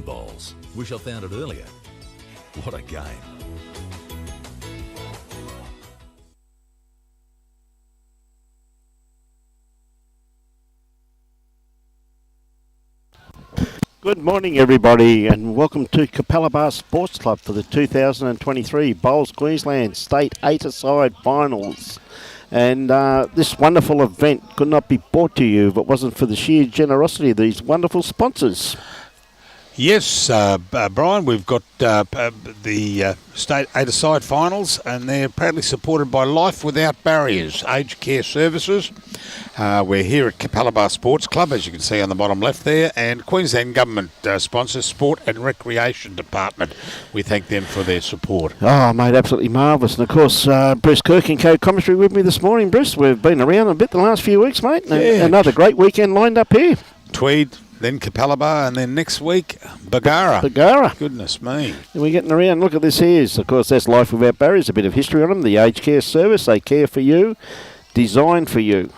bowls. Wish I found it earlier. What a game. Good morning, everybody, and welcome to Capalaba Sports Club for the 2023 Bowls Queensland State 8-a-side Finals. And this wonderful event could not be brought to you if it wasn't for the sheer generosity of these wonderful sponsors. Yes, Brian, we've got the State 8-a-side Finals, and they're proudly supported by Life Without Barriers, Aged Care Services. We're here at Capalaba Sports Club, as you can see on the bottom left there, and Queensland Government sponsors Sport and Recreation Department. We thank them for their support. Oh, mate, absolutely marvellous. And, of course, Bruce Kirk and co-commentary with me this morning. Bruce, we've been around a bit the last few weeks, mate. Yeah. Another great weekend lined up here. Tweed, then Capalaba, and then next week, Bargara. Goodness me. And we're getting around. Look at this here. Of course, that's Life Without Barriers, a bit of history on them. The Aged Care Service, they care for you, designed for you.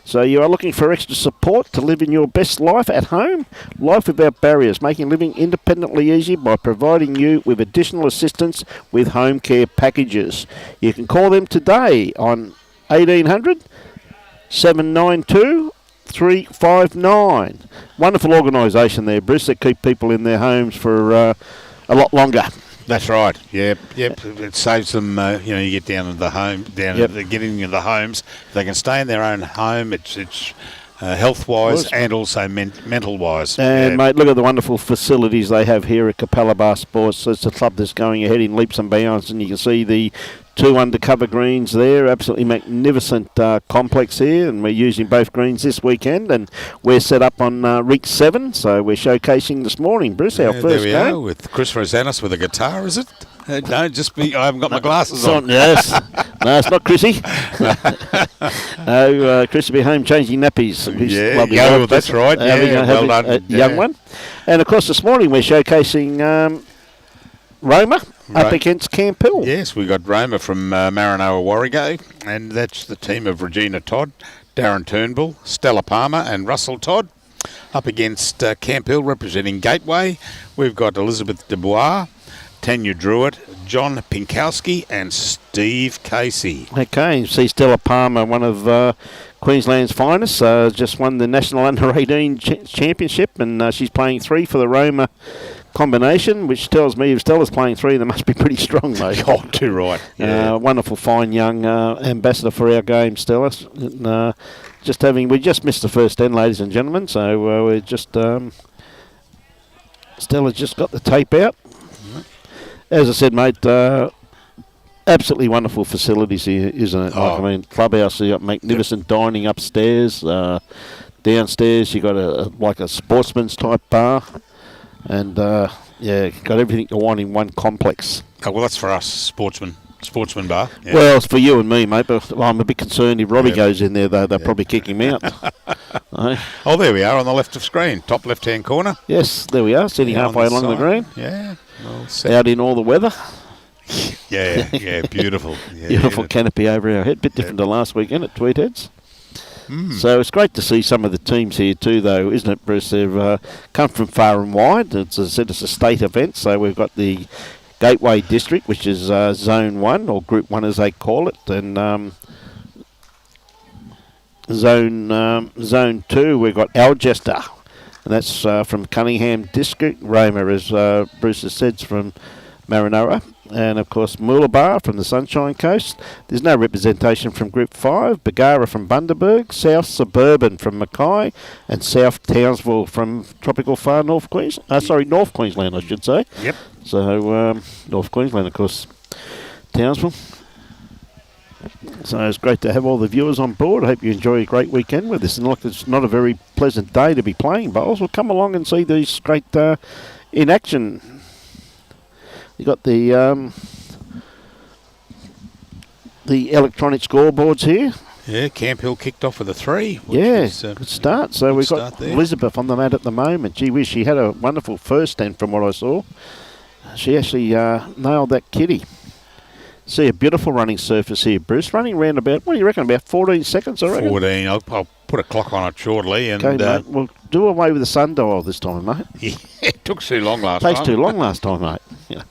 So you are looking for extra support to live in your best life at home? Life Without Barriers, making living independently easy by providing you with additional assistance with home care packages. You can call them today on 1800 792 359. Wonderful organisation there, Bruce, that keep people in their homes for a lot longer. That's right. Yep. It saves them. You get down to the home, getting into the homes. They can stay in their own home. It's health-wise and also mental-wise. And mate, look at the wonderful facilities they have here at Capalaba Sports. It's a club that's going ahead in leaps and bounds, and you can see the 2 undercover greens there. Absolutely magnificent complex here, and we're using both greens this weekend, and we're set up on Reach 7, so we're showcasing this morning, Bruce, our first there we game. are, with Chris Rosanis with a guitar, is it? No, just me. I haven't got my glasses on. Yes. No, it's not Chrissy. No, Chris will be home changing nappies. That's right. Well done. Young one. And, of course, this morning we're showcasing Roma up against Camp Hill. Yes, we got Roma from Maranoa Warrego, and that's the team of Regina Todd, Darren Turnbull, Stella Palmer and Russell Todd. Up against Camp Hill representing Gateway, we've got Elizabeth Dubois, Tanya Druitt, John Pinkowski and Steve Casey. Okay, you see Stella Palmer, one of Queensland's finest, just won the National Under-18 Championship, and she's playing 3 for the Roma combination, which tells me if Stella's playing 3, they must be pretty strong, mate. Oh, too right. Yeah. Wonderful, fine young ambassador for our game, Stella. And, we just missed the first 10, ladies and gentlemen, so we're just Stella's just got the tape out. As I said, mate, absolutely wonderful facilities here, isn't it? Oh. Clubhouse, you got magnificent dining upstairs. Downstairs, you got a sportsman's type bar, and got everything you want in one complex. Oh, well, that's for us, sportsman bar. Yeah. Well, it's for you and me, mate. But I'm a bit concerned if Robbie goes in there, though, they'll probably kick him out. Oh, there we are on the left of screen, top left-hand corner. Yes, there we are, sitting halfway along the green. Yeah. Out in all the weather. Yeah, beautiful. Yeah, beautiful canopy over our head. Bit different to last weekend at Tweedheads. So it's great to see some of the teams here too, though, isn't it, Bruce? They've come from far and wide. It's a state event, so we've got the Gateway District, which is Zone 1, or Group 1 as they call it, and Zone 2, we've got Alcester. And that's from Cunningham District. Roma, as Bruce has said, from Maranoa. And, of course, Mooloolaba from the Sunshine Coast. There's no representation from Group 5. Bargara from Bundaberg. South Suburban from Mackay. And South Townsville from Tropical Far North Queensland. North Queensland, I should say. Yep. So, North Queensland, of course, Townsville. So it's great to have all the viewers on board. I hope you enjoy a great weekend with us. And look, it's not a very pleasant day to be playing bowls. Well, come along and see these great in action. You got the electronic scoreboards here. Yeah, Camp Hill kicked off with a 3. Good start. So we've got Elizabeth on the mat at the moment. Gee whiz, she had a wonderful first stand from what I saw. She actually nailed that kitty. See a beautiful running surface here, Bruce. Running around about, what do you reckon, about 14 seconds, I reckon? 14. I'll put a clock on it shortly. And Okay, mate. We'll do away with the sundial this time, mate. Yeah, it took too long last time. Takes too long last time, mate. Yeah.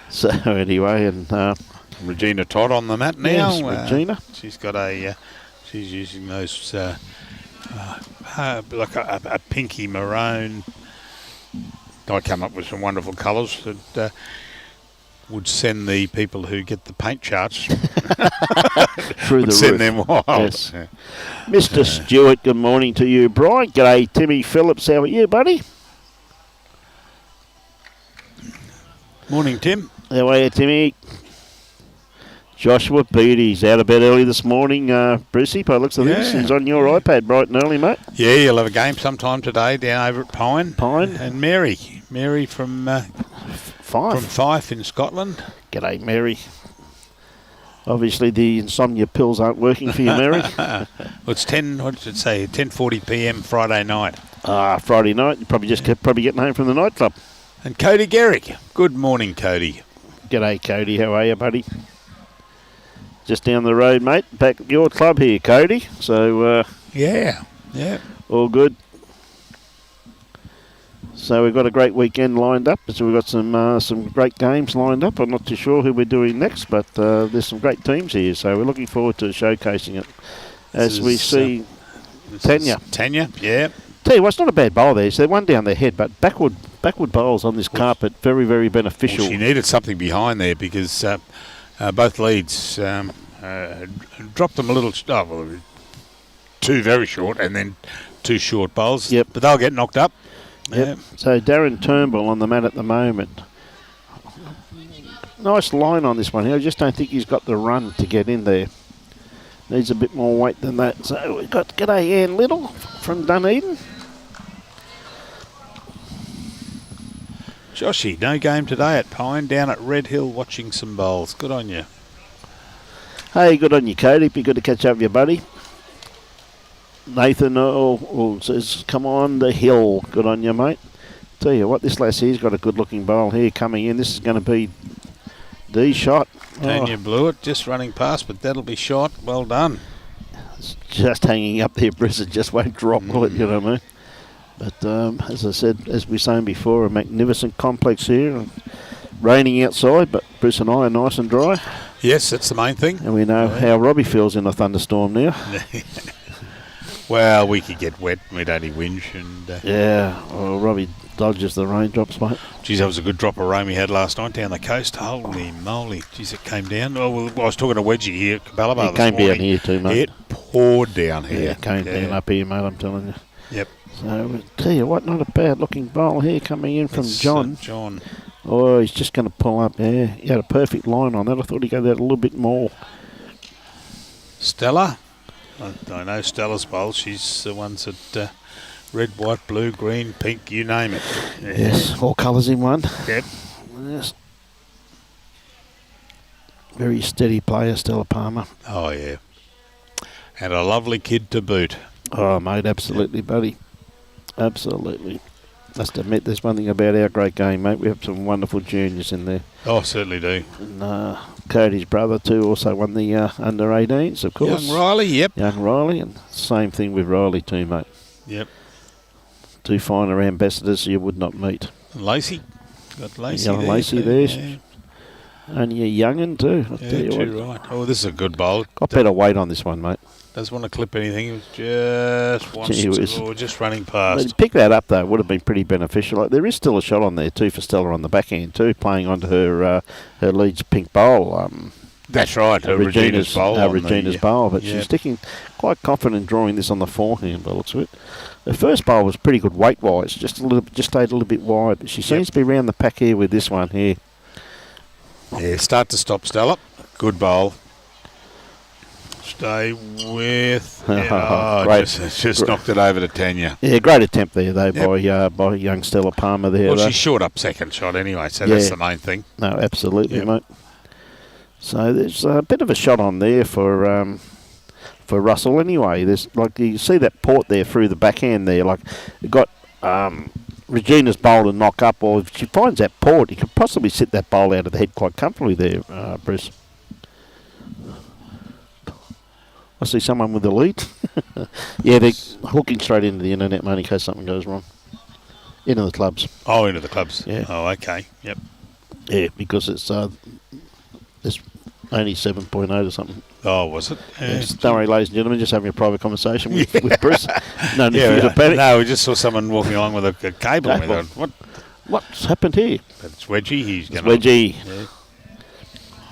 So anyway, and Regina Todd on the mat now. yes, Regina. She's got she's using those like a pinky maroon. I come up with some wonderful colours that would send the people who get the paint charts through the send roof. them wild. Yes. Mr. Stewart, good morning to you, Brian. G'day, Timmy Phillips. How are you, buddy? Morning, Tim. How are you, Timmy? Joshua Beattie's out of bed early this morning, Brucey, by the looks of this. He's on your iPad bright and early, mate. Yeah, you'll have a game sometime today down over at Pine. And Mary from Fife in Scotland. G'day, Mary. Obviously, the insomnia pills aren't working for you, Mary. Well, it's 10:40 p.m. Friday night. Friday night. You're probably just probably getting home from the nightclub. And Cody Garrick. Good morning, Cody. G'day, Cody. How are you, buddy? Just down the road, mate. Back at your club here, Cody. So, yeah. All good. So we've got a great weekend lined up. So we've got some great games lined up. I'm not too sure who we're doing next, but there's some great teams here. So we're looking forward to showcasing it as we see Tanya. Tanya, yeah. Tell you what, it's not a bad bowl there. So they're one down their head, but backward bowls on this carpet, very, very beneficial. Well, she needed something behind there because both leads dropped them a little. Two very short and then two short bowls. Yep. But they'll get knocked up. Yep. So Darren Turnbull on the mat at the moment. Nice line on this one here. I just don't think he's got the run to get in there. Needs a bit more weight than that. So we've got g'day Ann Little from Dunedin. Joshy, no game today at Pine, down at Red Hill watching some bowls. Good on you. Hey, good on you, Cody. Be good to catch up with you, buddy. Nathan says, come on the hill. Good on you, mate. Tell you what, this lassie's got a good-looking bowl here coming in. This is going to be the shot. Tanya blew it, just running past, but that'll be shot. Well done. It's just hanging up there, Bruce. It just won't drop, will it? You know what I mean? But as I said, as we were saying before, a magnificent complex here. Raining outside, but Bruce and I are nice and dry. Yes, that's the main thing. And we know how Robbie feels in a thunderstorm now. Well, we could get wet. We'd only whinge. Well, Robbie dodges the raindrops, mate. Geez, that was a good drop of rain we had last night down the coast. Holy moly. Geez, it came down. Oh, well, I was talking to Wedgie here at Capalaba this morning. It came down here too, mate. It poured down here. Yeah, it came down up here, mate, I'm telling you. Yep. So, I'll tell you what, not a bad-looking bowl here coming in from John. John. Oh, he's just going to pull up. Yeah, he had a perfect line on that. I thought he'd go that a little bit more. Stella. I know Stella's bowl. She's the ones that red, white, blue, green, pink, you name it. Yes, all colours in one. Yep. Yes. Very steady player, Stella Palmer. Oh, yeah. And a lovely kid to boot. Oh, mate, absolutely, buddy. Absolutely. Must admit, there's one thing about our great game, mate. We have some wonderful juniors in there. Oh, certainly do. And Cody's brother, too, also won the under-18s, of course. Young Riley, yep. Young Riley, and same thing with Riley, too, mate. Yep. Two finer ambassadors you would not meet. And Lacey. Got Lacey Young there. Lacey there. Yeah. Only a young'un, too. I'll tell you too what. right. Oh, this is a good bowl. Got better weight on this one, mate. Doesn't want to clip anything. He just running past. But pick that up, though, would have been pretty beneficial. Like, there is still a shot on there, too, for Stella on the backhand, too, playing onto her Leeds pink bowl. That's right, Regina's bowl. Regina's bowl, but she's sticking quite confident drawing this on the forehand, by the looks of it. The first bowl was pretty good weight-wise, just stayed a little bit wide, but she seems to be around the pack here with this one here. Yeah, start to stop, Stella. Good bowl. Stay with. Just knocked it over to Tanya. Yeah, great attempt there though by young Stella Palmer there. Well, she's short up second shot anyway, so that's the main thing. No, absolutely, mate. So there's a bit of a shot on there for Russell anyway. There's like you see that port there through the backhand there. Like you've got Regina's bowl to knock up, or if she finds that port, you could possibly sit that bowl out of the head quite comfortably there, Bruce. I see someone with the lead. Yeah, they're hooking straight into the internet, mate, in case something goes wrong. Into the clubs. Oh, into the clubs. Yeah. Oh, okay. Yep. Yeah, because it's only 7.0 or something. Oh, was it? Yes. Don't worry, ladies and gentlemen, just having a private conversation with Bruce. No need for you to panic. No, we just saw someone walking along with a cable. What's happened here? It's Wedgie. It's Wedgie. Yeah.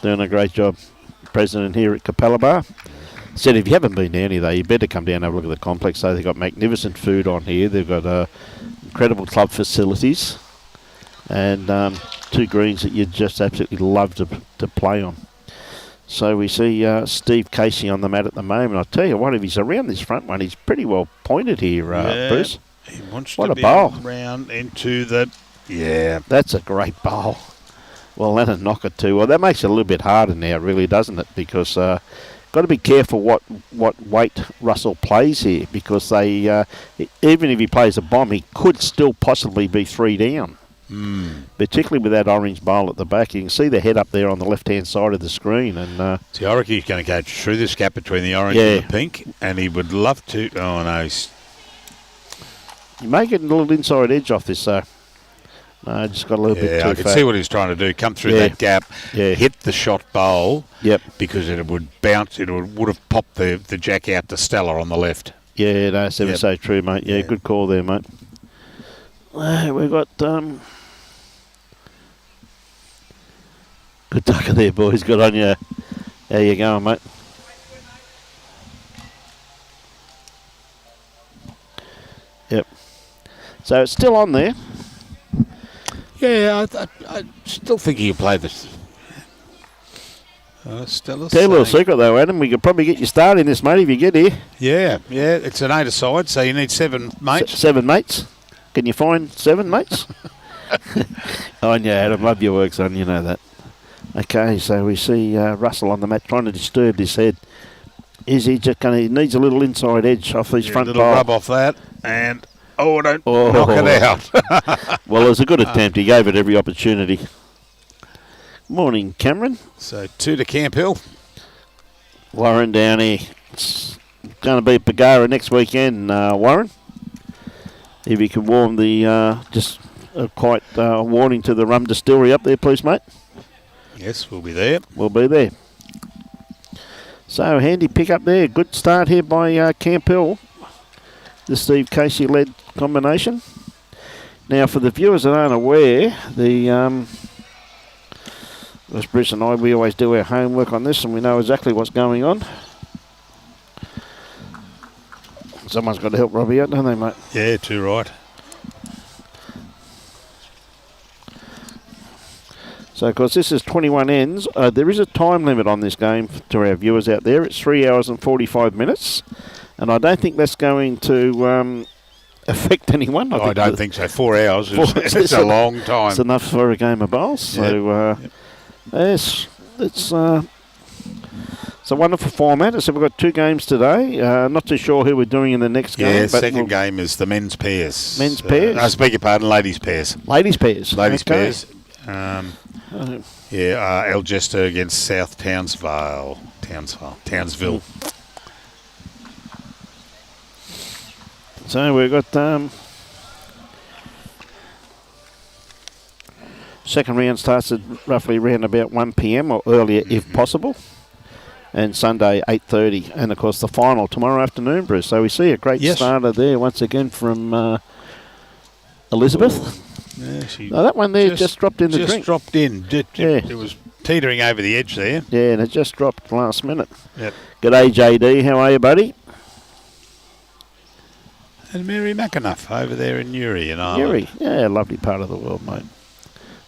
Doing a great job. President here at Capalaba. Said if you haven't been down here, though, you better come down and have a look at the complex. So they've got magnificent food on here. They've got incredible club facilities. And 2 greens that you'd just absolutely love to play on. So we see Steve Casey on the mat at the moment. I tell you what, if he's around this front one, he's pretty well pointed here, Bruce. He wants what to a be bowl. Round into the... Yeah. That's a great bowl. Well, and a knocker too. Well, that makes it a little bit harder now, really, doesn't it? Because got to be careful what weight Russell plays here, because they even if he plays a bomb, he could still possibly be 3 down. Particularly with that orange bowl at the back. You can see the head up there on the left-hand side of the screen. And see, I reckon he's going to go through this gap between the orange and the pink, and he would love to... Oh, no. You may get a little inside edge off this, No, just got a little bit too I can see what he's trying to do. Come through that gap, hit the shot bowl, because it would bounce. It would have popped the jack out to Stella on the left. Yeah, that's ever so true, mate. Yeah, good call there, mate. We've got... Good ducker there, boys. Good on you. How you going, mate? Yep. So it's still on there. Yeah, I still think you play this. Stella's tell you a little secret, though, Adam. We could probably get you started in this, mate, if you get here. Yeah. It's an 8-a-side, so you need 7 mates. 7 mates. Can you find 7 mates? Oh, yeah, Adam. Love your work, son. You know that. Okay, so we see Russell on the mat trying to disturb this head. Is he just going to... He needs a little inside edge off his front bowl. A little rub off that, and... knock it out. Well, it was a good attempt. He gave it every opportunity. Morning, Cameron. So 2 to Camp Hill. Warren down here. It's going to be Pagara next weekend, Warren. If you can warm the... just quite warning to the rum distillery up there, please, mate. Yes, we'll be there. We'll be there. So, handy pick up there. Good start here by Camp Hill. The Steve Casey-led combination. Now, for the viewers that aren't aware, as Bruce and I, we always do our homework on this, and we know exactly what's going on. Someone's got to help Robbie out, don't they, mate? Yeah, too right. So, of course, this is 21 ends. There is a time limit on this game to our viewers out there. It's 3 hours and 45 minutes. And I don't think that's going to affect anyone. I don't think so. 4 hours is a long time. It's enough for a game of bowls. So, yes, it's a wonderful format. So we've got 2 games today. Not too sure who we're doing in the next game. Yeah, second game is the men's pairs. Men's pairs? I beg your pardon, ladies' pairs. Ladies' pairs. Ladies' pairs. Algester against South Townsville. So we've got second round starts at roughly around about 1 p.m. or earlier if possible. And Sunday 8:30, and of course the final tomorrow afternoon, Bruce. So we see a great starter there once again from Elizabeth. Yeah, that one there just dropped in the drink. Just dropped in. It was teetering over the edge there. Yeah, and it just dropped last minute. Yep. G'day, JD. How are you, buddy? And Mary McAnuff over there in Newry in Ireland. Newry, yeah, lovely part of the world, mate.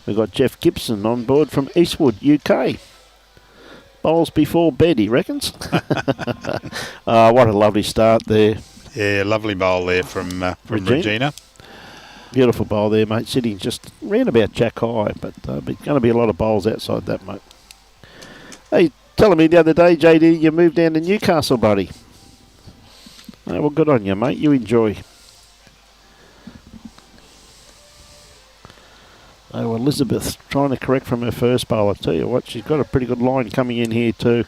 We've got Jeff Gibson on board from Eastwood, UK. Bowls before bed, he reckons. What a lovely start there. Yeah, lovely bowl there from Regina. Beautiful bowl there, mate. Sitting just round about jack high, but there's going to be a lot of bowls outside that, mate. Hey, telling me the other day, JD, you moved down to Newcastle, buddy. Oh, well, good on you, mate. You enjoy. Oh, Elizabeth trying to correct from her first bowl. I tell you what, she's got a pretty good line coming in here too.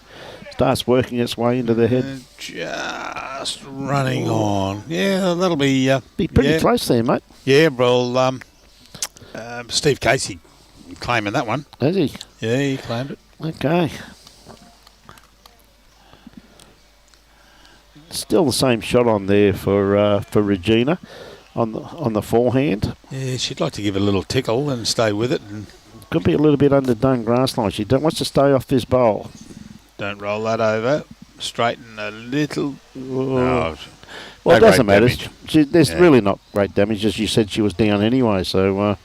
starts working its way into the head. Just running on. Yeah, that'll be... Be pretty close there, mate. Yeah, well, Steve Casey claiming that one. Has he? Yeah, he claimed it. Okay. Still the same shot on there for Regina on the forehand. Yeah, she'd like to give it a little tickle and stay with it. And could be a little bit underdone grass line. She wants to stay off this bowl. Don't roll that over. Straighten a little. No, well, it doesn't matter. There's really not great damage. As you said, she was down anyway, so...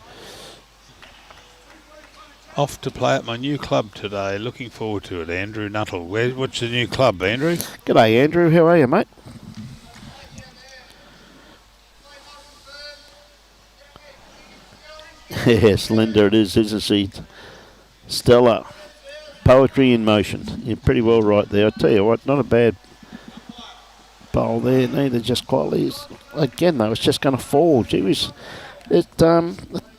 Off to play at my new club today. Looking forward to it, Andrew Nuttall. What's the new club, Andrew? G'day, Andrew. How are you, mate? Yes, Linda, it is, isn't she? Stella. Poetry in motion. You're pretty well right there. I tell you what, not a bad bowl there. Neither just quietly. Again, though, it's just going to fall. Gee whiz. It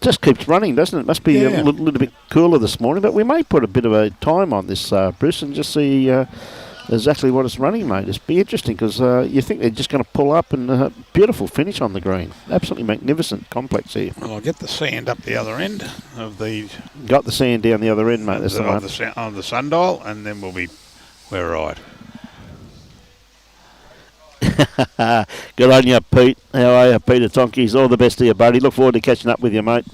just keeps running, doesn't it? Must be a little bit cooler this morning, but we may put a bit of a time on this, Bruce, and just see exactly what it's running, mate. It's be interesting because you think they're just going to pull up and beautiful finish on the green. Absolutely magnificent complex here. Well, I'll get the sand up the other end of the... Got the sand down the other end, mate. That's the one. On the sundial, and then we're right. Good on you, Pete. How are you, Peter Tonkies? All the best to you, buddy. Look forward to catching up with you, mate.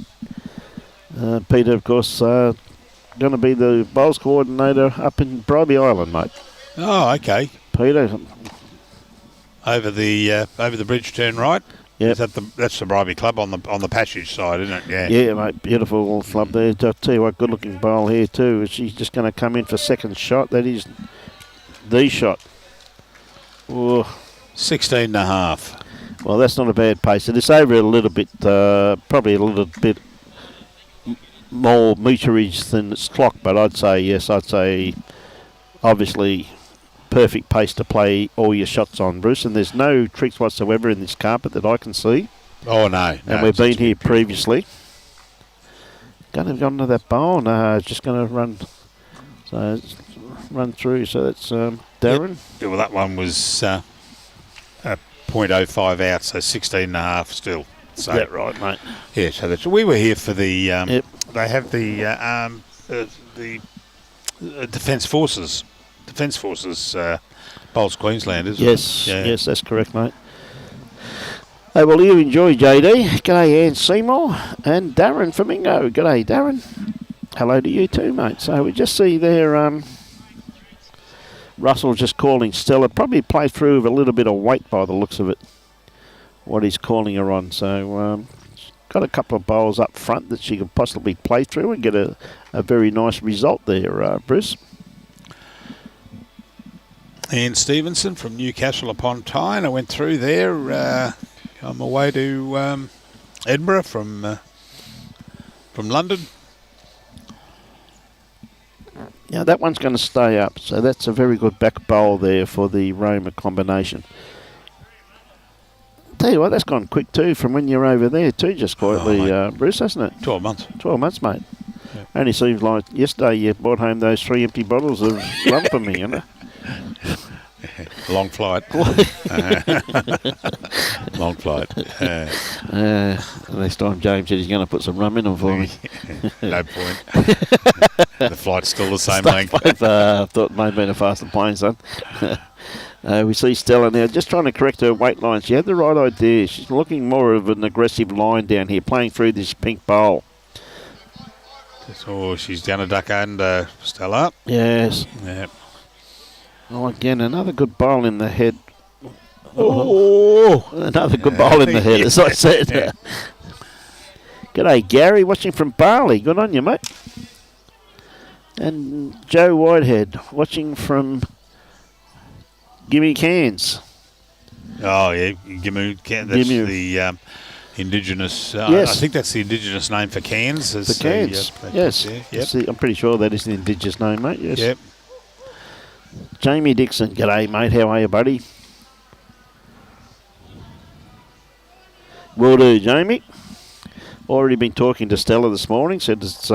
Peter, of course, going to be the bowls coordinator up in Bribie Island, mate. Oh, okay. Peter. Over the bridge, turn right. Yeah, that's the Bribie Club on the passage side, isn't it? Yeah. Yeah, mate. Beautiful club there. I'll tell you what, good-looking bowl here too. She's just going to come in for second shot. That is the shot. Ooh. 16.5. Well, that's not a bad pace. It is over a little bit, probably a little bit more meterage than its clock, but I'd say yes. I'd say obviously perfect pace to play all your shots on, Bruce. And there's no tricks whatsoever in this carpet that I can see. Oh no! And we've been here previously. Going to have gone to that bowl. No, it's just going to run. So it's run through. So that's Darren. Yeah, well, that one was. 0.05 out, so 16.5 still. So, yeah, right, mate. Yeah, so that's we were here for the. They have the Defence Forces. Bowls Queensland, isn't it? Yes, that's correct, mate. Hey, well, you enjoy, JD. G'day, Ann Seymour and Darren Flamingo. G'day, Darren. Hello to you too, mate. So we just see there. Russell just calling Stella. Probably played through with a little bit of weight by the looks of it, what he's calling her on. So got a couple of bowls up front that she could possibly play through and get a very nice result there, Bruce. Ian Stevenson from Newcastle upon Tyne. I went through there on my way to Edinburgh from London. Yeah, that one's going to stay up, so that's a very good back bowl there for the Roma combination. Tell you what, that's gone quick too from when you're over there too, just quietly, Bruce, hasn't it? 12 months. 12 months, mate. Yep. Only seems like yesterday you brought home those 3 empty bottles of rum for me, you know? Long flight. Long flight. Next time James said he's going to put some rum in them for me. No point. The flight's still the same length. I thought it may have been a faster plane, son. We see Stella now just trying to correct her weight line. She had the right idea. She's looking more of an aggressive line down here, playing through this pink bowl. So she's going to duck under Stella. Yes. Yep. Oh, again, another good bowl in the head. Oh, another good bowl in the head, as I said. Yeah. G'day, Gary, watching from Bali. Good on you, mate. And Joe Whitehead, watching from Gimme Cairns. Oh, yeah, Gimme Cairns. That's the indigenous... yes. I think that's the indigenous name for Cairns. For Cairns, yes. Yep. I'm pretty sure that is the indigenous name, mate, yes. Yep. Jamie Dixon, g'day, mate. How are you, buddy? Will do, Jamie. Already been talking to Stella this morning. Said it's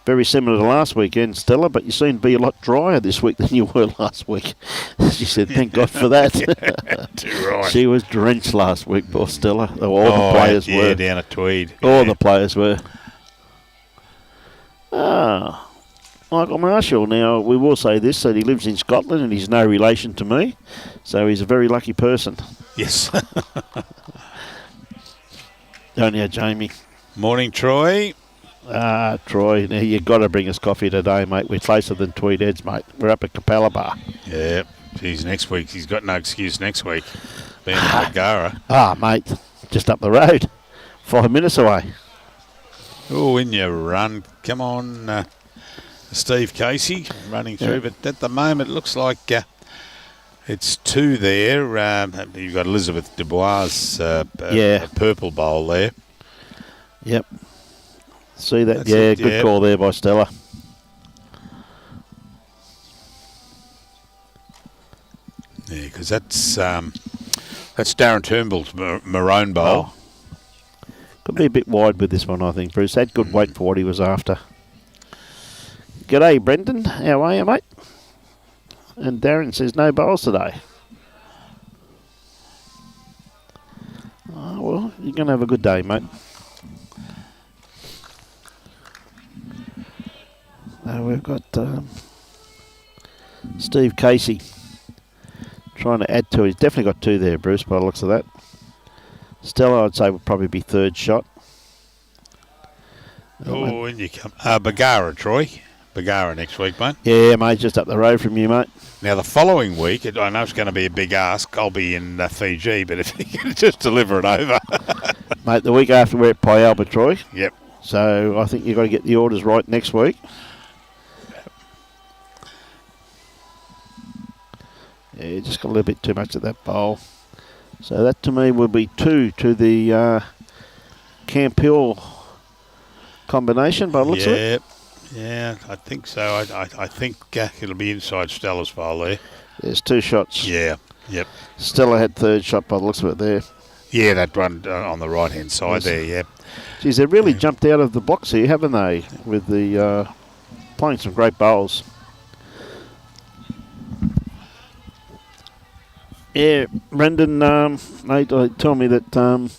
very similar to last weekend, Stella, but you seem to be a lot drier this week than you were last week. She said, thank God for that. Too right. She was drenched last week, poor Stella. All the players were. Yeah, down at Tweed. All the players were. Michael Marshall, now we will say this, that he lives in Scotland and he's no relation to me, so he's a very lucky person. Yes. Don't you, Jamie? Morning, Troy. Troy, now you've got to bring us coffee today, mate. We're closer than Tweed Heads, mate. We're up at Capalaba. Yeah, geez, next week, he's got no excuse next week, being at Bagara. Mate, just up the road, 5 minutes away. Oh, in your run. Come on, Steve Casey running through, but at the moment it looks like it's 2 there. You've got Elizabeth Dubois' purple bowl there. Yep. See that? That's good call there by Stella. Yeah, because that's Darren Turnbull's maroon bowl. Could be a bit wide with this one, I think, Bruce. Had good weight for what he was after. G'day, Brendan. How are you, mate? And Darren says no bowls today. Oh, well, you're going to have a good day, mate. We've got Steve Casey trying to add to it. He's definitely got 2 there, Bruce, by the looks of that. Stella, I'd say, would probably be 3rd shot. Oh, in you come. Bagara, Troy. Bagara next week, mate. Yeah, mate, just up the road from you, mate. Now, the following week, I know it's going to be a big ask. I'll be in Fiji, but if you can just deliver it over. Mate, the week after we're at Pyalba, Troy. Yep. So I think you've got to get the orders right next week. Yeah, just got a little bit too much of that bowl. So that to me will be 2 to the Camp Hill combination by the looks of it. Yeah, I think so. I think it'll be inside Stella's bowl there. There's 2 shots. Yeah, yep. Stella had 3rd shot by the looks of it there. Yeah, that one on the right-hand side there, yeah. Geez, they've really jumped out of the blocks here, haven't they, with the playing some great bowls. Yeah, Brendan, mate, tell me that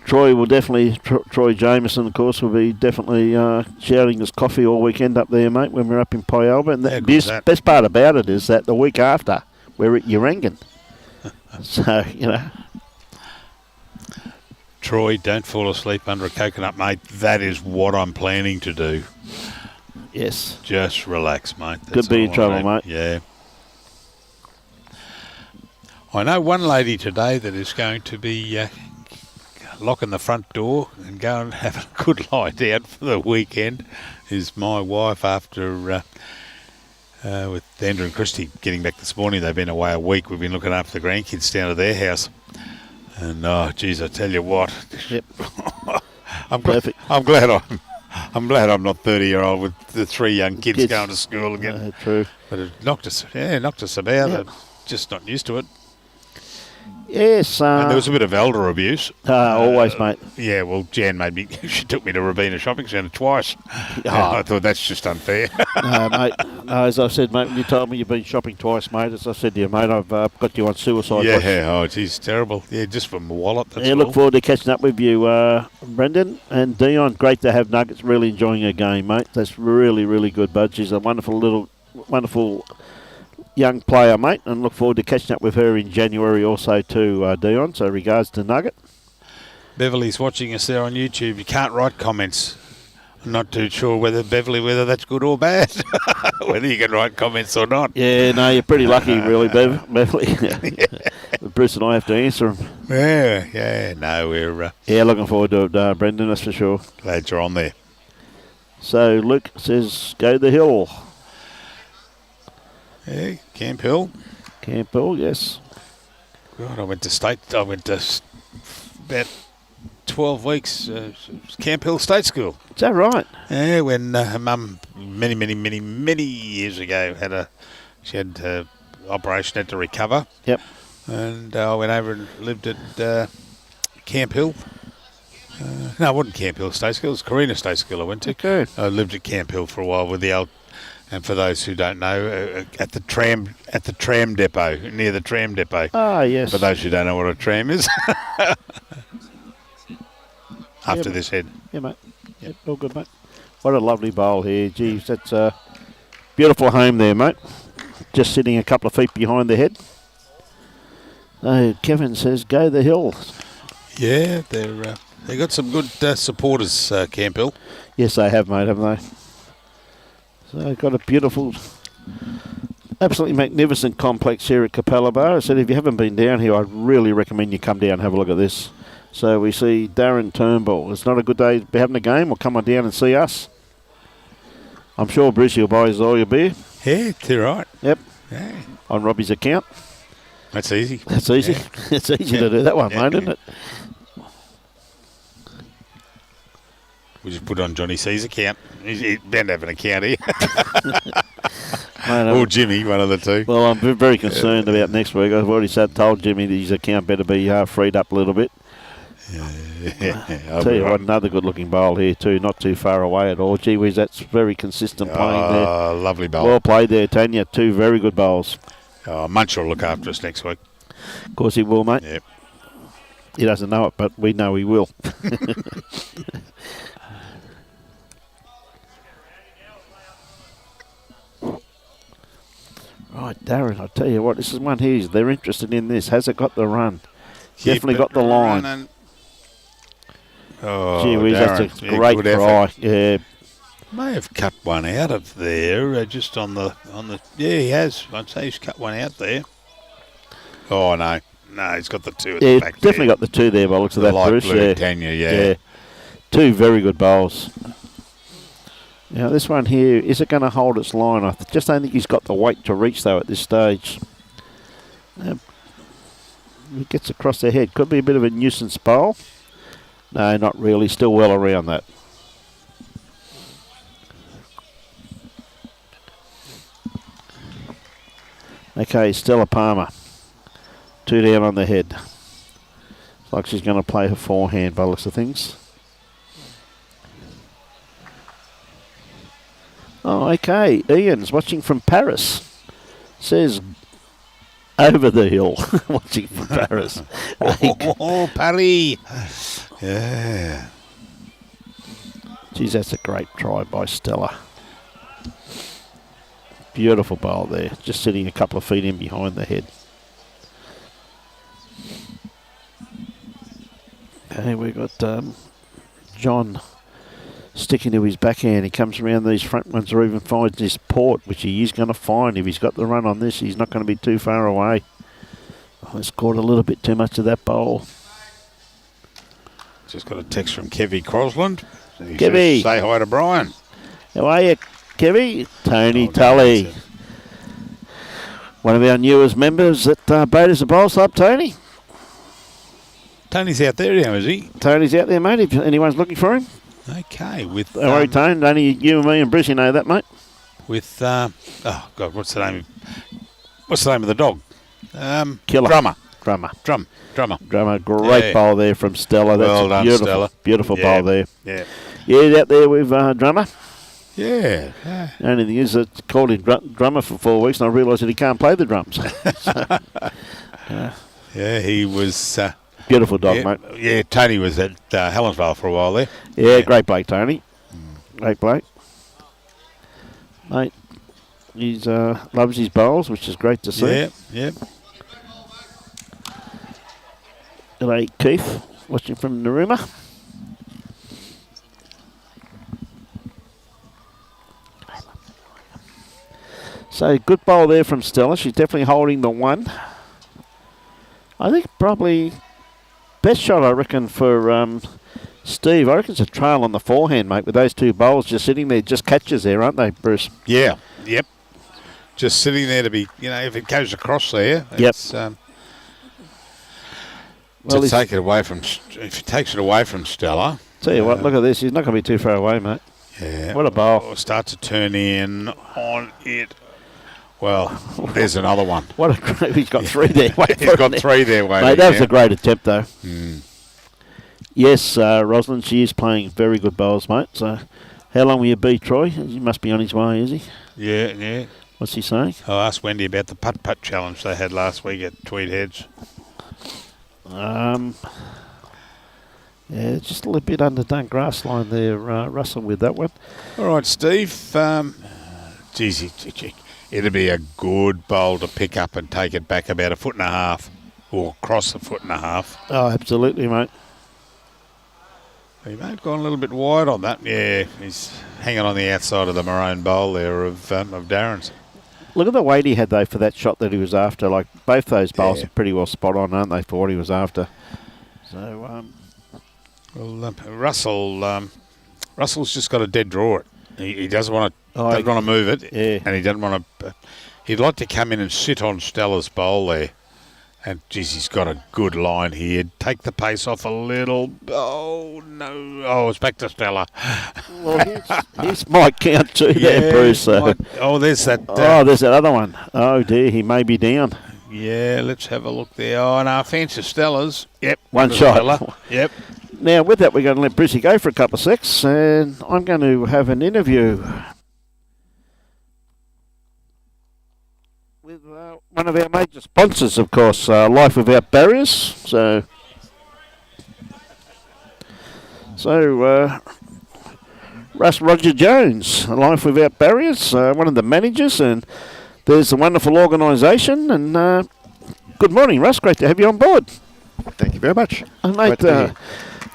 Troy will definitely, Troy Jameson, of course, will be definitely shouting us coffee all weekend up there, mate, when we're up in Pyalba. And the best part about it is that the week after, we're at Urangan. So, you know. Troy, don't fall asleep under a coconut, mate. That is what I'm planning to do. Yes. Just relax, mate. That's could be in trouble, mate. Yeah. I know one lady today that is going to be locking the front door and go and have a good lie down for the weekend. Is my wife after with Andrew and Christy getting back this morning. They've been away a week. We've been looking after the grandkids down at their house. And oh, geez, I tell you what. Yep. I'm glad I'm not 30-year-old with the 3 young kids going to school again. True. But it knocked us about. Yep. Just not used to it. Yes. And there was a bit of elder abuse. Always, mate. Yeah, well, Jan she took me to Robina Shopping Centre twice. I thought that's just unfair. No, mate. No, as I said, mate, when you told me you've been shopping twice, mate, as I said to you, mate, I've got you on suicide watch. Oh, geez, terrible. Yeah, just from my wallet. That's look forward to catching up with you, Brendan. And Dion, great to have Nuggets really enjoying her game, mate. That's really, really good, bud. She's a wonderful young player, mate, and look forward to catching up with her in January also too, Dion. So regards to Nugget. Beverly's watching us there on YouTube. You can't write comments. I'm not too sure whether that's good or bad, whether you can write comments or not. Yeah, no, you're pretty lucky, really, Beverly. Bruce and I have to answer them. Yeah, no, we're... looking forward to it, Brendan, that's for sure. Glad you're on there. So Luke says, go the hill. Yeah, Camp Hill. Camp Hill, yes. God, I went to about 12 weeks, Camp Hill State School. Is that right? Yeah, when her mum, many years ago, she had an operation, had to recover. Yep. And I went over and lived at Camp Hill. No, it wasn't Camp Hill State School. It was Carina State School I went to. Okay. I lived at Camp Hill for a while with the old. And for those who don't know, at the tram depot, near the tram depot. Ah, yes. For those who don't know what a tram is. After this head. Yeah, mate. Yep, all good, mate. What a lovely bowl here. Geez, that's a beautiful home there, mate. Just sitting a couple of feet behind the head. Kevin says, go the hill. Yeah, they got some good supporters, Camp Hill. Yes, they have, mate, haven't they? So they've got a beautiful, absolutely magnificent complex here at Capalaba. I said if you haven't been down here, I'd really recommend you come down and have a look at this. So we see Darren Turnbull. It's not a good day to be having a game. Well, come on down and see us. I'm sure Brucey will buy us all your beer. Yeah, they're right. Yep. Yeah. On Robbie's account. That's easy. That's easy. Yeah. It's easy to do that one, mate, isn't it? We just put it on Johnny C's account. He's bound to have an account here. Mate, or Jimmy, one of the two. Well, I'm very concerned about next week. I've already told Jimmy that his account better be freed up a little bit. Yeah. Tell you what, another good-looking bowl here too, not too far away at all. Gee whiz, that's very consistent playing there. Oh, lovely bowl. Well played there, Tanya. Two very good bowls. Oh, Munch will look after us next week. Of course he will, mate. Yep. He doesn't know it, but we know he will. Right, Darren, I tell you what, this is one here. They're interested in this. Has it got the run? Definitely got the line. Oh, gee whiz, Darren, that's a great try. Yeah. May have cut one out of there, just on the. Yeah, he has. I'd say he's cut one out there. Oh no, he's got the two at the back. Definitely got the two there by the looks of that, Bruce. Blue Tanya, yeah. Two very good bowls. Now this one here, is it going to hold its line? I just don't think he's got the weight to reach though at this stage. He gets across their head. Could be a bit of a nuisance bowl. No, not really. Still well around that. Okay, Stella Palmer. Two down on the head. Looks like she's going to play her forehand by the looks of things. Oh, okay. Ian's watching from Paris. Says over the hill. Watching from Paris. Oh, Paris. Yeah. Geez, that's a great try by Stella. Beautiful bowl there. Just sitting a couple of feet in behind the head. Okay, we've got John sticking to his backhand. He comes around these front ones or even finds this port, which he is going to find. If he's got the run on this, he's not going to be too far away. Oh, he's caught a little bit too much of that bowl. Just got a text from Kevy Crosland. Kevy. Say hi to Brian. How are you, Kevy? Tony Tully. One of our newest members at Baiters of Bowl Club, Tony. Tony's out there now, is he? Tony's out there, mate, if anyone's looking for him. Okay, with... Don't worry, Tony. Only you and me and Brucey know that, mate. With, oh, God, what's the name of the dog? Killer. Drummer. Great bowl there from Stella. That's well a done, beautiful, Stella. beautiful bowl there. Yeah. Yeah, out there with Drummer. Yeah. The only thing is that called him Drummer for 4 weeks and I realised that he can't play the drums. Yeah, he was... beautiful dog, mate. Yeah, Tony was at Helensvale for a while there. Yeah, great bloke, Tony. Great bloke. Mate, he's loves his bowls, which is great to see. Yeah. G'day, Keith, watching from Naruma. So, good bowl there from Stella. She's definitely holding the one. I think probably best shot, I reckon, for Steve. I reckon it's a trail on the forehand, mate, with those two bowls just sitting there. Just catches there, aren't they, Bruce? Yeah, yep. Just sitting there to be, if it goes across there, it's... Well, to take it away from... If he takes it away from Stella... Tell you what, look at this. He's not going to be too far away, mate. Yeah. What a bowl. It'll start to turn in on it. Well, there's another one. What a great... He's got three there. He's got three there waiting. Mate, that was a great attempt, though. Yes, Rosalind, she is playing very good bowls, mate. So, how long will you be, Troy? He must be on his way, is he? Yeah. What's he saying? I asked Wendy about the putt-putt challenge they had last week at Tweed Heads. Yeah, just a little bit underdone grass line there, Russell, with that one. All right, Steve. It'd be a good bowl to pick up and take it back about 1.5 foot, or across 1.5 foot. Oh, absolutely, mate. He may have gone a little bit wide on that. Yeah, he's hanging on the outside of the maroon bowl there of Darren's. Look at the weight he had, though, for that shot that he was after. Like, both those bowls are pretty well spot on, aren't they, for what he was after? So, Russell's just got to dead draw it. He doesn't want to move it, and he doesn't want to. He'd like to come in and sit on Stella's bowl there, and he's got a good line here. Take the pace off a little. Oh no! Oh, it's back to Stella. Well, his might count too, there, Bruce. There's that. There's that other one. Oh dear, he may be down. Yeah, let's have a look there. Oh no, fancy Stella's. Yep, one shot. Stella. Yep. Now, with that, we're going to let Brucey go for a couple of secs, and I'm going to have an interview with one of our major sponsors, of course, Life Without Barriers. So Roger Jones, Life Without Barriers, one of the managers, and there's a wonderful organisation. And good morning, Russ. Great to have you on board. Thank you very much. Mate,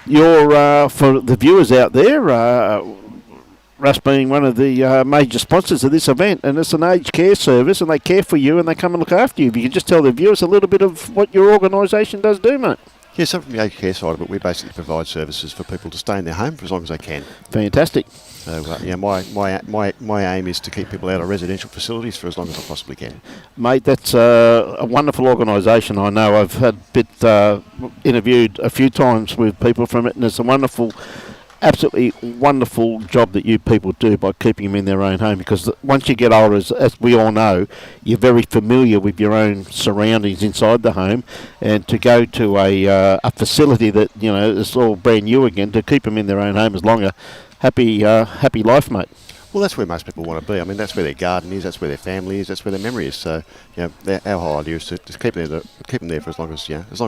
you're, for the viewers out there, Russ being one of the major sponsors of this event, and it's an aged care service, and they care for you and they come and look after you. If you could just tell the viewers a little bit of what your organisation does do, mate. Yeah, so from the aged care side of it, we basically provide services for people to stay in their home for as long as they can. Fantastic. So, my aim is to keep people out of residential facilities for as long as I possibly can. Mate, that's a wonderful organisation. I know I've had interviewed a few times with people from it, and it's a wonderful, absolutely wonderful job that you people do by keeping them in their own home, because once you get older, as we all know, you're very familiar with your own surroundings inside the home, and to go to a facility that, you know, is all brand new again, to keep them in their own home is longer. Happy life, mate. Well, that's where most people want to be. I mean, that's where their garden is, that's where their family is, that's where their memory is. So, you know, our whole idea is to just keep them there for as long as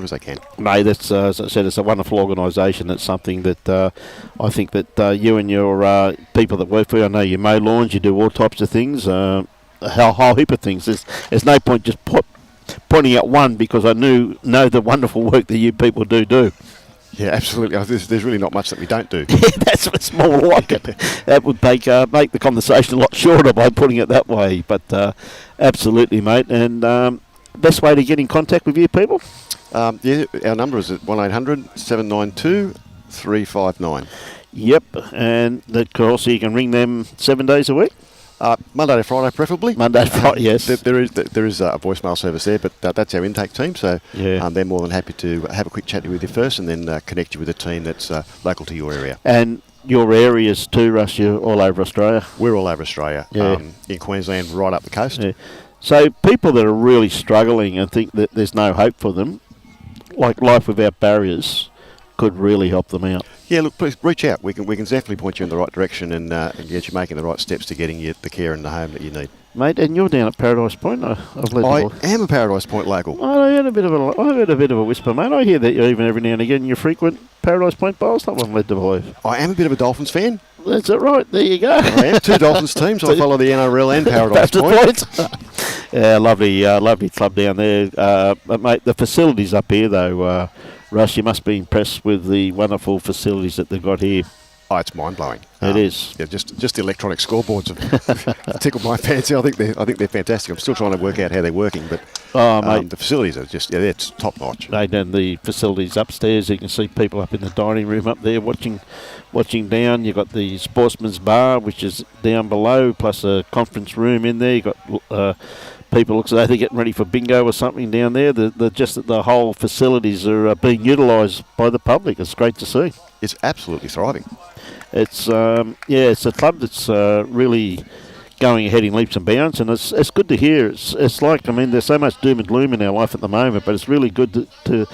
they can. Mate, that's as I said, it's a wonderful organisation. It's something that I think that you and your people that work for you, I know you mow lawns, you do all types of things, a whole heap of things. There's no point just pointing out one, because I know the wonderful work that you people do. Yeah, absolutely. There's really not much that we don't do. Yeah, that's what's more like it. That would make the conversation a lot shorter by putting it that way. But absolutely, mate. And best way to get in contact with you people? Our number is at 1-800-792-359. Yep, and of course you can ring them 7 days a week. Monday to Friday, preferably. Monday to Friday, yes. There is a voicemail service there, but that's our intake team, so they're more than happy to have a quick chat with you first, and then connect you with a team that's local to your area. And your areas too, Russ, you're all over Australia? We're all over Australia, in Queensland, right up the coast. Yeah. So people that are really struggling and think that there's no hope for them, like Life Without Barriers, could really help them out. Yeah, look, please reach out. We can definitely point you in the right direction and get you making the right steps to getting you the care in the home that you need. Mate, and you're down at Paradise Point. I am a Paradise Point local. I heard a bit of a whisper, mate. I hear that you even every now and again you frequent Paradise Point bowls. That one led to believe. I am a bit of a Dolphins fan. That's it, right. There you go. I am. 2 Dolphins teams. I follow the NRL and Paradise Point. Yeah, lovely club down there. But mate, the facilities up here though, Russ, you must be impressed with the wonderful facilities that they've got here. Oh, it's mind-blowing. It is. Yeah, just the electronic scoreboards have tickled my fancy. I think they're fantastic. I'm still trying to work out how they're working, but mate, the facilities are just it's top-notch. And the facilities upstairs, you can see people up in the dining room up there watching down. You've got the sportsman's bar, which is down below, plus a conference room in there. You've got people looks like they're getting ready for bingo or something down there. The whole facilities are being utilised by the public. It's great to see. It's absolutely thriving. It's it's a club that's really going ahead in leaps and bounds, and it's good to hear. It's like, I mean, there's so much doom and gloom in our life at the moment, but it's really good to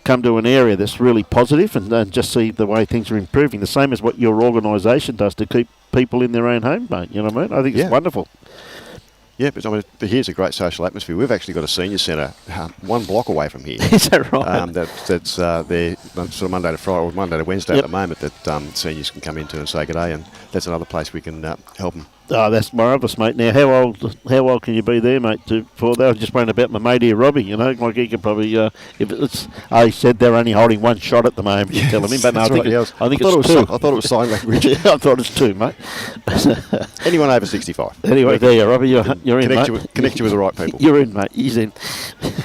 come to an area that's really positive and just see the way things are improving, the same as what your organisation does to keep people in their own home, mate. You know what I mean? I think it's wonderful. Yeah, but I mean, here's a great social atmosphere. We've actually got a senior centre 1 block away from here. Is that right? That's there sort of Monday to Friday or Monday to Wednesday at the moment that seniors can come into and say good day, and that's another place we can help them. Oh, that's marvellous, mate. Now, how old can you be there, mate? For that, I was just wondering about my mate here, Robbie. You know, like he could probably. If it's, he said they're only holding 1 shot at the moment. You're telling me, but no, I think it's 2. I thought it was sign language. I thought it's 2, mate. Anyone over 65. Anyway, there you are, Robbie. You're in, mate. Connect you with the right people. You're in, mate. He's in.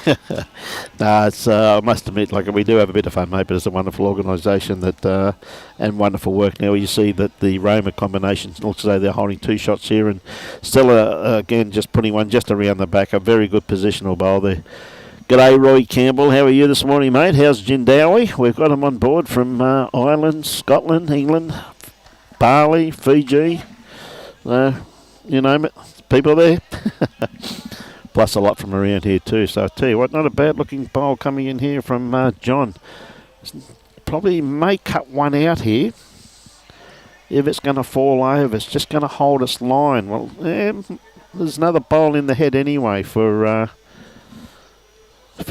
It's. I must admit, like we do have a bit of fun, mate. But it's a wonderful organisation that and wonderful work. Now you see that the Roma combination looks as though they're holding 2 shots here, and Stella again just putting one just around the back. A very good positional bowl there. G'day, Roy Campbell. How are you this morning, mate? How's Jindawi? We've got him on board from Ireland, Scotland, England, Bali, Fiji. You name it. People there. Plus a lot from around here too. So I tell you what, not a bad looking bowl coming in here from John. Probably may cut one out here. If it's going to fall over, it's just going to hold its line. Well, there's another bowl in the head anyway for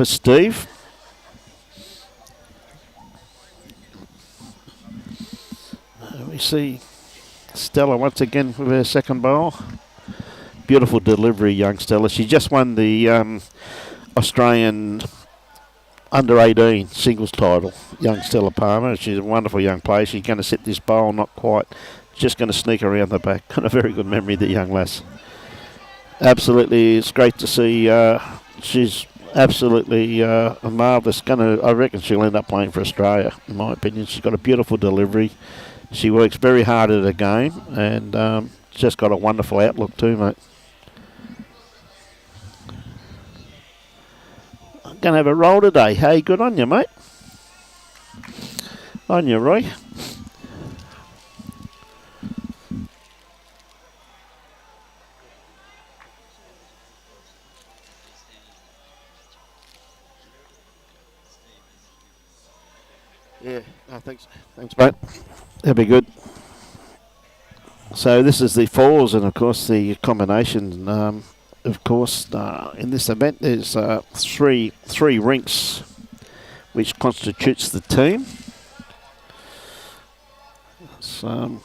Steve. We see Stella once again with her second bowl. Beautiful delivery, young Stella. She just won the Australian under-18 singles title, young Stella Palmer. She's a wonderful young player. She's going to set this bowl, not quite. Just going to sneak around the back. Got a very good memory, the young lass. Absolutely, it's great to see. She's absolutely marvellous. I reckon she'll end up playing for Australia, in my opinion. She's got a beautiful delivery. She works very hard at her game, and just got a wonderful outlook too, mate. Going to have a roll today. Hey, good on you, mate. On you, Roy. Yeah, thanks, mate. That'll be good. So this is the fours, and of course the combination. Of course, in this event, there's three rinks, which constitutes the team. So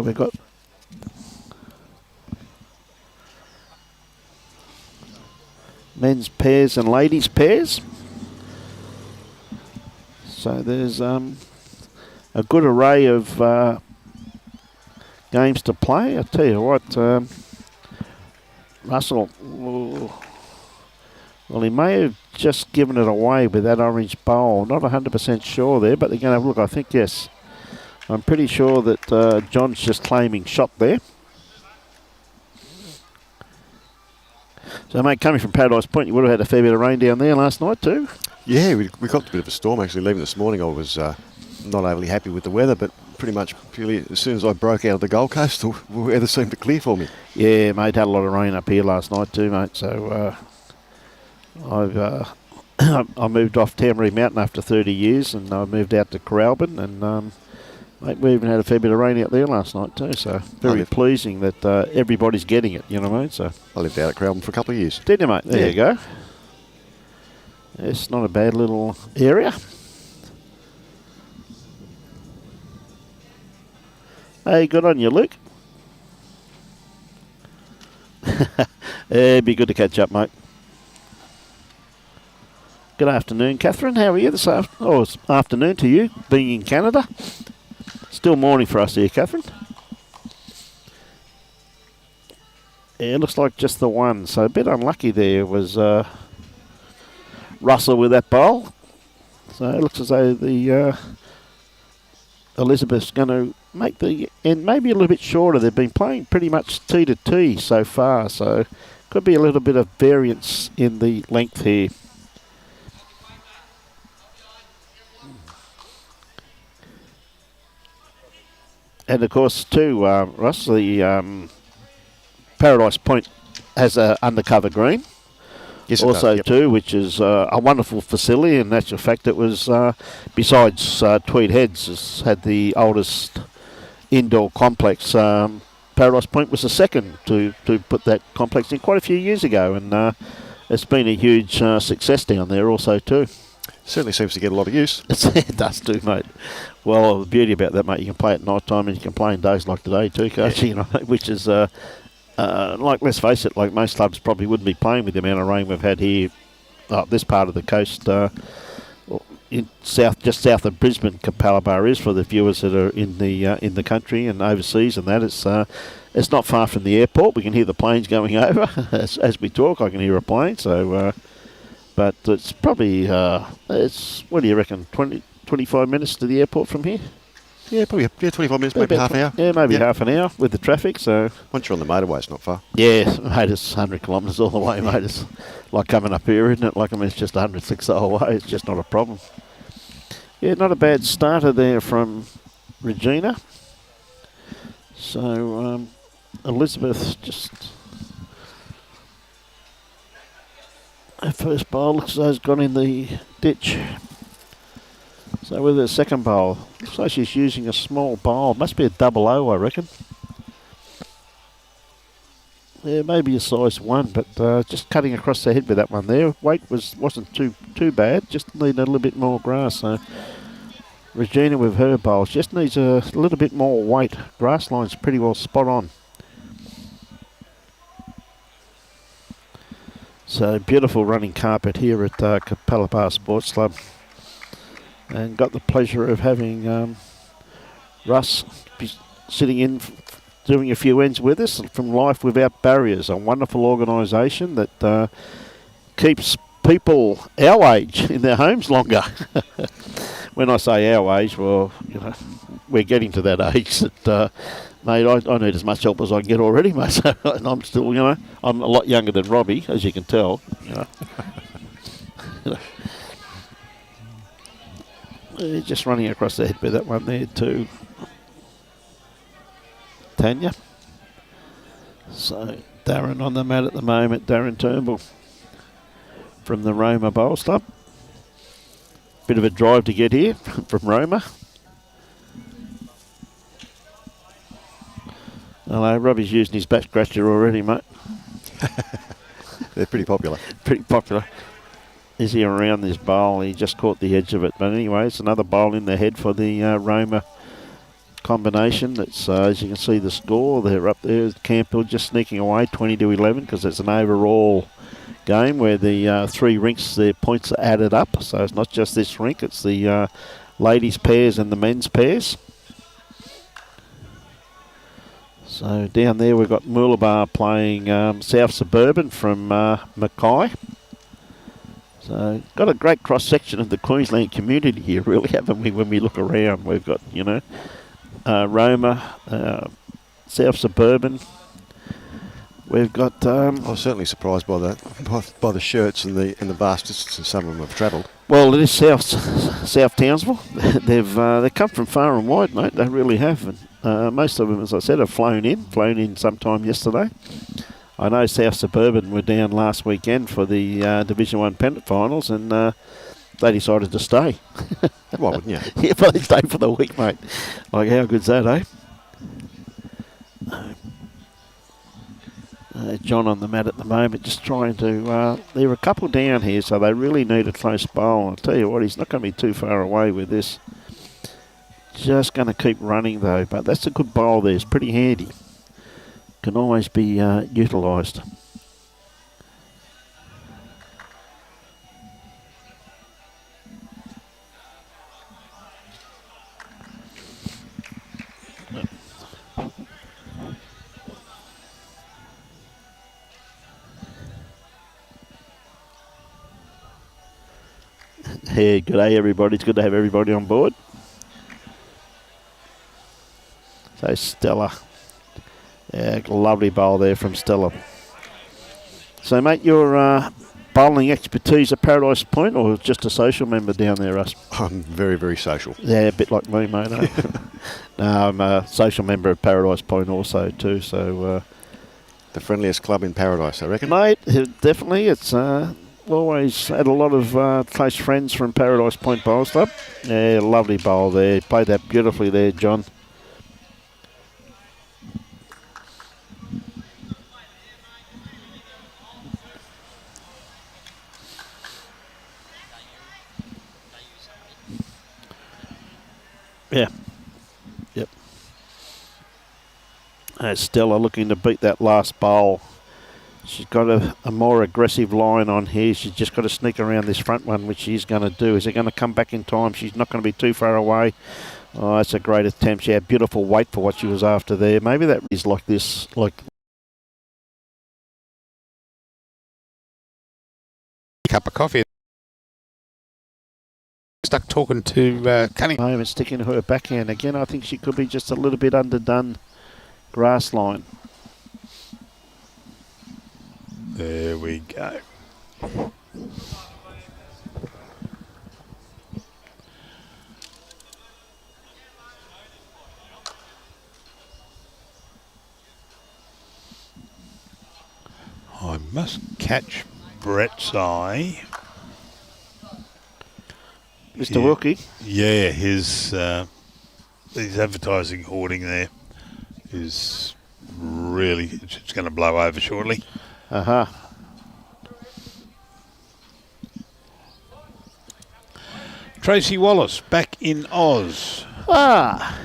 we've got men's pairs and ladies pairs. So there's a good array of games to play. I tell you what, Russell, well, he may have just given it away with that orange bowl. Not 100% sure there, but they're going to have a look. I think, yes. I'm pretty sure that John's just claiming shot there. So, mate, coming from Paradise Point, you would have had a fair bit of rain down there last night too. Yeah, we got a bit of a storm actually. Leaving this morning, I was not overly happy with the weather, but pretty much purely as soon as I broke out of the Gold Coast, the weather seemed to clear for me. Yeah, mate, had a lot of rain up here last night too, mate. So I moved off Tamaree Mountain after 30 years, and I moved out to Coralbin, and mate, we even had a fair bit of rain out there last night too. So very pleasing that everybody's getting it. You know what I mean? So I lived out at Coralbin for a couple of years. Did you, mate? There you go. It's not a bad little area. Hey, good on you, Luke. It'd be good to catch up, mate. Good afternoon, Catherine. How are you this afternoon? Oh, it's afternoon to you, being in Canada. Still morning for us here, Catherine. Yeah, it looks like just the one. So a bit unlucky there was Russell with that bowl. So it looks as though the Elizabeth's going to make the end maybe a little bit shorter. They've been playing pretty much T to T so far, so could be a little bit of variance in the length here. And of course, too, Russ, the Paradise Point has an undercover green. Yes, it also does, yep. too, which is a wonderful facility. And that's the fact it was, besides Tweed Heads, has had the oldest indoor complex. Paradise Point was the second to put that complex in quite a few years ago, and it's been a huge success down there also too. Certainly seems to get a lot of use. It does too, mate. Well, the beauty about that, mate, you can play at night time and you can play in days like today too, can't you? You know, which is, like, let's face it, like most clubs probably wouldn't be playing with the amount of rain we've had here up this part of the coast. Just south of Brisbane, Capalaba is, for the viewers that are in the country and overseas, and that it's not far from the airport. We can hear the planes going over as we talk. I can hear a plane. So, but it's probably it's, what do you reckon, 25 minutes to the airport from here? Yeah, probably 25 minutes, maybe half an hour. Yeah, maybe half an hour with the traffic. So once you're on the motorway, it's not far. yeah, mate, it's 100 kilometres all the way, mate. It's like coming up here, isn't it? Like, I mean, it's just 106 the whole way. It's just not a problem. Yeah, not a bad starter there from Regina. So Elizabeth just, her first bowl looks as though it's gone in the ditch. So with her second bowl, looks like she's using a small bowl. Must be a double O, I reckon. Yeah, maybe a size 1, but just cutting across the head with that one there. Weight wasn't too bad, just needed a little bit more grass. So Regina with her bowls just needs a little bit more weight. Grass line's pretty well spot on. So beautiful running carpet here at Capalaba Sports Club. And got the pleasure of having Russ sitting in, doing a few ends with us from Life Without Barriers, a wonderful organisation that keeps people our age in their homes longer. When I say our age, well, you know, we're getting to that age that, mate, I need as much help as I can get already, mate. So, and I'm still, you know, I'm a lot younger than Robbie, as you can tell. You know. Just running across the head with that one there too. Tanya. So Darren on the mat at the moment, Darren Turnbull from the Roma Bowls Club. Bit of a drive to get here from Roma. Hello, Robbie's using his back scratcher already, mate. They're pretty popular. Pretty popular. Is he around this bowl? He just caught the edge of it. But anyway, it's another bowl in the head for the Roma combination. That's as you can see the score. They're up there. Campbell just sneaking away 20-11 because it's an overall game where the 3 rinks, their points are added up. So it's not just this rink. It's the ladies pairs and the men's pairs. So down there we've got Mooloolaba playing South Suburban from Mackay. So got a great cross section of the Queensland community here, really, haven't we? When we look around, we've got, you know, Roma, South Suburban. We've got. I was certainly surprised by that, by the shirts and the vast distance some of them have travelled. Well, it is South Townsville. They come from far and wide, mate. They really have. And, most of them, as I said, have flown in sometime yesterday. I know South Suburban were down last weekend for the Division 1 pennant finals, and they decided to stay. Why wouldn't you? Yeah, but they stayed for the week, mate. Like, how good's that, eh? John on the mat at the moment, just trying to... there are a couple down here, so they really need a close bowl. I'll tell you what, he's not going to be too far away with this. Just going to keep running, though. But that's a good bowl there. It's pretty handy. Can always be utilised. Hey, good day everybody. It's good to have everybody on board. So Stella. Yeah, lovely bowl there from Stella. So, mate, your bowling expertise at Paradise Point, or just a social member down there, Russ? I'm very, very social. Yeah, a bit like me, mate. No, I'm a social member at Paradise Point also too. So the friendliest club in paradise, I reckon. Mate, definitely. It's always had a lot of close friends from Paradise Point Bowls Club. Yeah, lovely bowl there. Played that beautifully there, John. Yeah. Yep. Stella looking to beat that last bowl. She's got a more aggressive line on here. She's just got to sneak around this front one, which she's going to do. Is it going to come back in time? She's not going to be too far away. Oh, that's a great attempt. She had beautiful weight for what she was after there. Maybe that is like this, like cup of coffee. Stuck talking to Cunningham. moment, sticking her backhand again. I think she could be just a little bit underdone grass line. There we go. I must catch Brett's eye. Mr. Wilkie? Yeah, his advertising hoarding there is really, it's going to blow over shortly. Uh-huh. Tracy Wallace back in Oz. Ah,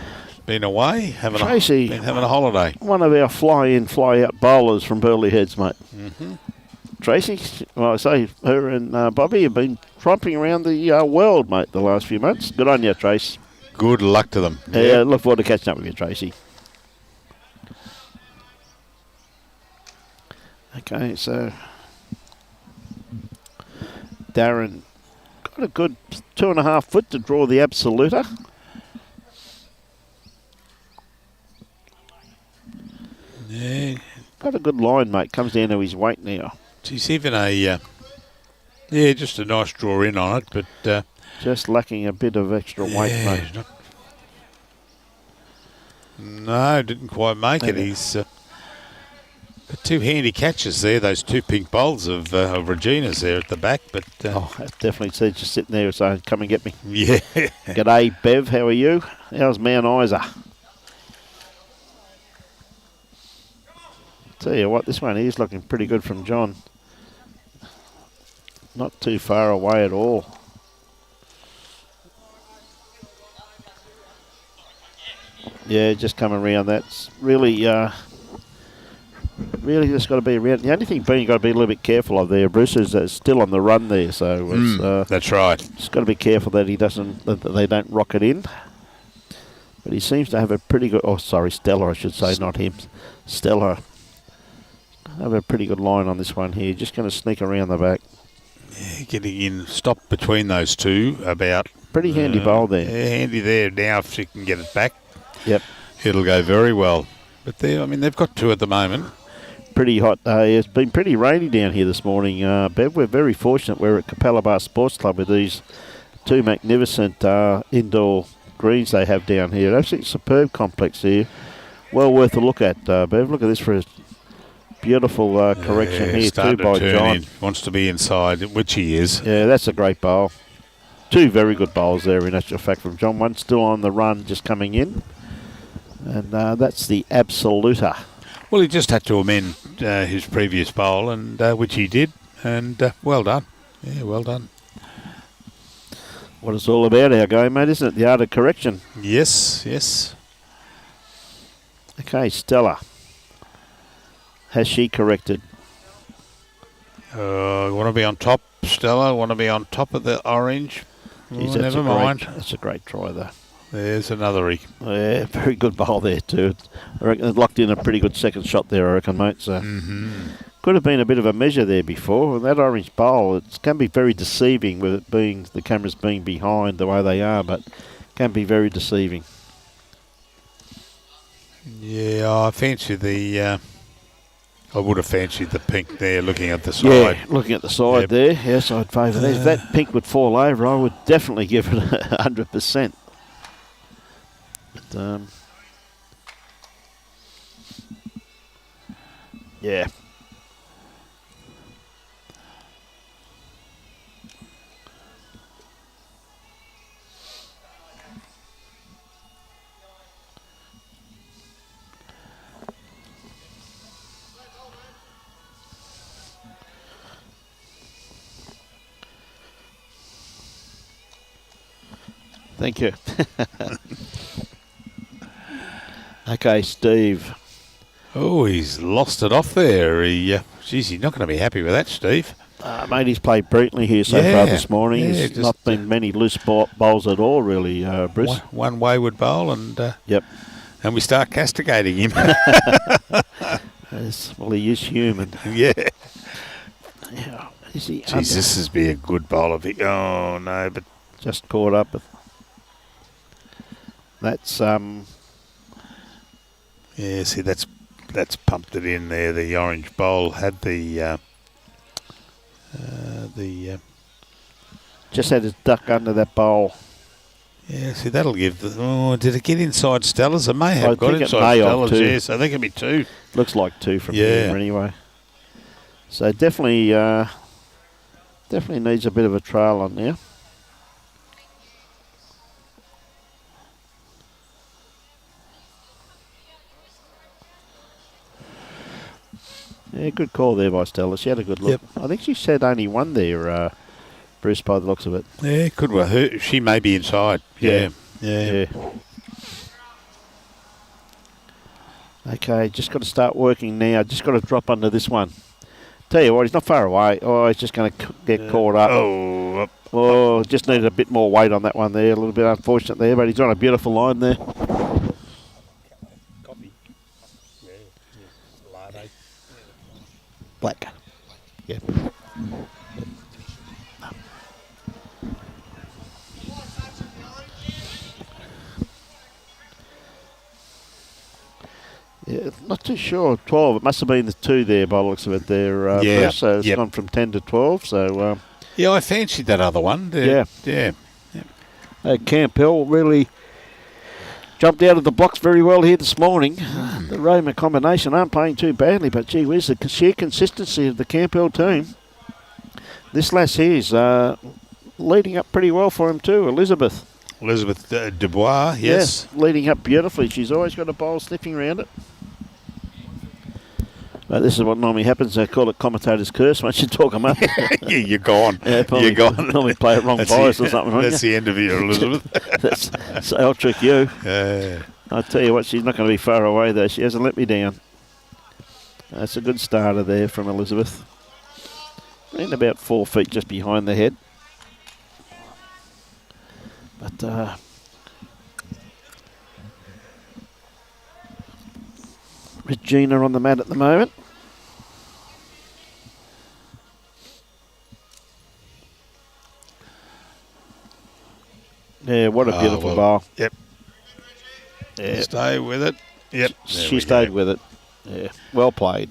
Been away, Tracy. been having a holiday. One of our fly-in, fly-out bowlers from Burley Heads, mate. Mm-hmm. Tracy, well, I say her and Bobby have been tromping around the world, mate, the last few months. Good on you, Trace. Good luck to them. Yeah, look forward to catching up with you, Tracy. Okay, so Darren got a good 2.5 foot to draw the absoluter. Yeah. Got a good line, mate. Comes down to his weight now. She's even just a nice draw in on it, but Just lacking a bit of extra weight, mate. No, didn't quite make it. He's got two handy catches there, those two pink bowls of Regina's there at the back. But Oh, that definitely said just sitting there saying, come and get me. yeah. G'day, Bev. How are you? How's Mount Isa? Tell you what, this one is looking pretty good from John. Not too far away at all. Yeah, just come around. That's really, really just got to be around. The only thing being, got to be a little bit careful of there, Bruce, is that it's still on the run there. So it's, that's right. just got to be careful that that they don't rock it in. But he seems to have a pretty good. Oh, sorry, Stella, I should say, not him. Stella. Have a pretty good line on this one here. Just going to sneak around the back. Yeah, getting in, stop between those two about. Pretty handy bowl there. Yeah, handy there. Now if she can get it back, Yep. it'll go very well. But they've got two at the moment. Pretty hot. It's been pretty rainy down here this morning, Bev. We're very fortunate. We're at Capalaba Sports Club with these two magnificent indoor greens they have down here. Absolutely superb complex here. Well worth a look at, Bev. Look at this for a beautiful correction here too by John. Wants to be inside, which he is. Yeah, that's a great bowl. Two very good bowls there in actual fact from John. One still on the run, just coming in. And that's the absoluter. Well, he just had to amend his previous bowl, and which he did, and well done. Yeah, well done. What it's all about, our game, mate, isn't it? The art of correction. Yes, yes. Okay, Stella. Has she corrected? Want to be on top, Stella? Want to be on top of the orange? Geez, Never mind. That's a great try, though. There's another E. Yeah, very good bowl there, too. I reckon it locked in a pretty good second shot there, I reckon, mate. So could have been a bit of a measure there before. That orange bowl, it can be very deceiving with it being the cameras being behind the way they are, but can be very deceiving. Yeah, I fancy the. I would have fancied the pink there, looking at the side. Yeah, looking at the side there. Yes, I'd favour that. If that pink would fall over, I would definitely give it 100%. But, Yeah. Thank you. Okay, Steve. Oh, he's lost it off there. Geez, he's not going to be happy with that, Steve. Mate, he's played brilliantly here so far this morning. Yeah, There's not been many loose bowls at all, really, Bruce. One wayward bowl, and yep. And we start castigating him. Well, he is human. Yeah. Yeah. Is he Jeez, this has been a good bowl of it. Oh no, but just caught up with. That's Yeah, see, that's pumped it in there. The orange bowl had the just had his duck under that bowl. Yeah, see, that'll give the... Oh, did it get inside Stella's? It may have got inside Stella's, yes. I think it'll be 2. Looks like 2 from here anyway. So definitely needs a bit of a trail on there. Yeah, good call there by Stella. She had a good look. Yep. I think she said only 1 there, Bruce, by the looks of it. Yeah, could well. She may be inside. Yeah. Okay, just got to start working now. Just got to drop under this one. Tell you what, he's not far away. Oh, he's just going to get caught up. Oh, just needed a bit more weight on that one there. A little bit unfortunate there, but he's on a beautiful line there. Black. Yeah. Yeah, not too sure. 12. It must have been the 2 there by the looks of it there. Bruce, so it's gone from 10 to 12. So yeah, I fancied that other one. Yeah. Camp Hill really jumped out of the blocks very well here this morning. The Roma combination aren't playing too badly, but gee whiz, the sheer consistency of the Camp Hill team. This lass here's leading up pretty well for him too, Elizabeth Dubois, yes. Leading up beautifully. She's always got a bowl sniffing around it. This is what normally happens. They call it commentator's curse once you talk them up. Yeah, you're gone. Yeah, you're gone. Normally play it wrong bias or something. That's the end of you, Elizabeth. So I'll trick you. Yeah. I'll tell you what, she's not going to be far away though. She hasn't let me down. That's a good starter there from Elizabeth. And about 4 feet just behind the head. But Regina on the mat at the moment. Yeah, what a beautiful bowl. Yep. Yeah. Stay with it. Yep. She stayed with it. Yeah, well played.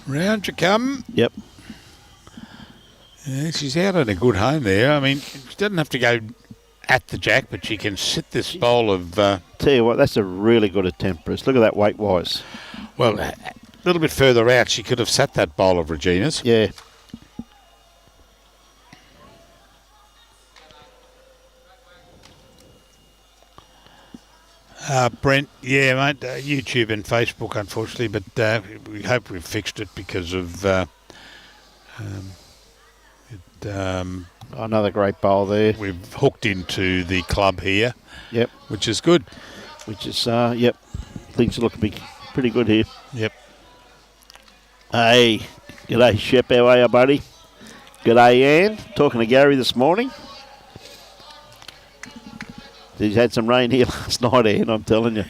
Round you come. Yep. Yeah, she's out at a good home there. I mean, she doesn't have to go at the jack, but she can sit this bowl of... Tell you what, that's a really good attempt, Bruce. Look at that weight-wise. Well, a little bit further out, she could have sat that bowl of Regina's. Yeah. Brent, yeah, mate, YouTube and Facebook, unfortunately, but we hope we've fixed it because of another great bowl there. We've hooked into the club here. Yep. Which is good. Which is, yep, things look to be pretty good here. Yep. Hey, g'day, Shep, how are you, buddy? G'day, Ann. Talking to Gary this morning. He's had some rain here last night, Ann, I'm telling you.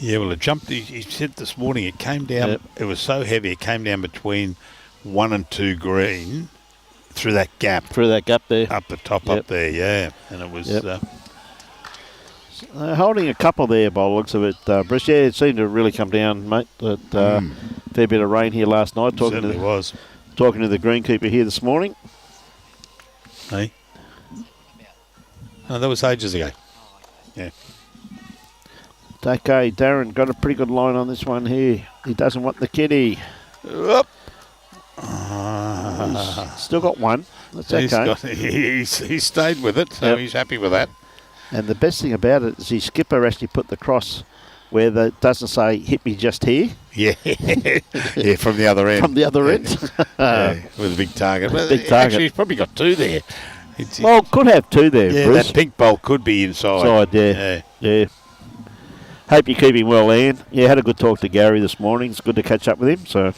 Yeah, well, it jumped. He said this morning it came down. Yep. It was so heavy, it came down between 1 and 2 green through that gap. Through that gap there. Up the top, Yep. up there, yeah. And it was... Yep. Holding a couple there by the looks of it, Bruce. Yeah, it seemed to really come down, mate. Fair bit of rain here last night. Certainly was. Talking to the greenkeeper here this morning. Hey? Oh, that was ages ago. Yeah. Okay, Darren got a pretty good line on this one here. He doesn't want the kitty. Up. He's still got one. That's okay. He stayed with it, so he's happy with that. And the best thing about it is his skipper actually put the cross where it doesn't say, hit me just here. Yeah, yeah, from the other end. From the other end. Yeah, with a big target. Well, big target. Actually, he's probably got 2 there. Well, could have 2 there, yeah, Bruce. that pink bowl could be inside. Yeah. Hope you're keeping well, Ian. Yeah, had a good talk to Gary this morning. It's good to catch up with him. So,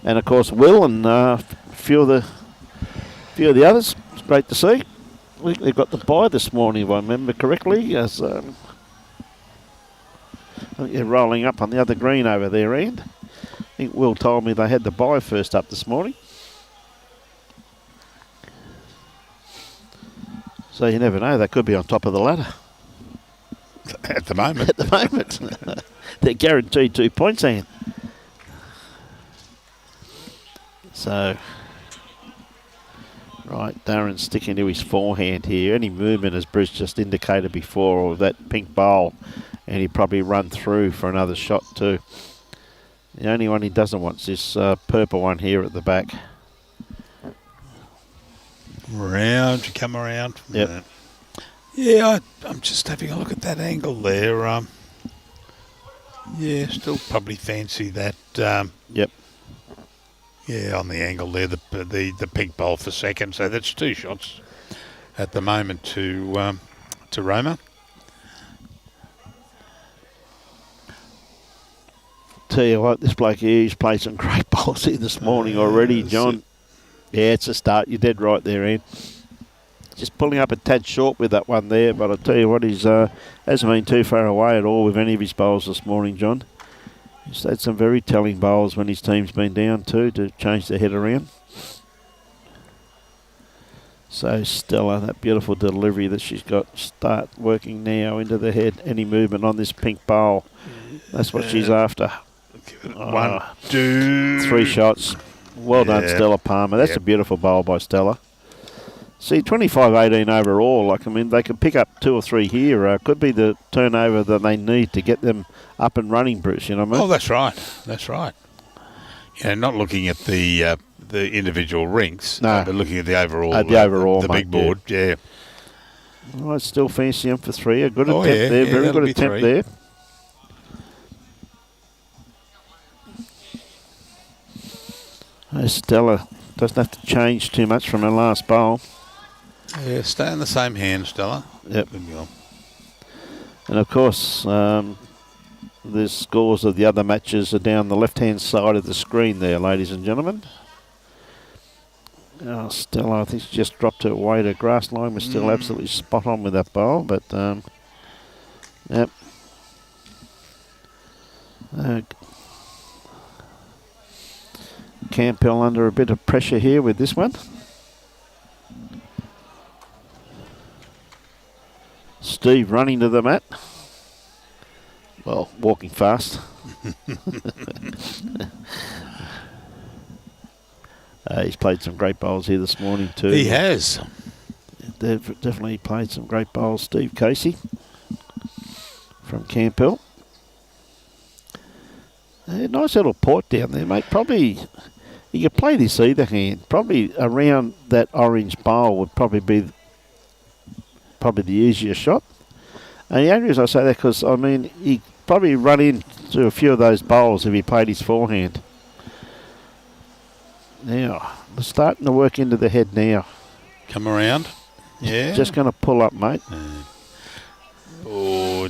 and of course Will and a few of the others. It's great to see. I think they got the bye this morning, if I remember correctly. As I think they're rolling up on the other green over there, Ian. I think Will told me they had the bye first up this morning. So you never know, they could be on top of the ladder. At the moment. At the moment. They're guaranteed 2 points, Ian. So, right, Darren's sticking to his forehand here. Any movement, as Bruce just indicated before, of that pink bowl, and he'd probably run through for another shot too. The only one he doesn't want is this purple one here at the back. Round, you come around. Yep. Yeah, I'm just having a look at that angle there. Yeah, still probably fancy that. Yep. Yeah, on the angle there, the pink bowl for second. So that's 2 shots at the moment to Roma. Tell you what, this bloke here, he's played some great bowls here this morning already, John. Yeah, it's a start. You're dead right there, Ian. Just pulling up a tad short with that one there, but I'll tell you what, he's hasn't been too far away at all with any of his bowls this morning, John. He's had some very telling bowls when his team's been down too to change their head around. So Stella, that beautiful delivery that she's got, start working now into the head. Any movement on this pink bowl, that's what she's after. 1, 2, 3 shots. Well done, Stella Palmer. That's a beautiful bowl by Stella. See, 25-18 overall. Like, I mean, they could pick up 2 or 3 here. Could be the turnover that they need to get them up and running, Bruce. You know what I mean? Oh, that's right. That's right. Yeah, not looking at the individual rinks, but looking at the overall. The big board. Yeah. Well, I still fancy him for 3. A good attempt there. Very good attempt 3. there. Stella doesn't have to change too much from her last bowl. Yeah, stay in the same hand, Stella. Yep. And of course, the scores of the other matches are down the left-hand side of the screen there, ladies and gentlemen. Oh, Stella, I think she just dropped her weight. Her grass line was still absolutely spot on with that bowl, but yep. Campbell under a bit of pressure here with this one. Steve running to the mat. Well, walking fast. He's played some great bowls here this morning too. He has. They've definitely played some great bowls. Steve Casey from Campbell. Nice little port down there, mate. Probably, you could play this either hand. Probably around that orange bowl would probably be the easier shot. And the only reason I say that because, I mean, he'd probably run into a few of those bowls if he played his forehand. Now, we're starting to work into the head now. Come around. Yeah. Just going to pull up, mate. Oh,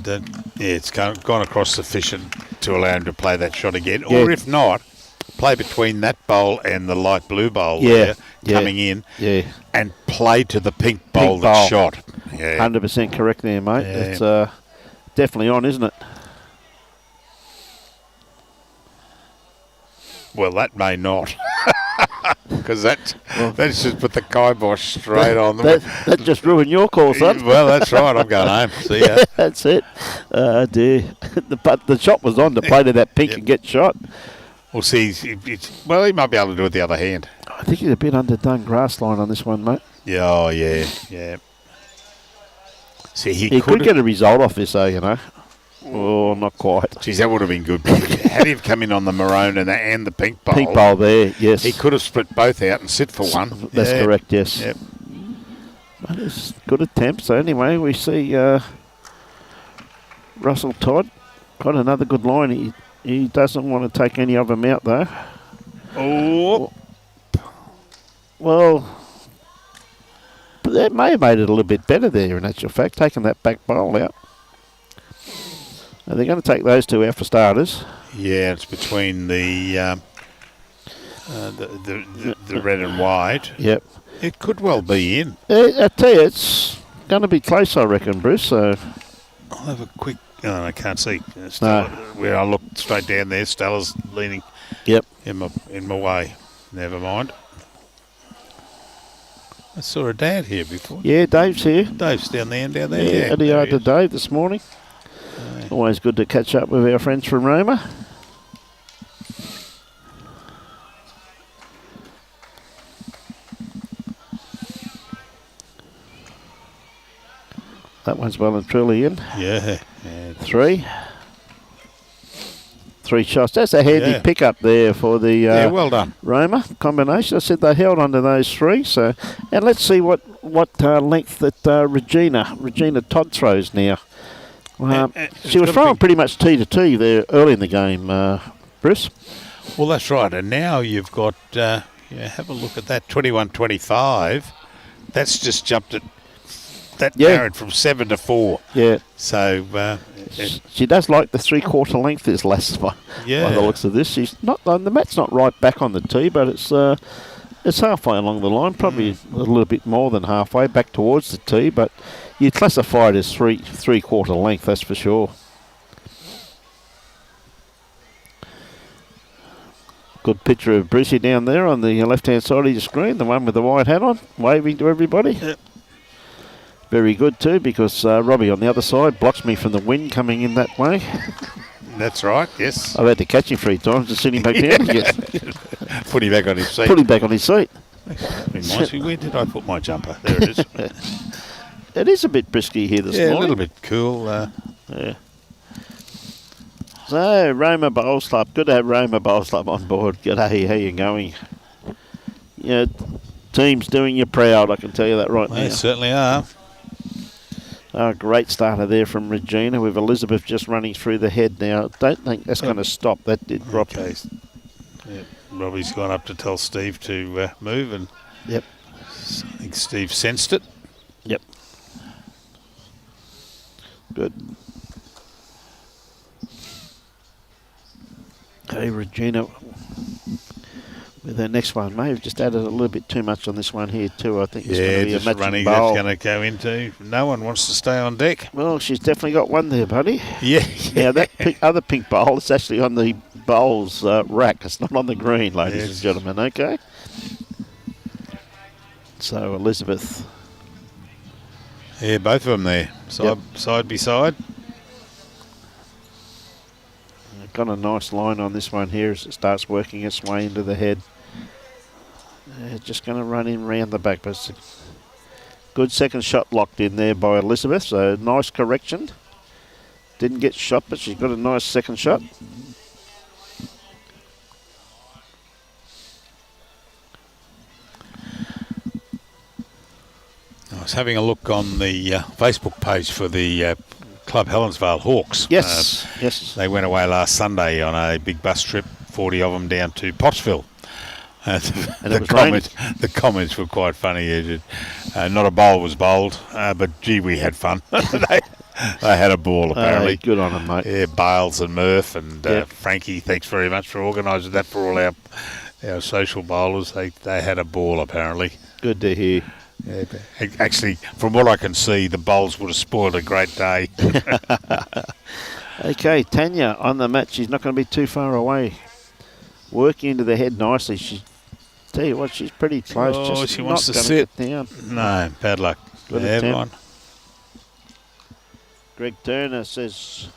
it's gone across sufficient to allow him to play that shot again. Yeah. Or if not, play between that bowl and the light blue bowl there, coming in, and play to the pink bowl that's shot. Yeah. 100% correct there, mate. Yeah. It's definitely on, isn't it? Well, that may not. because that's just put the kibosh straight on them. That just ruined your call, son. Well, that's right. I'm going home. See ya. That's it. Dear. But the shot was on to play to that pink and get shot. We'll see. He might be able to do it the other hand. I think he's a bit underdone grass line on this one, mate. Yeah, oh, yeah. See, he could get a result off this, though, you know. Oh, not quite. Geez, that would have been good. Had he come in on the maroon and the pink bowl. Pink bowl there, yes. He could have split both out and sit for one. That's correct, yes. Yep. But it's a good attempt. So anyway, we see Russell Todd got another good line. He doesn't want to take any of them out, though. Oh. Well, but that may have made it a little bit better there, in actual fact, taking that back bowl out. Now they're going to take those two out for starters. Yeah, it's between the red and white. Yep. It could well be in. I tell you, it's going to be close, I reckon, Bruce. So I'll have a quick. Oh, I can't see. No. Where I look straight down there, Stella's leaning. Yep. In my way. Never mind. I saw a dad here before. Yeah, Dave's here. Dave's down there. Yeah, at the yard to Dave this morning. Always good to catch up with our friends from Roma. That one's well and truly in. Yeah. Three shots. That's a handy pickup there for the well done. Roma combination. I said they held onto those three. So, and let's see what length that Regina Todd throws now. She was throwing pretty much tee to tee there early in the game, Bruce. Well, that's right. And now you've got, have a look at that, 21-25. That's just jumped it. That narrowed from 7 to 4. Yeah. So she does like the 3/4 length this last one. Yeah. By the looks of this, she's not. The mat's not right back on the tee, but it's halfway along the line, probably a little bit more than halfway back towards the tee. But you classify it as 3/4 length, that's for sure. Good picture of Brucey down there on the left-hand side of your screen, the one with the white hat on, waving to everybody. Yep. Very good too, because Robbie on the other side blocks me from the wind coming in that way. That's right, yes. I've had to catch him 3 times to sit him back down again. Put him back on his seat. Put him back on his seat. Reminds me, where did I put my jumper? There it is. It is a bit brisky here this morning. Yeah, a little bit cool. Yeah. So, Roma Bowls Club. Good to have Roma Bowls Club on board. G'day, how you going? Yeah, team's doing you proud, I can tell you that right now. They certainly are. Great starter there from Regina with Elizabeth just running through the head now. Don't think that's going to stop. That did drop. Okay. Yeah, Robbie's gone up to tell Steve to move, and yep. I think Steve sensed it. Yep. Good. Okay, Regina with her next one. May have just added a little bit too much on this one here too. I think it's going to be a matching running bowl. That's going to go into. No one wants to stay on deck. Well, she's definitely got one there, buddy. Yeah. Now, that other pink bowl is actually on the bowls rack. It's not on the green, ladies and gentlemen, okay? So, Elizabeth. Yeah, both of them there, side by side. Got a nice line on this one here as it starts working its way into the head. Just going to run in round the back, but it's a good second shot locked in there by Elizabeth, so nice correction. Didn't get shot, but she's got a nice second shot. I was having a look on the Facebook page for the Club Helensvale Hawks. Yes, yes. They went away last Sunday on a big bus trip, 40 of them down to Pottsville. And the comments were quite funny. Not a bowl was bowled, but gee, we had fun. they had a ball, apparently. Good on them, mate. Yeah, Bales and Murph and Frankie, thanks very much for organising that for all our social bowlers. They had a ball, apparently. Good to hear. Yeah, actually, from what I can see, the bowls would have spoiled a great day. Okay, Tanya on the mat. She's not going to be too far away. Working into the head nicely. She's Tell you what, she's pretty close. Oh, just she not wants to gonna sit. get down. No, bad luck. Good Have attempt. one. Greg Turner says,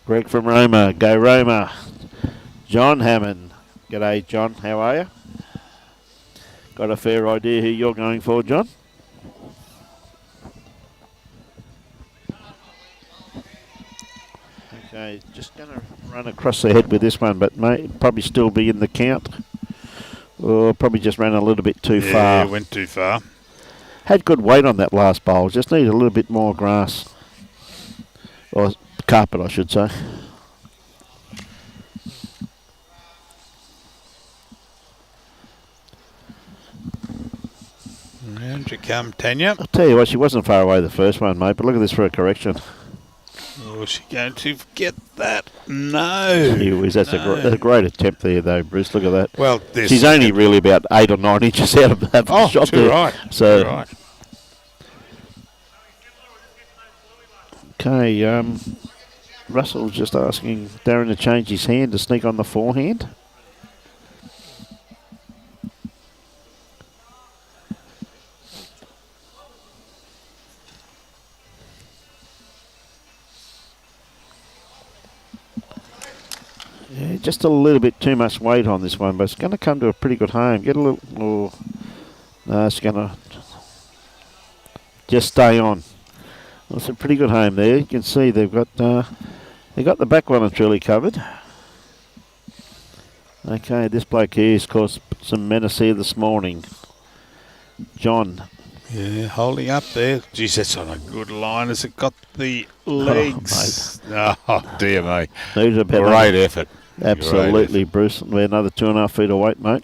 Greg from Roma, go Roma. John Hammond. G'day, John. How are you? Got a fair idea who you're going for, John? Okay, just going to run across the head with this one, but may probably still be in the count. Or probably just ran a little bit too far. Yeah, went too far. Had good weight on that last bowl. Just need a little bit more grass. Or carpet, I should say. Round you come, Tanya. I'll tell you what, she wasn't far away the first one, mate, but look at this for a correction. Oh, is she going to get that? No. Gee whiz, that's a great attempt there, though, Bruce. Look at that. Well, she's only really about 8 or 9 inches out of that shot too there. right. So, too right. Okay, Russell's just asking Darren to change his hand to sneak on the forehand. Yeah, just a little bit too much weight on this one, but it's going to come to a pretty good home. Get a little, no, it's going to just stay on. Well, it's a pretty good home there. You can see they've got the back one and truly covered. Okay, this bloke here has caused some menace here this morning. John. Yeah, holding up there. Geez, that's on a good line. Has it got the legs? Oh, dear me. Great effort. Absolutely, Bruce. We're another 2.5 feet of weight, mate.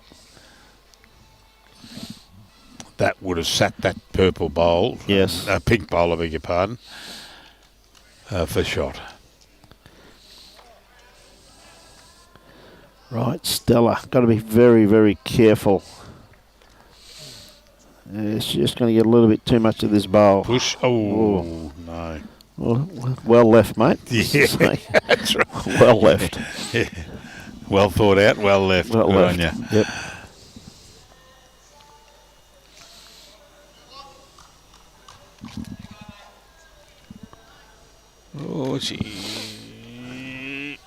That would have sat that purple bowl. Yes. Pink bowl, I beg your pardon. For shot. Right, Stella. Got to be very, very careful. It's just going to get a little bit too much of this bowl. Push. Oh, no. Well left, mate. Yeah, that's right. Well left. Yeah. Well thought out, well left. Well Good left. on you. Yep. Oh, gee.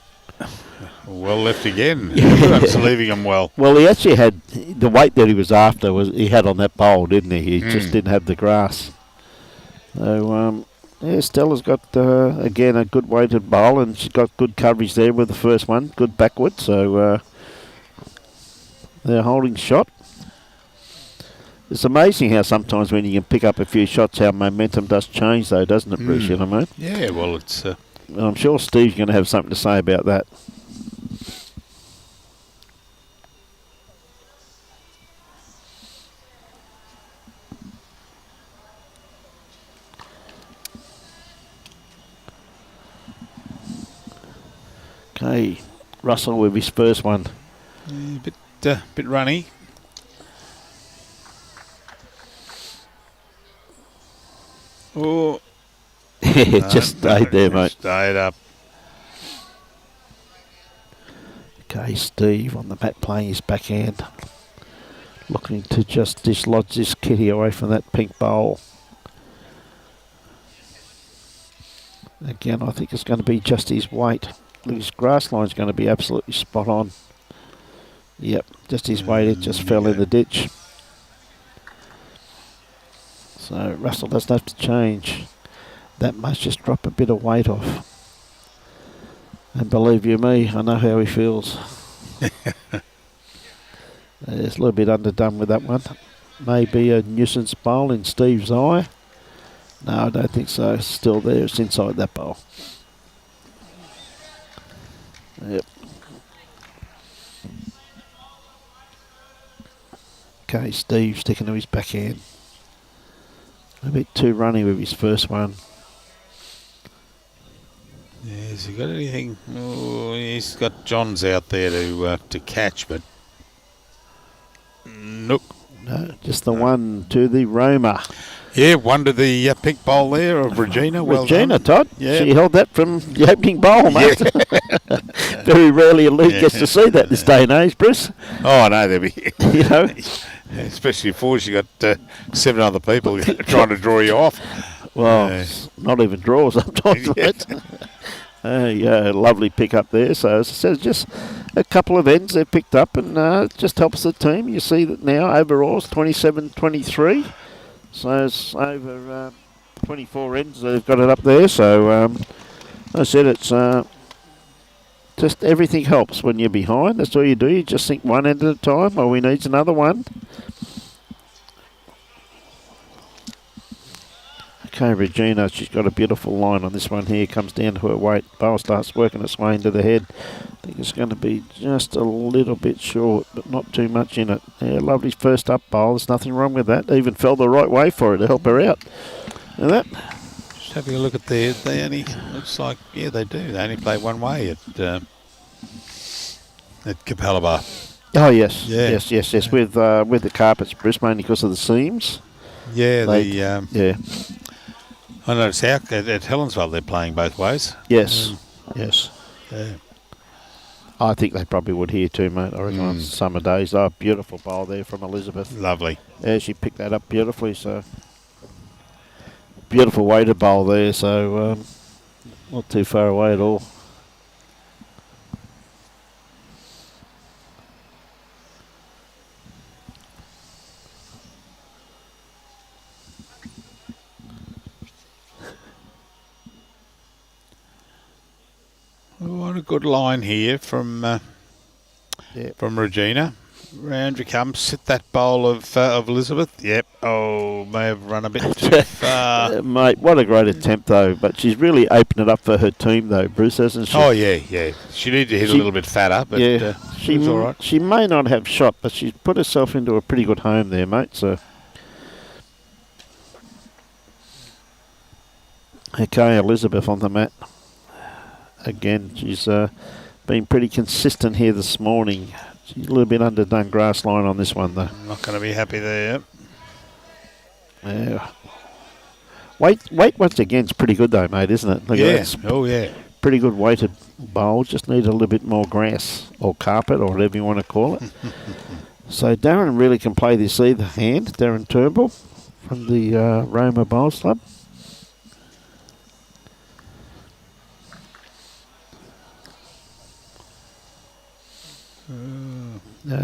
Well left again. Everyone's leaving him well. Well, he actually had the weight that he was after he had on that bowl, didn't he? He just didn't have the grass. So, yeah, Stella's got, again, a good weighted bowl, and she's got good coverage there with the first one, good backward. So, they're holding shot. It's amazing how sometimes when you can pick up a few shots, how momentum does change, though, doesn't it, Bruce? You know what I mean? Yeah, well, it's... I'm sure Steve's going to have something to say about that. Okay, Russell with his first one. Yeah, bit runny. Oh. It just stayed there, mate. Stayed up. Okay, Steve on the mat playing his backhand. Looking to just dislodge this kitty away from that pink bowl. Again, I think it's going to be just his weight. Look, his grass line's going to be absolutely spot on. Yep, just his weight, it just fell in the ditch. So Russell doesn't have to change that much, just drop a bit of weight off. And believe you me, I know how he feels. It's a little bit underdone with that one. Maybe a nuisance bowl in Steve's eye. No, I don't think so. It's still there. It's inside that bowl. Yep. Okay, Steve sticking to his backhand. A bit too runny with his first one. Yeah, has he got anything? Oh, he's got Johns out there to catch, but nope. No, just the one to the Roma. Yeah, one to the pink bowl there of Regina. Well Regina, done. Todd. Yeah. She held that from the opening bowl, mate. Very rarely a league gets to see that this day and age, Bruce. Oh, I know, there'll be. You know, Especially if you got 7 other people trying to draw you off. well, not even draws sometimes, mate. Yeah, lovely pick up there. So as I said, just a couple of ends they've picked up, and it just helps the team. You see that now overall it's 27-23. So it's over 24 ends they've got it up there. So as I said, it's just everything helps when you're behind. That's all you do. You just think one end at a time. Oh, we needs another one. Okay, Regina, she's got a beautiful line on this one here. Comes down to her weight. Bowl starts working its way into the head. I think it's going to be just a little bit short, but not too much in it. Yeah, lovely first up bowl. There's nothing wrong with that. Even fell the right way for her to help her out. And that. Just having a look at they only, looks like, yeah, they do. They only play one way at Capalaba. Oh, yes. Yeah. Yes. With the carpets, Bruce, mainly because of the seams. Yeah, Yeah. I noticed out at Helensville they're playing both ways. Yes. Yes. Yeah. I think they probably would here too, mate. I reckon on summer days. Oh, beautiful bowl there from Elizabeth. Lovely. Yeah, she picked that up beautifully. So beautiful weighted bowl there. So not too far away at all. What a good line here from Regina. Round you come, sit that bowl of Elizabeth. Yep. Oh, may have run a bit too far. Mate, what a great attempt though. But she's really opened it up for her team though, Bruce, hasn't she? Oh yeah. She needed to hit a little bit fatter, but yeah, she was all right. She may not have shot, but she's put herself into a pretty good home there, mate. So. Okay, Elizabeth on the mat. Again, she's been pretty consistent here this morning. She's a little bit underdone grass line on this one, though. Not going to be happy there. Yeah. Weight once again is pretty good, though, mate, isn't it? Look at that. Oh, yeah. Pretty good weighted bowl. Just need a little bit more grass or carpet or whatever you want to call it. So Darren really can play this either hand. Darren Turnbull from the Roma Bowls Club.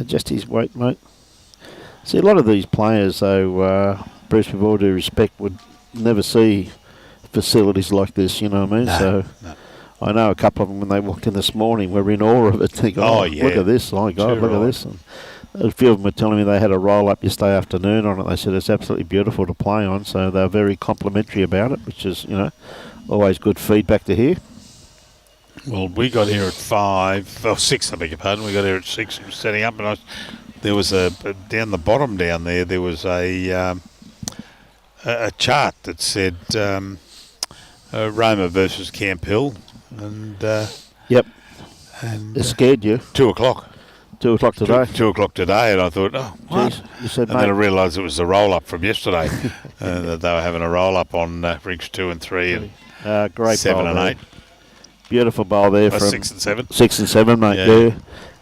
Just his weight, mate. See, a lot of these players, though, Bruce, with all due respect, would never see facilities like this, you know what I mean? No. I know a couple of them, when they walked in this morning, were in awe of it, thinking, yeah. Look at this, my God, look at this. And a few of them were telling me they had a roll-up yesterday afternoon on it. They said it's absolutely beautiful to play on, so they're very complimentary about it, which is, always good feedback to hear. Well, we got here at 6, I beg your pardon. We got here at 6 setting up, and there was down the bottom down there was a chart that said Roma versus Camp Hill, and yep, and it scared you. 2 o'clock. 2 o'clock today. 2 o'clock today, and I thought, what? Jeez, you said, and then I realised it was the roll-up from yesterday, that they were having a roll-up on rigs 2 and 3 and great 7 bowl and there. 8. Beautiful bowl there from 6 and 7. 6 and 7, mate. Yeah.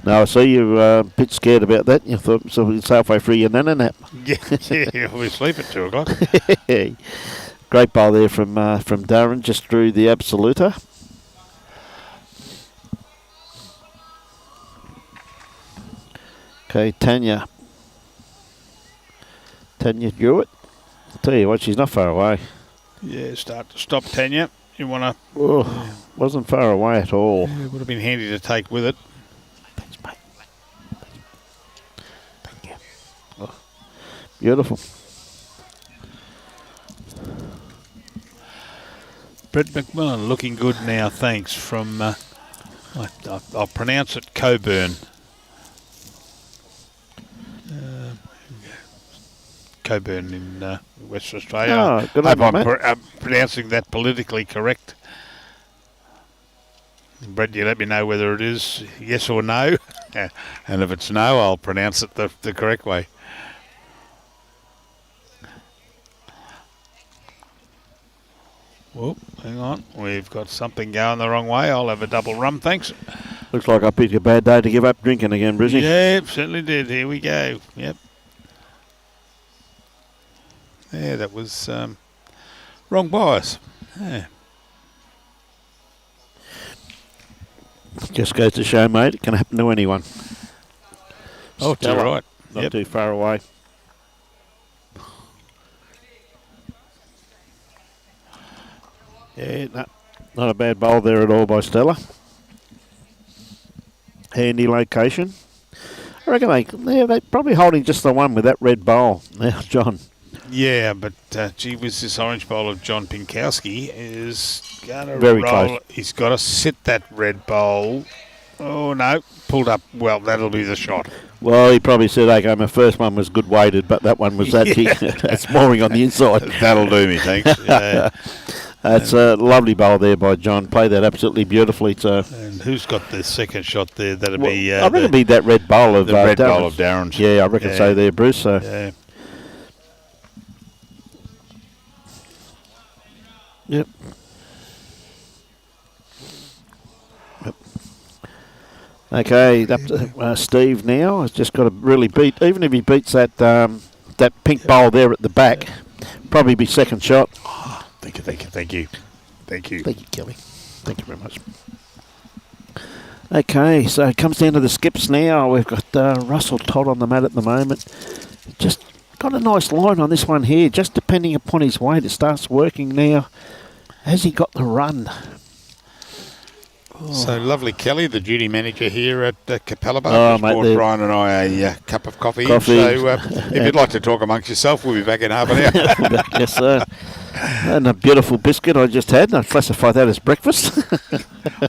No, I see you a bit scared about that. You thought so it's halfway through your nana nap. Yeah, we sleep at 2 o'clock. Great bowl there from Darren, just through the absoluta. Okay, Tanya Jewett. I'll tell you what, she's not far away. Yeah, start to stop, Tanya. You want to... Oh, wasn't far away at all. Yeah, it would have been handy to take with it. Thanks, mate. Thank you. Oh, beautiful. Brett McMillan looking good now, thanks, from... I'll pronounce it Coburn. Coburn in Western Australia. Oh, good I hope on, I'm pronouncing that politically correct. Brett, you let me know whether it is yes or no. And if it's no, I'll pronounce it the correct way. Whoop, hang on. We've got something going the wrong way. I'll have a double rum, thanks. Looks like I picked a bad day to give up drinking again, Brizzy. Yep, certainly did. Here we go. Yep. Yeah, that was wrong bias. Yeah. Just goes to show, mate, it can happen to anyone. Oh, you're right. Not too far away. Yeah, no, not a bad bowl there at all by Stella. Handy location. I reckon they're probably holding just the one with that red bowl. Now, John. Yeah, but gee whiz, this orange bowl of John Pinkowski is going to Very roll. close. He's got to sit that red bowl. Oh, no. Pulled up. Well, that'll be the shot. Well, he probably said, okay, my first one was good weighted, but that one was actually that's mooring on the inside. That'll do me, thanks. Yeah. That's a lovely bowl there by John. Played that absolutely beautifully. So. And who's got the second shot there? That'll Well, be... I reckon it'd be that red bowl of the red Darren's. bowl of Darren's. Yeah, I reckon so there, Bruce. So. Yeah. Yep. Okay, up to Steve now. Has just got to really beat, even if he beats that that pink bowl there at the back, probably be second shot. Oh, thank you. Thank you, Kelly. Thank you very much. Okay, so it comes down to the skips now. We've got Russell Todd on the mat at the moment. Just got a nice line on this one here. Just depending upon his weight, it starts working now. Has he got the run? So lovely, Kelly, the duty manager here at Capalaba. Oh, Just mate, brought Brian and I a cup of coffee. So if you'd like to talk amongst yourself, we'll be back in half an hour. Yes, sir. And a beautiful biscuit I just had. I classify that as breakfast.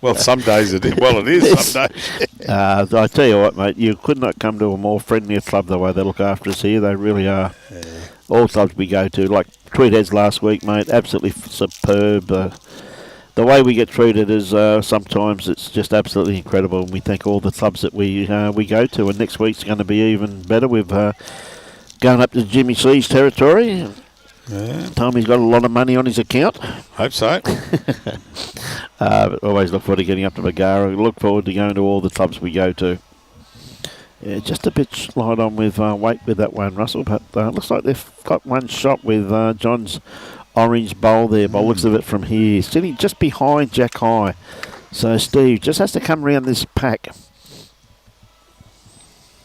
Well, some days it is. Well, it is some days. I tell you what, mate, you could not come to a more friendlier club the way they look after us here. They really are. Yeah. All clubs we go to, like Tweedheads last week, mate, absolutely superb. The way we get treated is sometimes it's just absolutely incredible, and we thank all the clubs that we go to. And next week's going to be even better. We've gone up to Jimmy C's territory. Yeah. Tommy's got a lot of money on his account. Hope so. But always look forward to getting up to Bagara. Look forward to going to all the clubs we go to. Yeah, just a bit light on with weight with that one, Russell. But looks like they've got one shot with John's orange bowl there by looks of it from here. Sitting just behind Jack High. So Steve just has to come around this pack.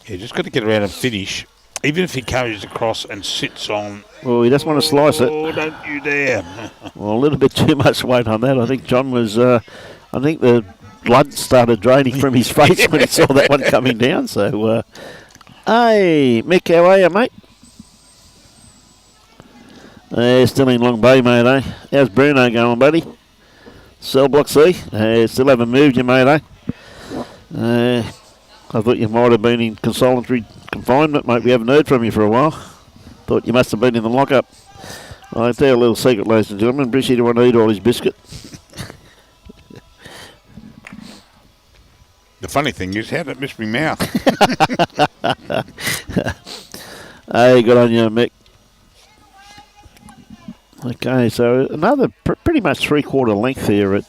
Yeah, just got to get around and finish. Even if he carries across and sits on... Well, he doesn't want to slice it. Oh, don't you dare. Well, a little bit too much weight on that. I think John was... I think the blood started draining from his face when he saw that one coming down. So, hey, Mick, how are you, mate? Still in Long Bay, mate, eh? How's Bruno going, buddy? Cell Block C? Still haven't moved you, mate, eh? I thought you might have been in consolatory confinement, mate. We haven't heard from you for a while. Thought you must have been in the lockup. I'll tell you a little secret, ladies and gentlemen. Brishy didn't want to eat all his biscuit. The funny thing is, how did it miss my mouth? Hey, good on you, Mick. Okay, so another pretty much three-quarter length here at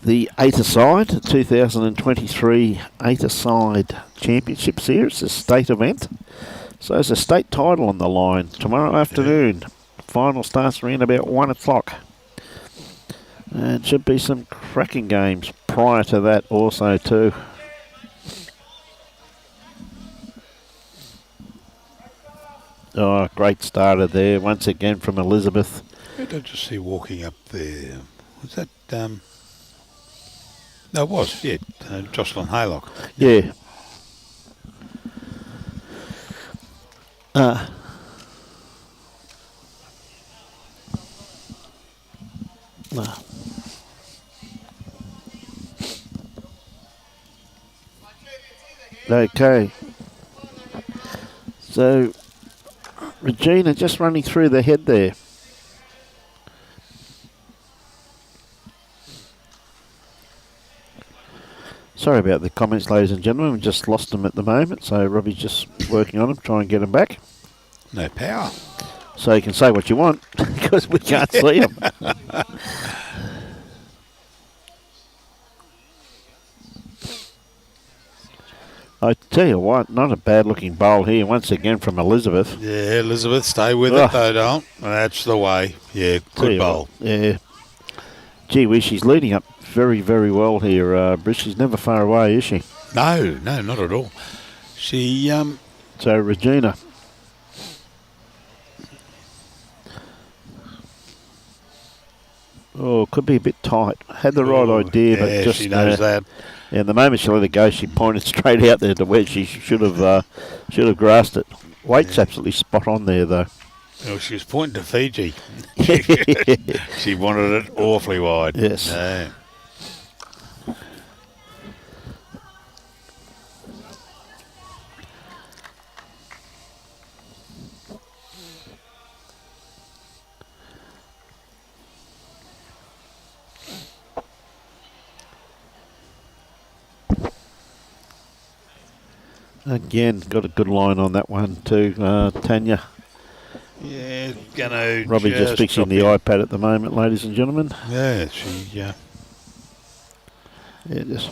the eight-a-side 2023 eight-a-side Championship Series. It's a state event. So it's a state title on the line tomorrow afternoon. Final starts around about 1 o'clock. And should be some cracking games prior to that also too. Oh, great starter there once again from Elizabeth. Who did I just see walking up there? Was that... No, it was, yeah, Jocelyn Haylock. Yeah. Okay. So, Regina just running through the head there. Sorry about the comments, ladies and gentlemen. We just lost them at the moment, so Robbie's just working on them, trying to get them back. No power. So you can say what you want, because we can't see them. I tell you what, not a bad-looking bowl here once again from Elizabeth. Yeah, Elizabeth, stay with it though, don't. That's the way. Yeah, good bowl. Yeah. Gee whiz, she's leading up very, very well here, Brish. She's never far away, is she? No, not at all. She, So, Regina. Oh, could be a bit tight. Had the right idea, but just... she knows that. Yeah, the moment she let it go, she pointed straight out there to where she should have grasped it. Weight's absolutely spot on there, though. Well, she was pointing to Fiji. She wanted it awfully wide. Yes. Yeah. Again, got a good line on that one too, Tanya. Yeah, gonna. Robbie just fixing the iPad at the moment, ladies and gentlemen. Yeah, she. Yeah, just.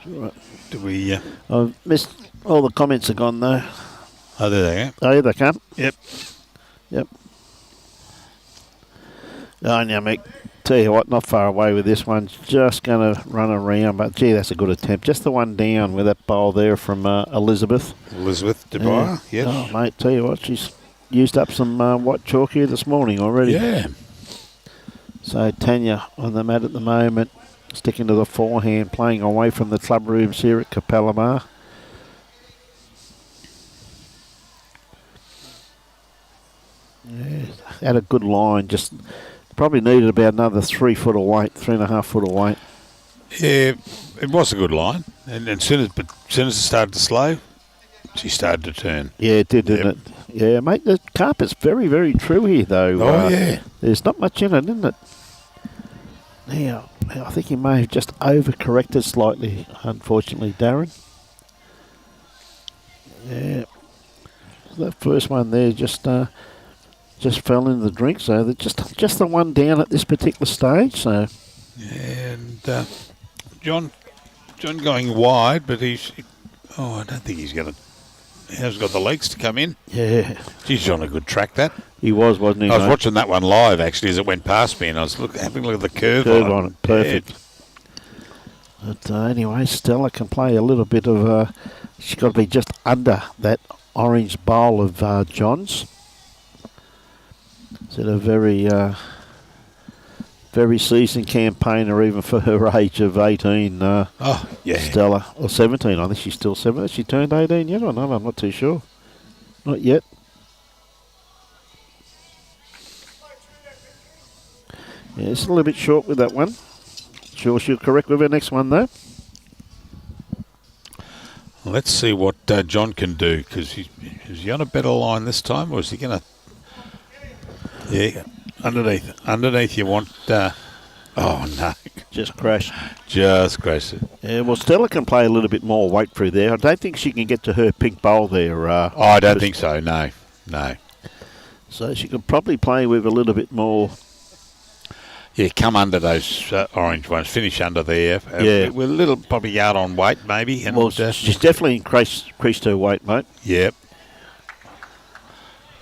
Right. Do we? I've missed all the comments are gone though. Oh, there they go. Oh, here they come. Yep. Oh, now, Mick. Tell you what, not far away with this one. Just going to run around, but gee, that's a good attempt. Just the one down with that bowl there from Elizabeth. Elizabeth DeBar, yes. Oh, mate, tell you what, she's used up some white chalk here this morning already. Yeah. So Tanya on the mat at the moment, sticking to the forehand, playing away from the club rooms here at Capalaba. Yeah, had a good line, just probably needed about another 3 foot of weight, 3.5 foot of weight. Yeah, it was a good line, and as soon as it started to slow, she started to turn. Yeah, it did, didn't it? Yeah, mate, the carpet's very, very true here, though. Oh, yeah. There's not much in it, isn't it? Now, I think he may have just overcorrected slightly, unfortunately, Darren. Yeah. That first one there just fell in the drink, so they're just the one down at this particular stage. So, and John going wide, but I don't think he hasn't got the legs to come in. Yeah, he's on a good track. That he was, wasn't he? I was watching that one live actually as it went past me, and I was having a look at the curve on it. Perfect. Yeah. But anyway, Stella can play a little bit of. She's got to be just under that orange bowl of John's. Is it a very, very seasoned campaigner, even for her age of 18? Stella, or 17. I think she's still 17. Has she turned 18 yet or not? I'm not too sure. Not yet. Yeah, it's a little bit short with that one. Sure, she'll correct with her next one though. Let's see what John can do, because is he on a better line this time, or is he going to? Yeah, underneath you want. Oh no! Just crashed. Just crashed it. Yeah, well, Stella can play a little bit more weight through there. I don't think she can get to her pink bowl there. I don't think so. No. So she could probably play with a little bit more. Yeah, come under those orange ones. Finish under there. Yeah, with a little probably yard on weight maybe. And well, she's definitely increased her weight, mate. Yep.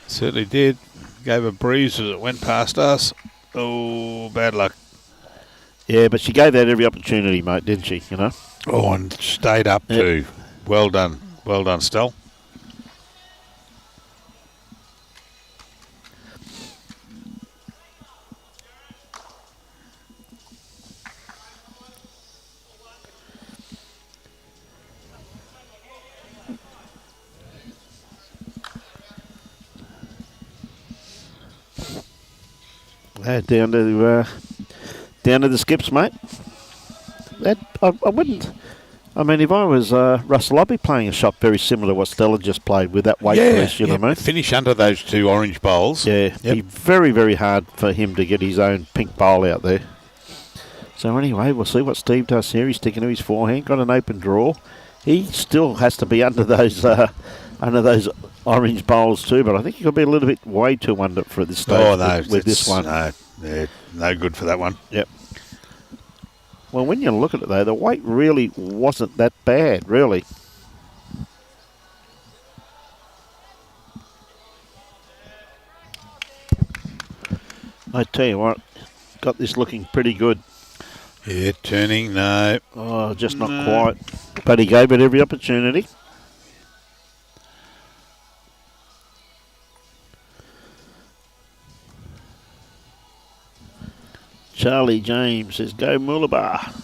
Certainly did. Gave a breeze as it went past us. Oh, bad luck. Yeah, but she gave that every opportunity, mate, didn't she? You know. Oh, and stayed up too. Well done, Stell. Down to the skips, mate. That I wouldn't. I mean, if I was Russell, I'd be playing a shot very similar to what Stella just played with that weight press. You know what I mean? Finish under those two orange bowls. Yeah, be very, very hard for him to get his own pink bowl out there. So anyway, we'll see what Steve does here. He's sticking to his forehand, got an open draw. He still has to be under those orange bowls too, but I think he could be a little bit way too under for this stage with this one. No good for that one. Yep. Well, when you look at it, though, the weight really wasn't that bad, really. I tell you what, got this looking pretty good. Yeah, turning, no. Oh, just not quite. But he gave it every opportunity. Charlie James says, go Mooloolaba.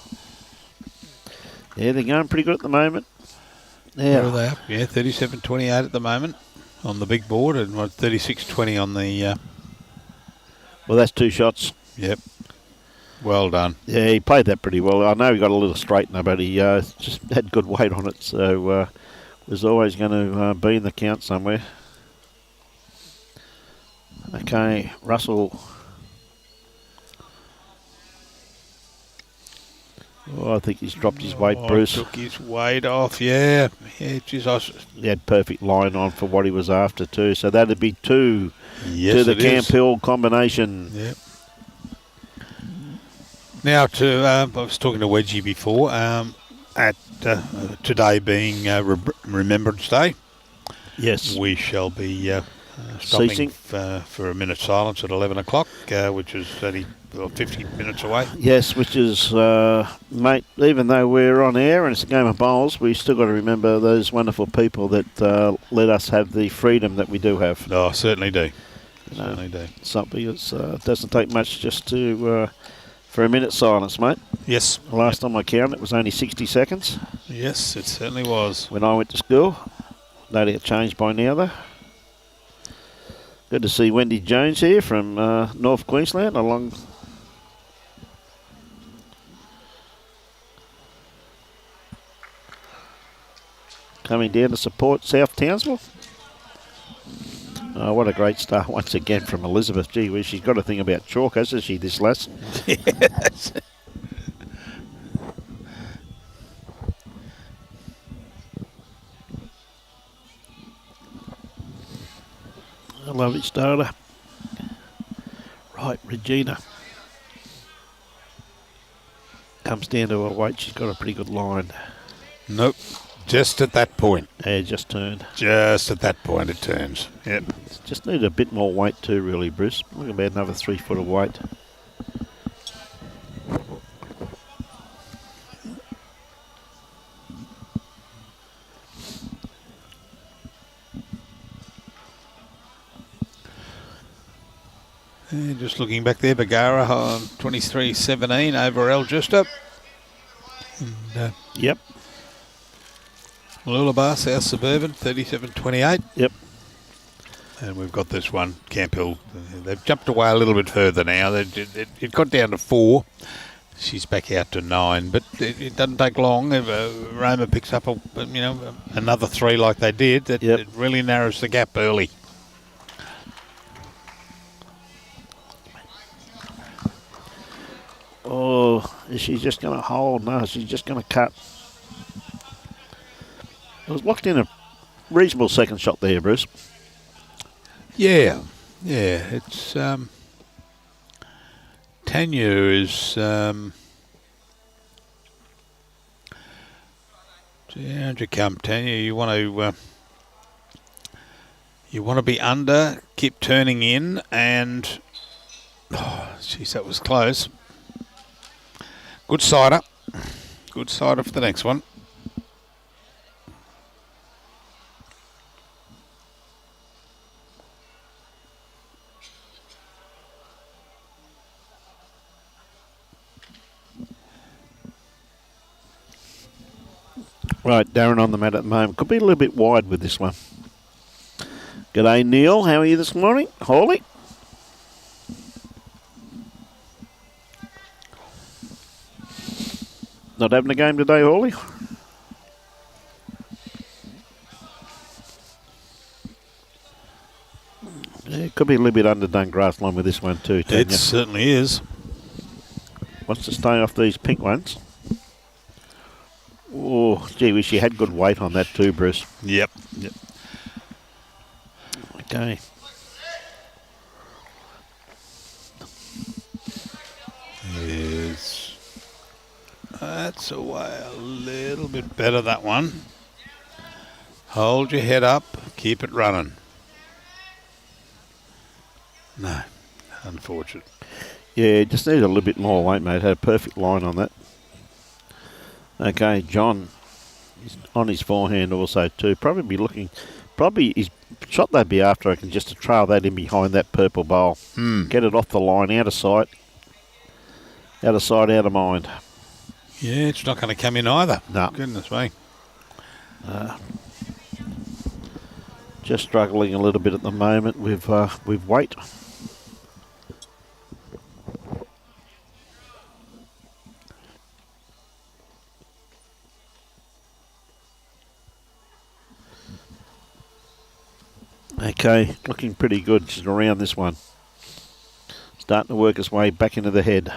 Yeah, they're going pretty good at the moment. Where are they up? Yeah, 37.28 at the moment on the big board, and 36.20 on the... Well, that's 2 shots. Yep. Well done. Yeah, he played that pretty well. I know he got a little straightener, but he just had good weight on it, so was always going to be in the count somewhere. Okay, Russell. Oh, I think he's dropped his weight, Bruce. Took his weight off, yeah. Yeah, geez, he had perfect line on for what he was after too, so that'd be 2 yes, to the Camp Hill combination. Yep. Now, I was talking to Wedgie before, at today being Remembrance Day. Yes. We shall be stopping for a minute's silence at 11 o'clock, which is 50 minutes away. Yes, which is, mate, even though we're on air and it's a game of bowls, we still got to remember those wonderful people that let us have the freedom that we do have. Oh, certainly do. Certainly do. Something that doesn't take much just to... for a minute's silence, mate. Yes. Last time I counted, it was only 60 seconds. Yes, it certainly was. When I went to school. No doubt changed by now, though. Good to see Wendy Jones here from North Queensland, along... coming down to support South Townsville. Oh, what a great start once again from Elizabeth. Gee whiz, she's got a thing about chalk, hasn't she, this lass? Yes. A lovely starter. Right, Regina. Comes down to her weight. She's got a pretty good line. Nope. Just at that point. Yeah, just turned. Just at that point it turns. Yep. Just need a bit more weight too, really, Bruce. Look about another 3 foot of weight. Yeah, just looking back there, Bagara on 23.17 over Algesta. And, yep. Mooloolaba, South Suburban, 37.28. Yep. And we've got this one, Camp Hill. They've jumped away a little bit further now. It got down to 4. She's back out to 9, but it doesn't take long. If Roma picks up another 3 like they did, it really narrows the gap early. Oh, is she just going to hold? No, she's just going to cut. It was locked in a reasonable second shot there, Bruce. Yeah. It's Tanya is down you come, Tanya. You want to be under, keep turning in, and jeez, that was close. Good cider for the next one. Right, Darren on the mat at the moment. Could be a little bit wide with this one. G'day, Neil. How are you this morning? Hawley? Not having a game today, Hawley? Yeah, it could be a little bit underdone grass line with this one too, Tanya. It certainly is. Wants to stay off these pink ones. Oh, gee whiz, she had good weight on that too, Bruce. Yep. Okay. Yes. That's away a little bit better, that one. Hold your head up. Keep it running. No, unfortunate. Yeah, just needed a little bit more weight, mate. Had a perfect line on that. Okay, John is on his forehand also too. Probably his shot they'd be after, I can just to trail that in behind that purple bowl. Get it off the line, out of sight. Out of sight, out of mind. Yeah, it's not going to come in either. No. Goodness me. Just struggling a little bit at the moment with weight. Okay, looking pretty good just around this one. Starting to work its way back into the head.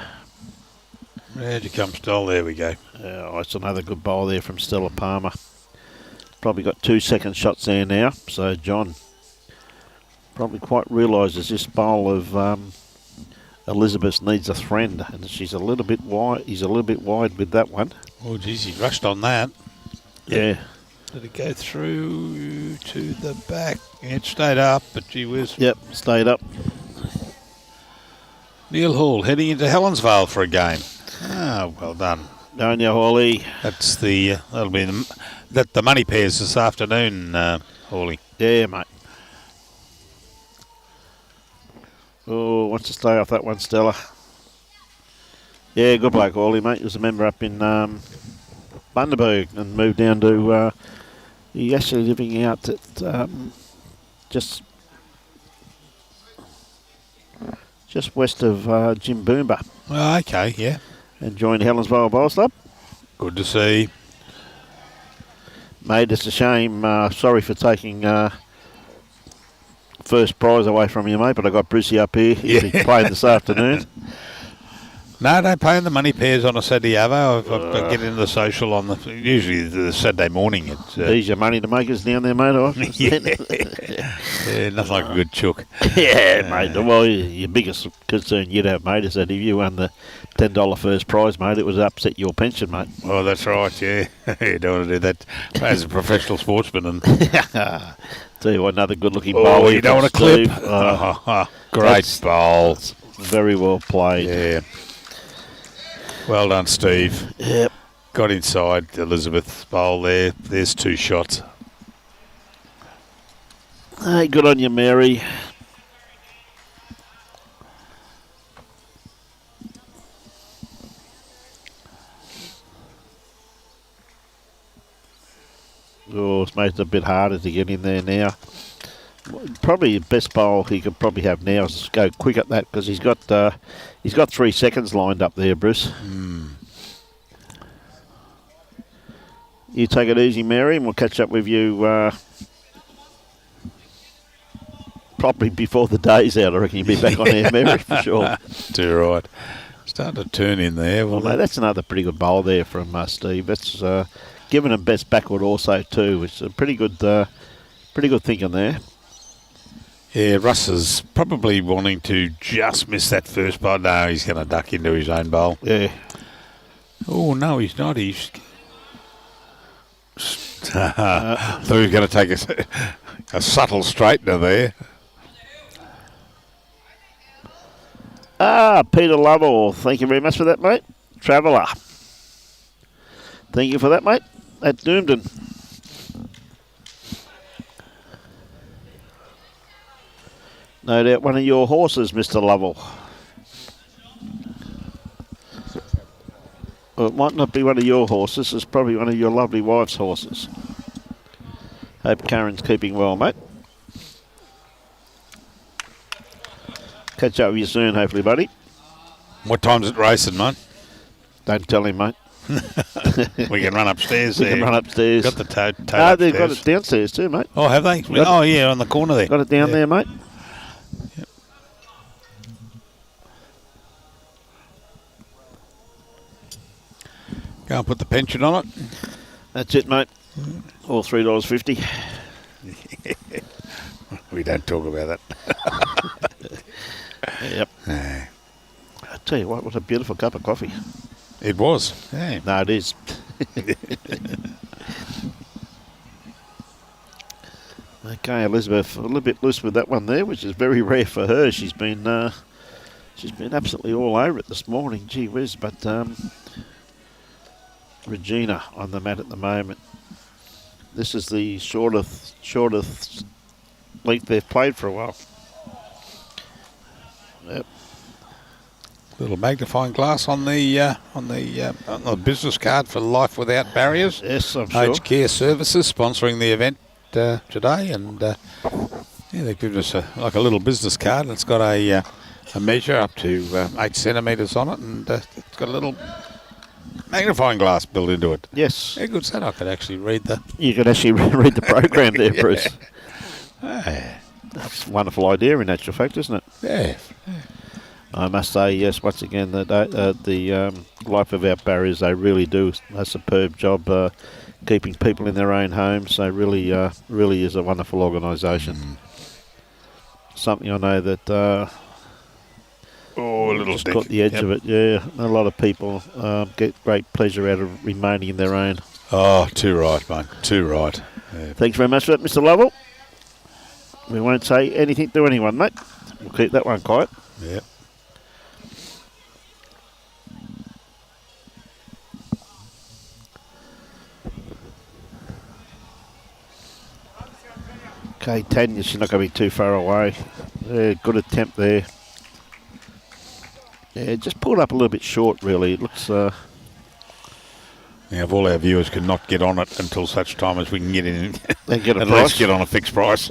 Round you come, Stoll. There we go. Oh, it's another good bowl there from Stella Palmer. Probably got 2 second shots there now. So John probably quite realises this bowl of Elizabeth needs a friend, and she's a little bit wide. He's a little bit wide with that one. Oh, geez, he rushed on that. Yeah. Did it go through to the back? It stayed up, but gee whiz. Yep, stayed up. Neil Hall heading into Helensvale for a game. Ah, well done. Don't you, Hawley? That's that'll be the money pairs this afternoon, Hawley. Yeah, mate. Oh, wants to stay off that one, Stella. Yeah, good bloke, Hawley, mate. He was a member up in Bundaberg and moved down to... he's actually living out at just west of Jimboomba. Oh, okay, yeah. And joined Helensvale Bowls Club. Good to see. Mate, it's a shame. Sorry for taking first prize away from you, mate, but I got Brucey up here. He'll be playing this afternoon. No, don't pay the money pairs on a Saturday, Avo. I get into the social on usually the Saturday morning. It's, These your money to makers down there, mate. Yeah, nothing like a good chook. Yeah, mate. Well, your biggest concern you'd have, mate, is that if you won the $10 first prize, mate, it would upset your pension, mate. Oh, that's right, yeah. You don't want to do that as a professional sportsman. And tell you what, another good-looking bowl. oh, you don't want to clip. Steve. Great bowl. Very well played. Yeah. Well done, Steve. Yep. Got inside Elizabeth's bowl there. There's 2 shots. Hey, good on you, Mary. Oh, it's made it a bit harder to get in there now. Probably the best bowl he could probably have now is go quick at that because he's got 3 seconds lined up there, Bruce. You take it easy, Mary, and we'll catch up with you probably before the day's out. I reckon you'll be back on air, Mary, for sure. Too right. Starting to turn in there. Well, mate, that's another pretty good bowl there from Steve. That's giving him best backward also too. It's a pretty good thinking there. Yeah, Russ is probably wanting to just miss that first bowl. No, he's going to duck into his own bowl. Yeah. Oh, no, he's not. He's... thought he was going to take a subtle straightener there. Peter Lovell, thank you very much for that, mate. Traveller. Thank you for that, mate. At Doomden. No doubt one of your horses, Mr. Lovell. Well, it might not be one of your horses. It's probably one of your lovely wife's horses. Hope Karen's keeping well, mate. Catch up with you soon, hopefully, buddy. What time's it racing, mate? Don't tell him, mate. We can run upstairs We there. can run upstairs. Got the toad they've got it downstairs too, mate. Oh, have they? Oh, yeah, on the corner there. Got it down there, mate. Yep. Go and put the pension on it. That's it, mate. All $3.50. We don't talk about that. Yep. I tell you what a beautiful cup of coffee. It was. Yeah. No, it is. Okay, Elizabeth, a little bit loose with that one there, which is very rare for her. She's been absolutely all over it this morning. Gee whiz, but Regina on the mat at the moment. This is the shortest length they've played for a while. Yep. Little magnifying glass on the business card for Life Without Barriers. Yes, I'm sure. Aged Care Services sponsoring the event today, and they've given us a little business card, and it's got a measure up to 8 centimetres on it, and it's got a little magnifying glass built into it. Yes. How good's that? I could actually read the... You could actually read the program there, Bruce. Yeah. That's a wonderful idea in actual fact, isn't it? Yeah. I must say, yes, once again, the Life Without Barriers, they really do a superb job keeping people in their own homes. They really is a wonderful organisation. Something I know that A little just stick. caught the edge Yep. of it. Yeah, a lot of people get great pleasure out of remaining in their own. Oh, too right, mate. Too right. Yeah. Thanks very much for that, Mr. Lovell. We won't say anything to anyone, mate. We'll keep that one quiet. Yeah. Okay, Tanya, she's not going to be too far away. Yeah, good attempt there. Yeah, just pulled up a little bit short, really. It looks... Now, if all our viewers can not get on it until such time as we can get in and get a at price. least get on a fixed price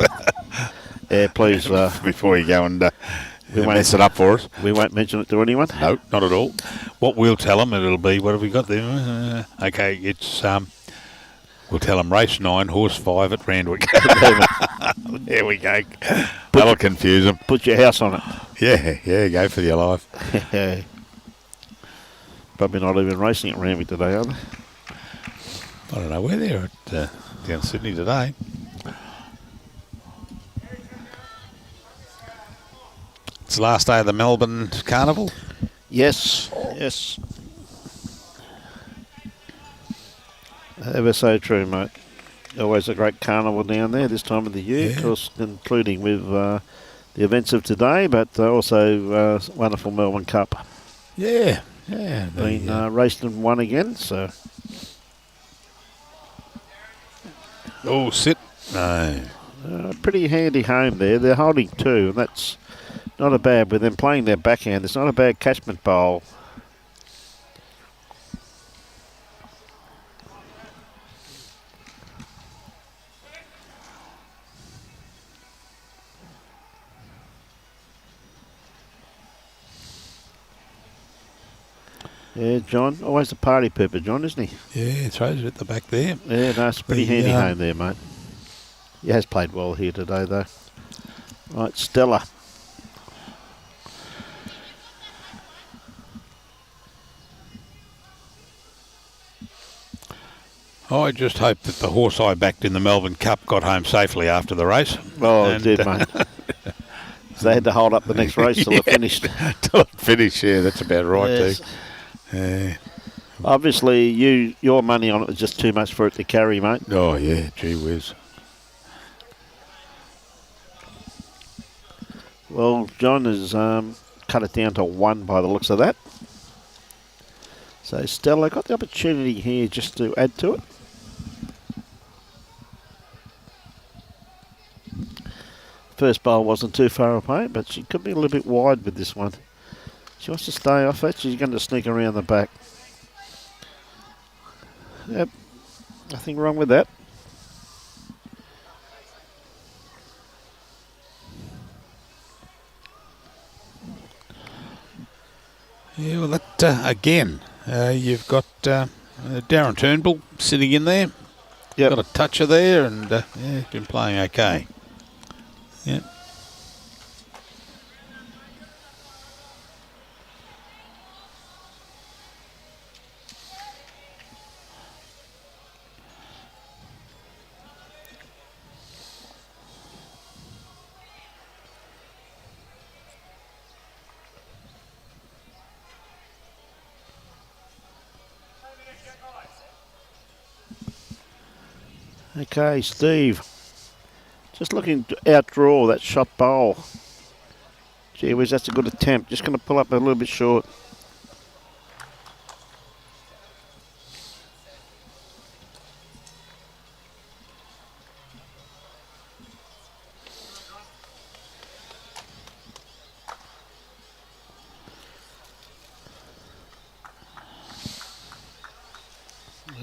Yeah, please. before you go and won't- mess it up for us. We won't mention it to anyone. No, not at all. What we'll tell them, it'll be, what have we got there? Okay, it's, we'll tell them race 9, horse 5 at Randwick. There we go. That'll confuse them. Put your house on it. Yeah, go for your life. Probably not even racing at Randwick today, are they? I don't know where they're at down Sydney today. It's the last day of the Melbourne Carnival. Yes. Ever so true, mate. Always a great carnival down there this time of the year, Yeah. of course, including with the events of today, but also wonderful Melbourne Cup. Yeah. Been raced and won again, so... Oh, sit. No. Pretty handy home there. They're holding 2, and that's not a bad, with them playing their backhand, it's not a bad catchment bowl. Yeah, John, always a party pooper, John, isn't he? Yeah, throws it at the back there. Yeah, no, it's pretty handy home there, mate. He has played well here today, though. Right, Stella. I just hope that the horse I backed in the Melbourne Cup got home safely after the race. Oh, it did, mate. So they had to hold up the next race till it finished. Till it finished, yeah, that's about right, Yes. too. Yeah. Obviously, your money on it was just too much for it to carry, mate. Oh, yeah, gee whiz. Well, John has cut it down to 1 by the looks of that. So Stella got the opportunity here just to add to it. First bowl wasn't too far away, but she could be a little bit wide with this one. She wants to stay off it. She's going to sneak around the back. Yep, nothing wrong with that. Yeah, well, that, again, you've got Darren Turnbull sitting in there. Yep. Got a toucher there, and yeah, he's been playing okay. Yeah. Okay, Steve. Just looking to outdraw that shot bowl. Gee whiz, that's a good attempt. Just going to pull up a little bit short.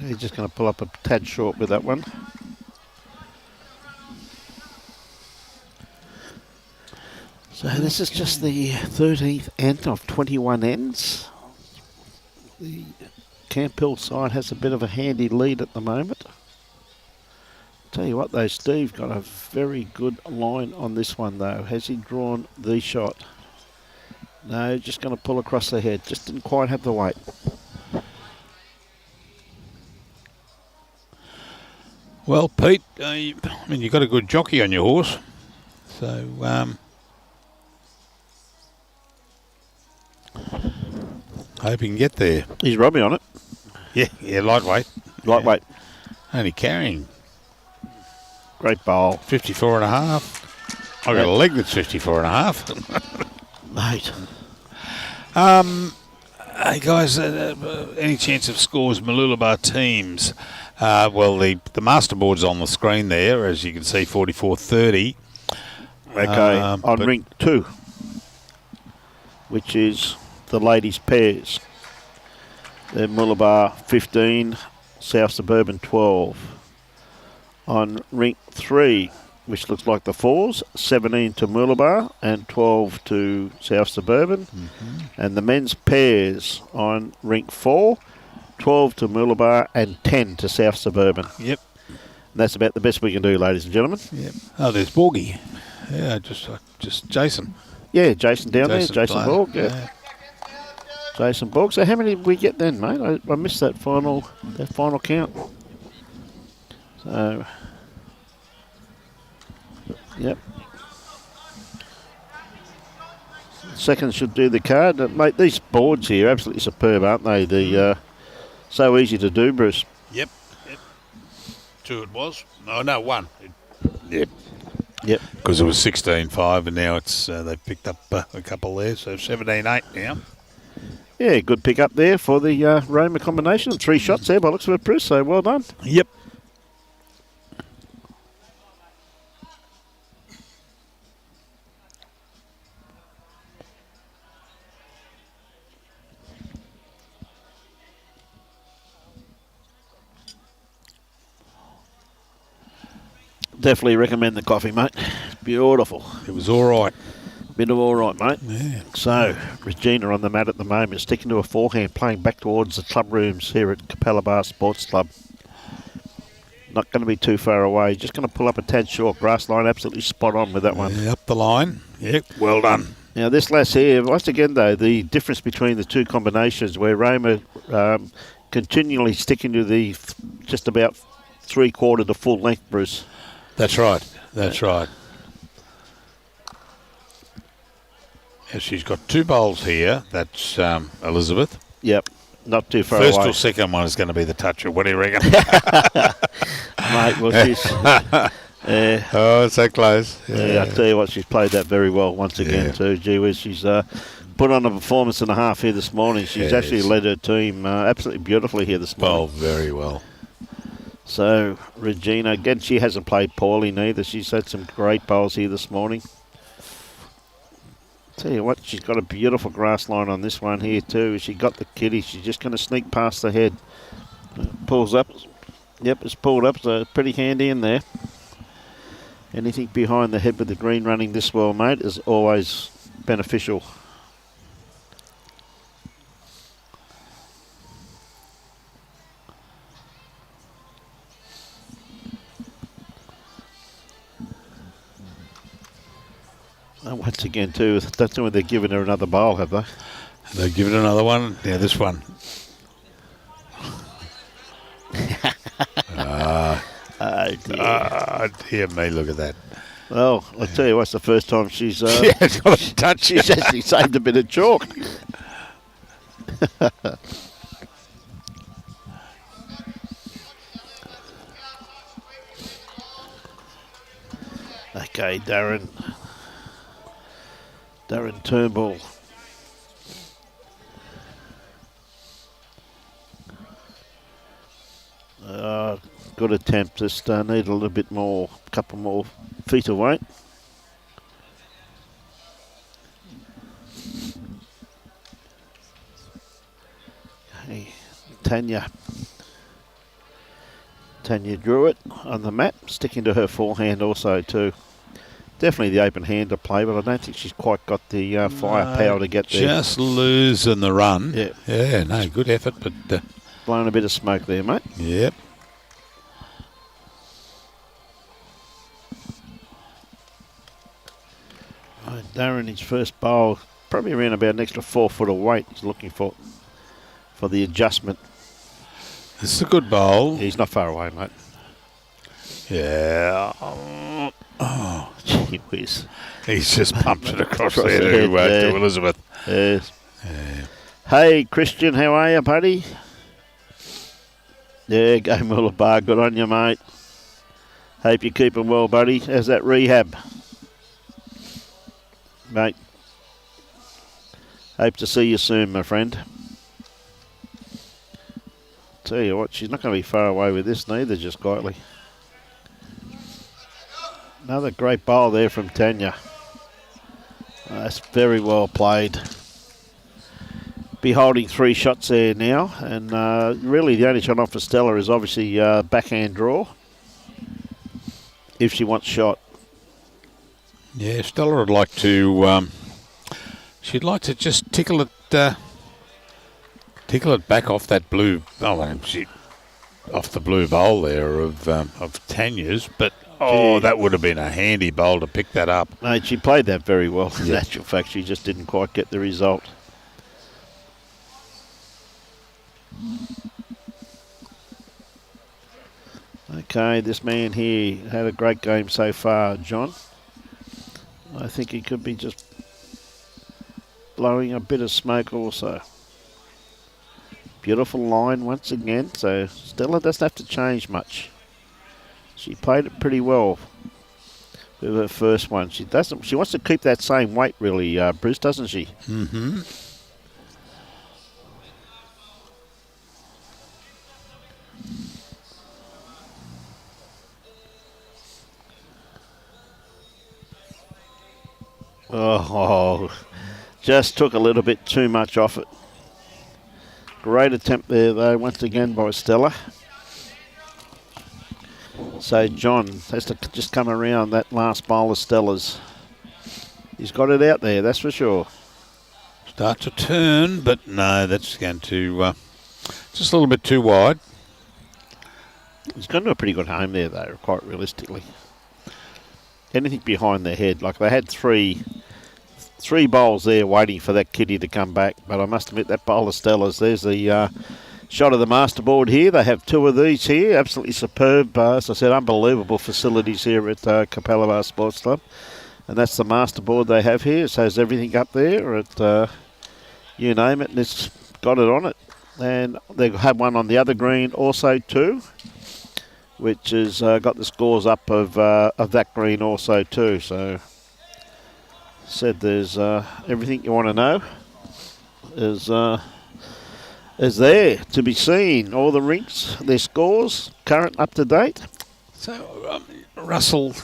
He's just going to pull up a tad short with that one. So this is just the 13th end of 21 ends. The Camp Hill side has a bit of a handy lead at the moment. Tell you what though, Steve got a very good line on this one though. Has he drawn the shot? No, just going to pull across the head. Just didn't quite have the weight. Well, Pete, you've got a good jockey on your horse. So, hope you can get there. He's Robbie on it. Yeah, lightweight. Lightweight. Only carrying Great bowl. 54 and a half. I've got a leg that's 54 and a half. Mate. Hey guys, any chance of scores Mooloolaba teams? Well, the masterboard's on the screen there, as you can see, 44-30. Okay, on rink 2, which is the ladies' pairs. They're Mooloolaba 15, South Suburban 12. On rink 3, which looks like the fours, 17 to Mooloolaba and 12 to South Suburban. And the men's pairs on rink 4, 12 to Mooloolaba and 10 to South Suburban. Yep. And that's about the best we can do, ladies and gentlemen. Yep. Oh, there's Borgie. Yeah, just Jason. Yeah, Jason down there, Jason playing. Borg. Yeah. Jason Borg. So how many did we get then, mate? I missed that final count. So, yep. Second should do the card. Mate, these boards here are absolutely superb, aren't they? The so easy to do, Bruce. Yep. 2 it was. Oh, no, 1. Yep. Because it was 16-5 and now it's they've picked up a couple there, so 17-8 now. Yeah, good pick up there for the Roma combination. 3 shots there by looks of it, Bruce, so well done. Yep. Definitely recommend the coffee, mate. It's beautiful. It was all right. Bit of all right, mate. Yeah. So, Regina on the mat at the moment, sticking to a forehand, playing back towards the club rooms here at Capalaba Sports Club. Not going to be too far away. Just going to pull up a tad short. Grass line, absolutely spot on with that one. Yeah, up the line. Yep, well done. Now, this lass here, once again, though, the difference between the two combinations where Roma continually sticking to the just about 3/4 to full length, Bruce. That's right. Yeah, she's got 2 bowls here. That's Elizabeth. Yep, not too far First away. or second one is going to be the toucher. What do you reckon? Mate, well, she's... oh, it's so close. Yeah, I tell you what, she's played that very well once again too. Gee whiz, she's put on a performance and a half here this morning. She's actually led her team absolutely beautifully here this morning. Oh, very well. So, Regina, again, she hasn't played poorly neither. She's had some great bowls here this morning. Tell you what, she's got a beautiful grass line on this one here too. She got the kitty. She's just going to sneak past the head. Pulls up. Yep, it's pulled up, so pretty handy in there. Anything behind the head with the green running this well, mate, is always beneficial. And once again, too, that's when they're giving her another bowl, have they? They've given another one. Yeah, this one. Dear me, look at that. Well, I'll tell you what's the first time she's got a touch. She's actually saved a bit of chalk. Okay, Darren Turnbull. Good attempt, just need a little bit more, couple more feet away. Okay, Tanya drew it on the map, sticking to her forehand also too. Definitely the open hand to play, but I don't think she's quite got the firepower to get there. Just losing the run. Yeah. Yeah, no, good effort, but... Blowing a bit of smoke there, mate. Yep. Darren, his first bowl, probably around about an extra 4 foot of weight. He's looking for the adjustment. This is a good bowl. He's not far away, mate. Yeah. Oh, gee whiz. He's just pumped it across Across there the head, to Elizabeth. Yes. Yeah. Hey, Christian, how are you, buddy? Yeah, go Mullabar. Good on you, mate. Hope you're keeping well, buddy. How's that rehab? Mate, hope to see you soon, my friend. Tell you what, she's not going to be far away with this neither, just quietly. Another great bowl there from Tanya. That's very well played. Be holding 3 shots there now, and really the only shot off for Stella is obviously backhand draw, if she wants shot. Yeah, Stella would like to. She'd like to just tickle it back off that blue. Off the blue bowl there of Tanya's, but that would have been a handy bowl to pick that up. Mate, she played that very well. In actual fact, she just didn't quite get the result. Okay, this man here had a great game so far, John. I think he could be just blowing a bit of smoke also. Beautiful line once again, so Stella doesn't have to change much. She played it pretty well with her first one. She wants to keep that same weight really, Bruce, doesn't she? Mm-hmm. Oh, just took a little bit too much off it. Great attempt there, though, once again by Stella. So John has to just come around that last bowl of Stella's. He's got it out there, that's for sure. Start to turn, but no, that's going to just a little bit too wide. He's going to do a pretty good home there, though, quite realistically. Anything behind their head, like they had three bowls there waiting for that kitty to come back, but I must admit that bowl of Stella's, there's the shot of the masterboard here. They have 2 of these here, absolutely superb, as I said, unbelievable facilities here at Capalaba Sports Club, and that's the masterboard they have here. It has everything up there at you name it, and it's got it on it, and they have one on the other green also too, which has got the scores up of that green also too. So, said there's everything you want to know is there to be seen. All the rinks, their scores, current up to date. So, Russell,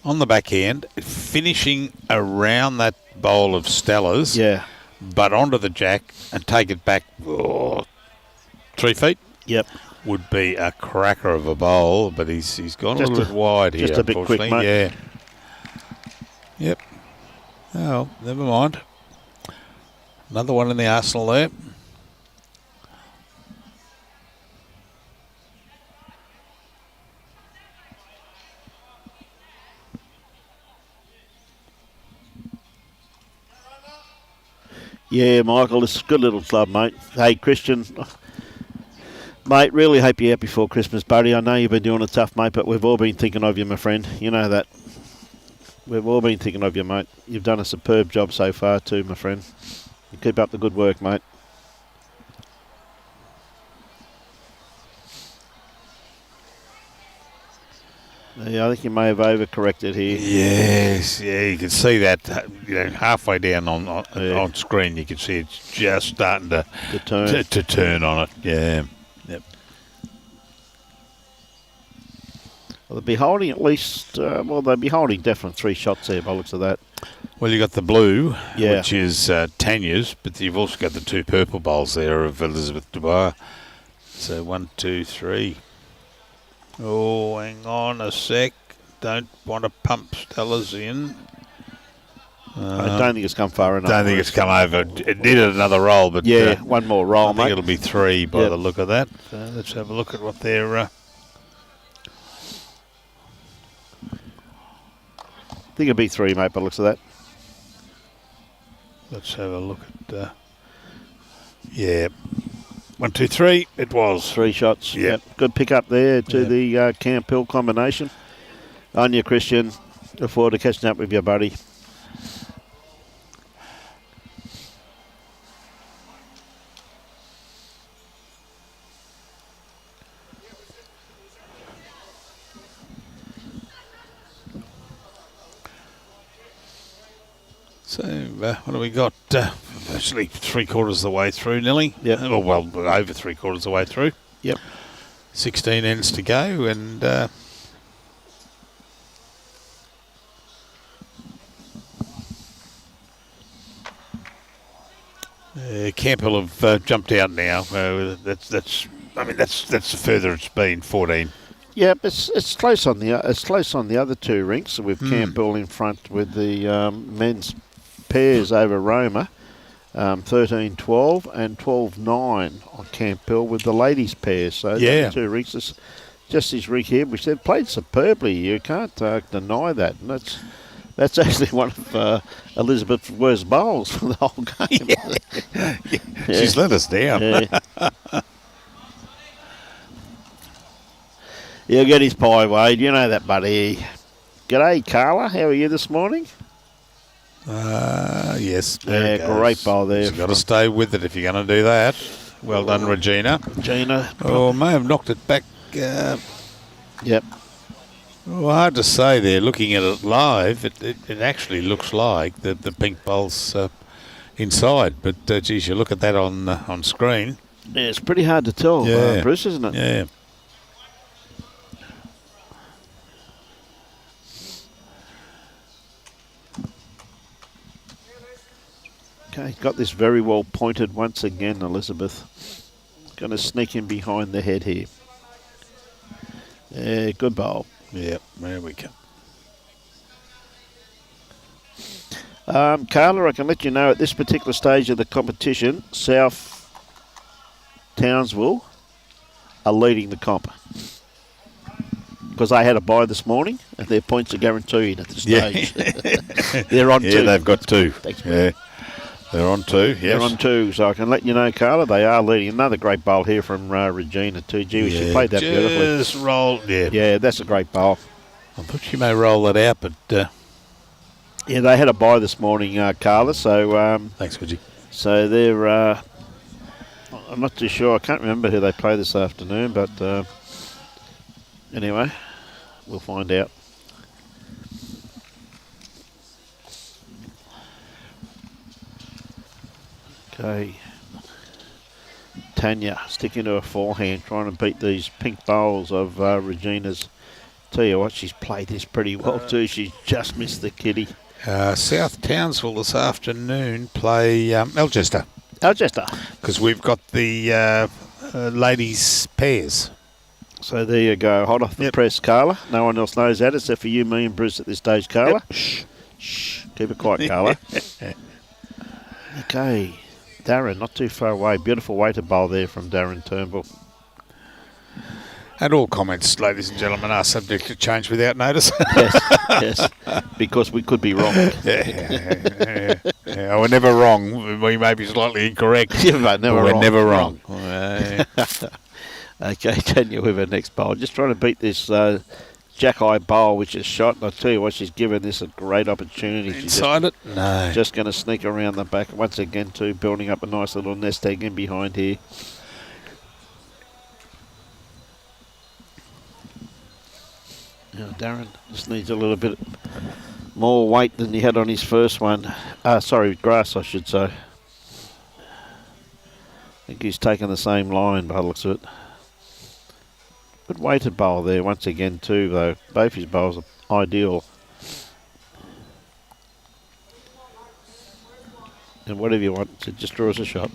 on the backhand, finishing around that bowl of Stella's, but onto the jack and take it back 3 feet. Yep. Would be a cracker of a bowl, but he's gone just a little bit wide here. Just a bit quick, mate. Yeah. Yep. Oh, never mind. Another one in the arsenal there. Yeah, Michael, it's a good little club, mate. Hey, Christian. Mate, really hope you're out before Christmas, buddy. I know you've been doing it tough, mate, but we've all been thinking of you, my friend. You know that. We've all been thinking of you, mate. You've done a superb job so far too, my friend. You keep up the good work, mate. Yeah, I think you may have overcorrected here. Yes, yeah, you can see that. Halfway down on screen, you can see it's just starting to turn. To turn on it. Yeah. Yep. Well, they'll be holding at least. They'll be holding definitely 3 shots there by the looks of that. Well, you got the blue, Yeah. which is Tanya's, but you've also got the 2 purple bowls there of Elizabeth Dubois. So 1, 2, 3. Oh, hang on a sec. Don't want to pump Stella's in. I don't think it's come far enough. Don't think it's come over. It needed another roll, but one more roll, I think mate. it'll be 3 by the look of that. Let's have a look at what they're. I think it'll be 3, mate, by the looks of that. Let's have a look at. 1, 2, 3. It was 3 shots. Yep. Good pick up there to the Camp Hill combination. On you, Christian. Look forward to catching up with you, buddy. So, what do we got? Actually, 3/4 of the way through, nearly. Yep. Well, over 3/4 of the way through. Yep. 16 ends to go, and Campbell have jumped out now. That's the further it's been. 14. Yep, it's close on the other 2 rinks with Campbell in front with the men's pairs over Roma, 13-12 and 12-9 on Campbell with the ladies pairs. So the 2 rinks is just this rink here, which they've played superbly. You can't deny that, and that's actually one of Elizabeth's worst bowls for the whole game. She's let us down. Yeah. He'll get his pie, Wade. You know that, buddy. G'day, Carla. How are you this morning? Yes. Yeah, great bowl there. You've got to stay with it if you're going to do that. Well done, Regina. Regina. Oh, may have knocked it back. Yep. Well, hard to say there. Looking at it live, it actually looks like the pink bowl's inside. But, geez, you look at that on screen. Yeah, it's pretty hard to tell, Bruce, isn't it? Yeah. Okay, got this very well pointed once again, Elizabeth. Going to sneak in behind the head here. Yeah, good bowl. Yeah, there we go. Carla, I can let you know at this particular stage of the competition, South Townsville are leading the comp. Because they had a bye this morning and their points are guaranteed at this stage. They're on 2. Yeah, they've got 2. Thanks, yeah. They're on 2, yes. They're on 2, so I can let you know, Carla, they are leading. Another great bowl here from Regina, too. Gee, she played that beautifully. Just roll, Yeah, that's a great bowl. I thought she may roll that out, but... yeah, they had a bye this morning, Carla, so... thanks, Reggie. So they're... I'm not too sure. I can't remember who they play this afternoon, but... anyway, we'll find out. Okay. Tanya sticking to her forehand, trying to beat these pink bowls of Regina's. Tell you what, she's played this pretty well too. She's just missed the kitty. South Townsville this afternoon play Alcester. Alcester. Because we've got the ladies' pairs. So there you go. Hot off the press, Carla. No one else knows that except for you, me and Bruce at this stage, Carla. Yep. Shh. Keep it quiet, Carla. Okay. Darren, not too far away. Beautiful weighted bowl there from Darren Turnbull. And all comments, ladies and gentlemen, are subject to change without notice. yes, because we could be wrong. Yeah, we're never wrong. We may be slightly incorrect, but we're never wrong. Okay, Tanya with her next bowl. Just trying to beat this Jack-Eye bowl, which is shot. And I'll tell you what, she's given this a great opportunity. Inside it? No. Just going to sneak around the back once again, too, building up a nice little nest egg in behind here. Darren just needs a little bit more weight than he had on his first one. Sorry, grass, I should say. I think he's taken the same line by the looks of it. Good weighted bowl there once again too, though. Both his bowls are ideal. And whatever you want, so just draw us a shot.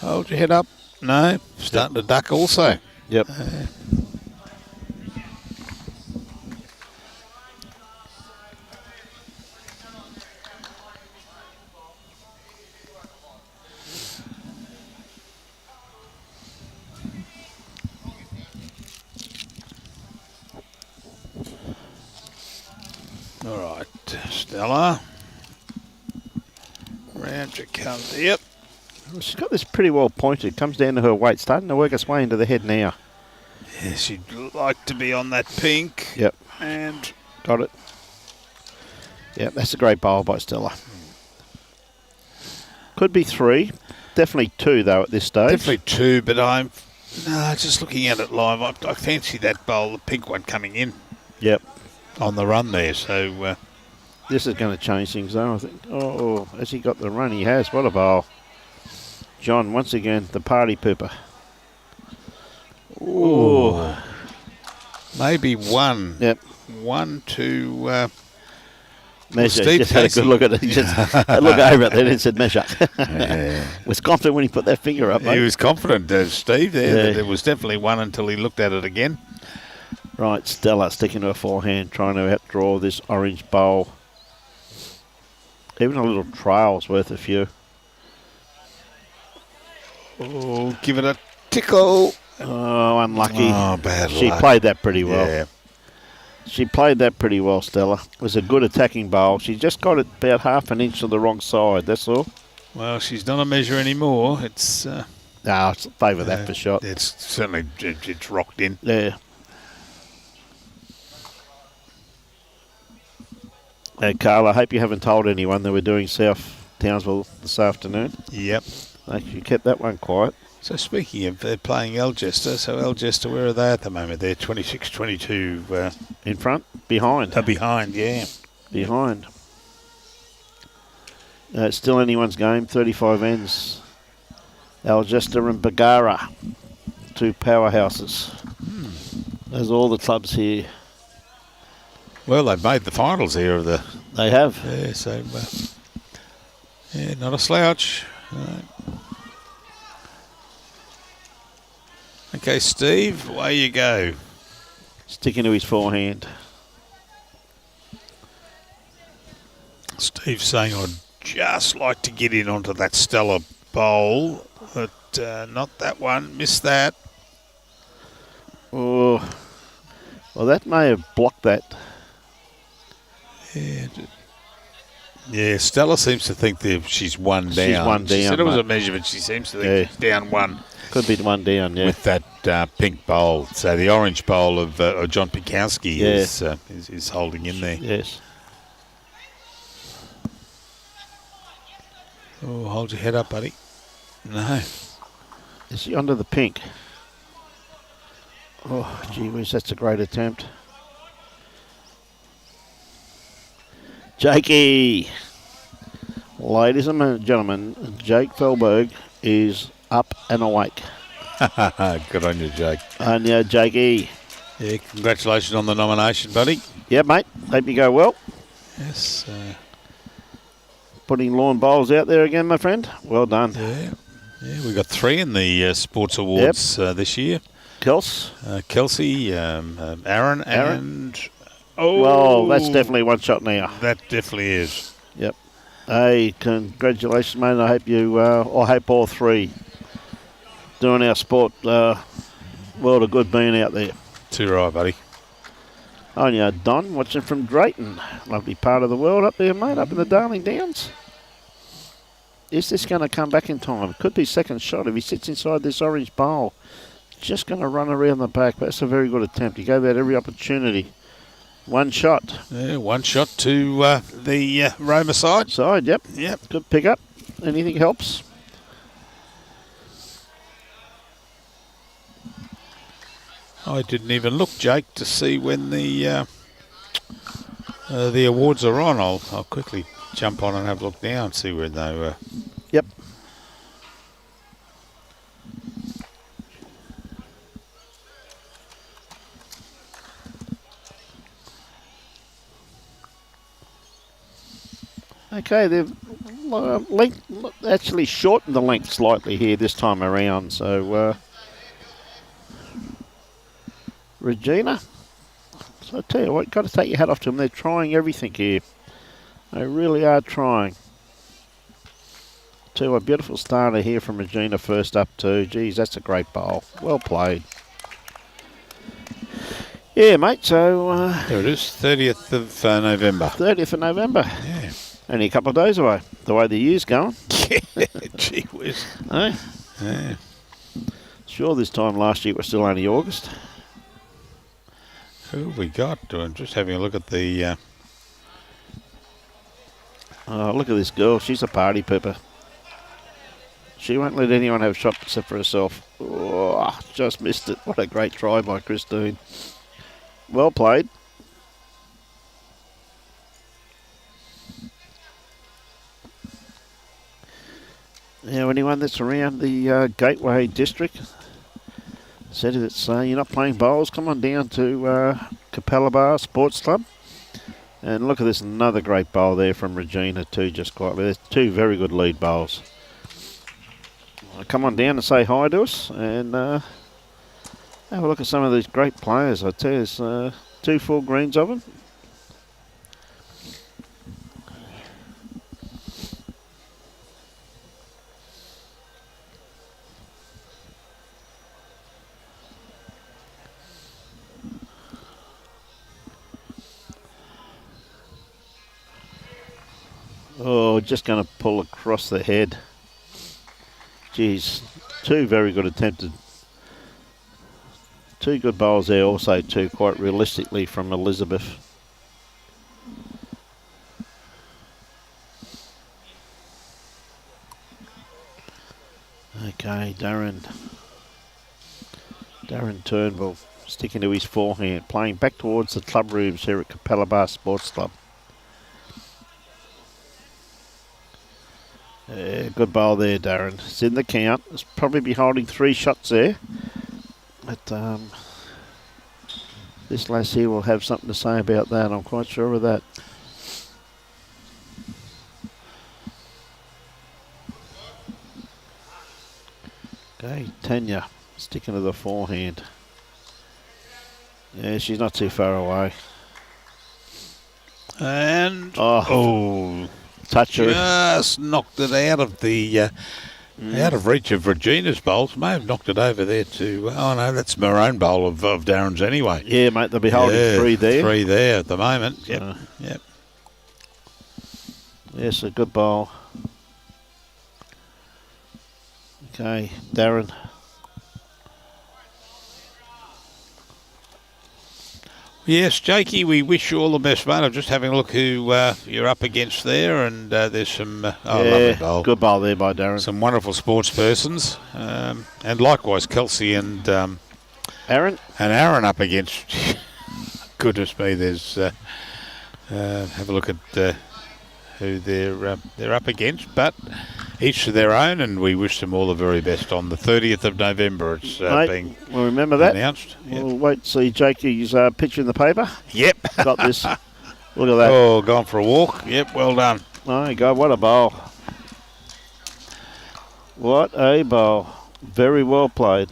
Hold your head up. No, starting to duck also. Yep. All right, Stella. Round you come. Yep. She's got this pretty well pointed. Comes down to her weight. Starting to work its way into the head now. Yeah, she'd like to be on that pink. Yep. And got it. Yep, that's a great bowl by Stella. Could be 3. Definitely 2, though, at this stage. Definitely 2, but I'm just looking at it live. I fancy that bowl, the pink one, coming in. Yep. On the run there, so... this is going to change things, though, I think. Oh, has he got the run? He has. What a bowl. John, once again, the party pooper. Ooh. Maybe 1. Yep. 1 to... Measure. Steve Just had a good look at it. He just look over at it and said measure. Was confident when he put that finger up, mate. He was confident, Steve, there. Yeah. That there was definitely 1 until he looked at it again. Right, Stella sticking to her forehand, trying to outdraw this orange bowl. Even a little trail's worth a few. Oh, give it a tickle. Oh, unlucky. Oh, bad She luck. played that pretty well. Yeah. She played that pretty well, Stella. It was a good attacking bowl. She just got it about half an inch to the wrong side, that's all. Well, she's not a measure anymore. It's... No, it's favour that for shot. It's certainly... It's rocked in. Yeah. Hey, Carl, I hope you haven't told anyone that we're doing South Townsville this afternoon. Yep. You kept that one quiet. So speaking of playing Algester, so Algester, where are they at the moment? They're 26-22. In front? Behind. Behind, yeah. Behind. It's still anyone's game. 35 ends. Algester and Bagara. 2 powerhouses. There's all the clubs here. Well, they've made the finals here of the... They have. Yeah, so... yeah, not a slouch. Right. Okay, Steve, away you go. Sticking to his forehand. Steve's saying, I'd just like to get in onto that Stella bowl, but not that one. Missed that. Oh, well, that may have blocked that. Yeah, Stella seems to think that she's 1 down. She's 1 down. She said it was mate. a measurement. She seems to think she's down 1. Could be 1 down, yeah. With that pink bowl. So the orange bowl of John Pikowski is holding in there. Yes. Oh, hold your head up, buddy. No. Is he under the pink? Oh, gee whiz, that's a great attempt. Jakey. Ladies and gentlemen, Jake Felberg is up and awake. Good on you, Jake. And Jakey. Yeah, congratulations on the nomination, buddy. Yeah, mate. Hope you go well. Yes. Putting lawn bowls out there again, my friend. Well done. Yeah, we got 3 in the sports awards this year. Kelsey, Aaron, and... Oh, well, that's definitely 1 shot now. That definitely is. Yep. Hey, congratulations, mate. I hope you, I hope all 3 doing our sport world of good being out there. Too right, buddy. Oh, yeah, Don, watching from Drayton. Lovely part of the world up there, mate, up in the Darling Downs. Is this going to come back in time? Could be second shot if he sits inside this orange bowl. Just going to run around the back. That's a very good attempt. He gave that every opportunity. 1 shot. Yeah, 1 shot to the Roma side. Yep. Yep. Good pick up. Anything helps? I didn't even look, Jake, to see when the awards are on. I'll quickly jump on and have a look now and see where they were. Yep. Okay, they've actually shortened the length slightly here this time around. So, Regina, so I tell you what, got to take your hat off to them. They're trying everything here. They really are trying. Tell you what, beautiful starter here from Regina first up too. Geez, that's a great bowl. Well played. Yeah, mate, so... there it is, 30th of November. 30th of November. Yeah. Only a couple of days away, the way the year's going. Gee whiz. Eh? Yeah. Sure, this time last year it was still only August. Who have we got? I'm just having a look at the... Oh, look at this girl. She's a party pooper. She won't let anyone have a shot except for herself. Oh, just missed it. What a great try by Christine. Well played. Now, anyone that's around the Gateway district said it's you're not playing bowls, come on down to Capalaba Sports Club. And look at this, another great bowl there from Regina too, just quietly. There's two very good lead bowls. Come on down and say hi to us and have a look at some of these great players. I tell you, there's 2 full greens of them. Oh, just going to pull across the head. Geez, 2 very good attempted. 2 good bowls there also too, quite realistically from Elizabeth. Okay, Darren Turnbull sticking to his forehand, playing back towards the club rooms here at Capalaba Sports Club. Yeah, good bowl there, Darren. It's in the count. It's probably be holding 3 shots there. But this lass here will have something to say about that. I'm quite sure of that. Okay, Tanya sticking to the forehand. Yeah, she's not too far away. And... oh. Touch her. Just knocked it out of the out of reach of Regina's bowls. May have knocked it over there to... oh no, that's my own bowl of Darren's anyway. Yeah, mate, they'll be holding 3 there. 3 there at the moment. Yep. Yep. Yes, a good bowl. Okay, Darren. Yes, Jakey, we wish you all the best, mate. I'm just having a look who you're up against there, and there's some lovely bowl. Good bowl there by Darren. Some wonderful sports persons, and likewise Kelsey and Aaron up against. Goodness me, there's have a look at who they're up against, but each to their own, and we wish them all the very best on the 30th of November. It's being we'll remember that. Announced. Yep. We'll wait to see Jakey's picture in the paper. Yep. Got this. Look at that. Oh, gone for a walk. Yep, well done. My God, what a bowl. What a bowl. Very well played.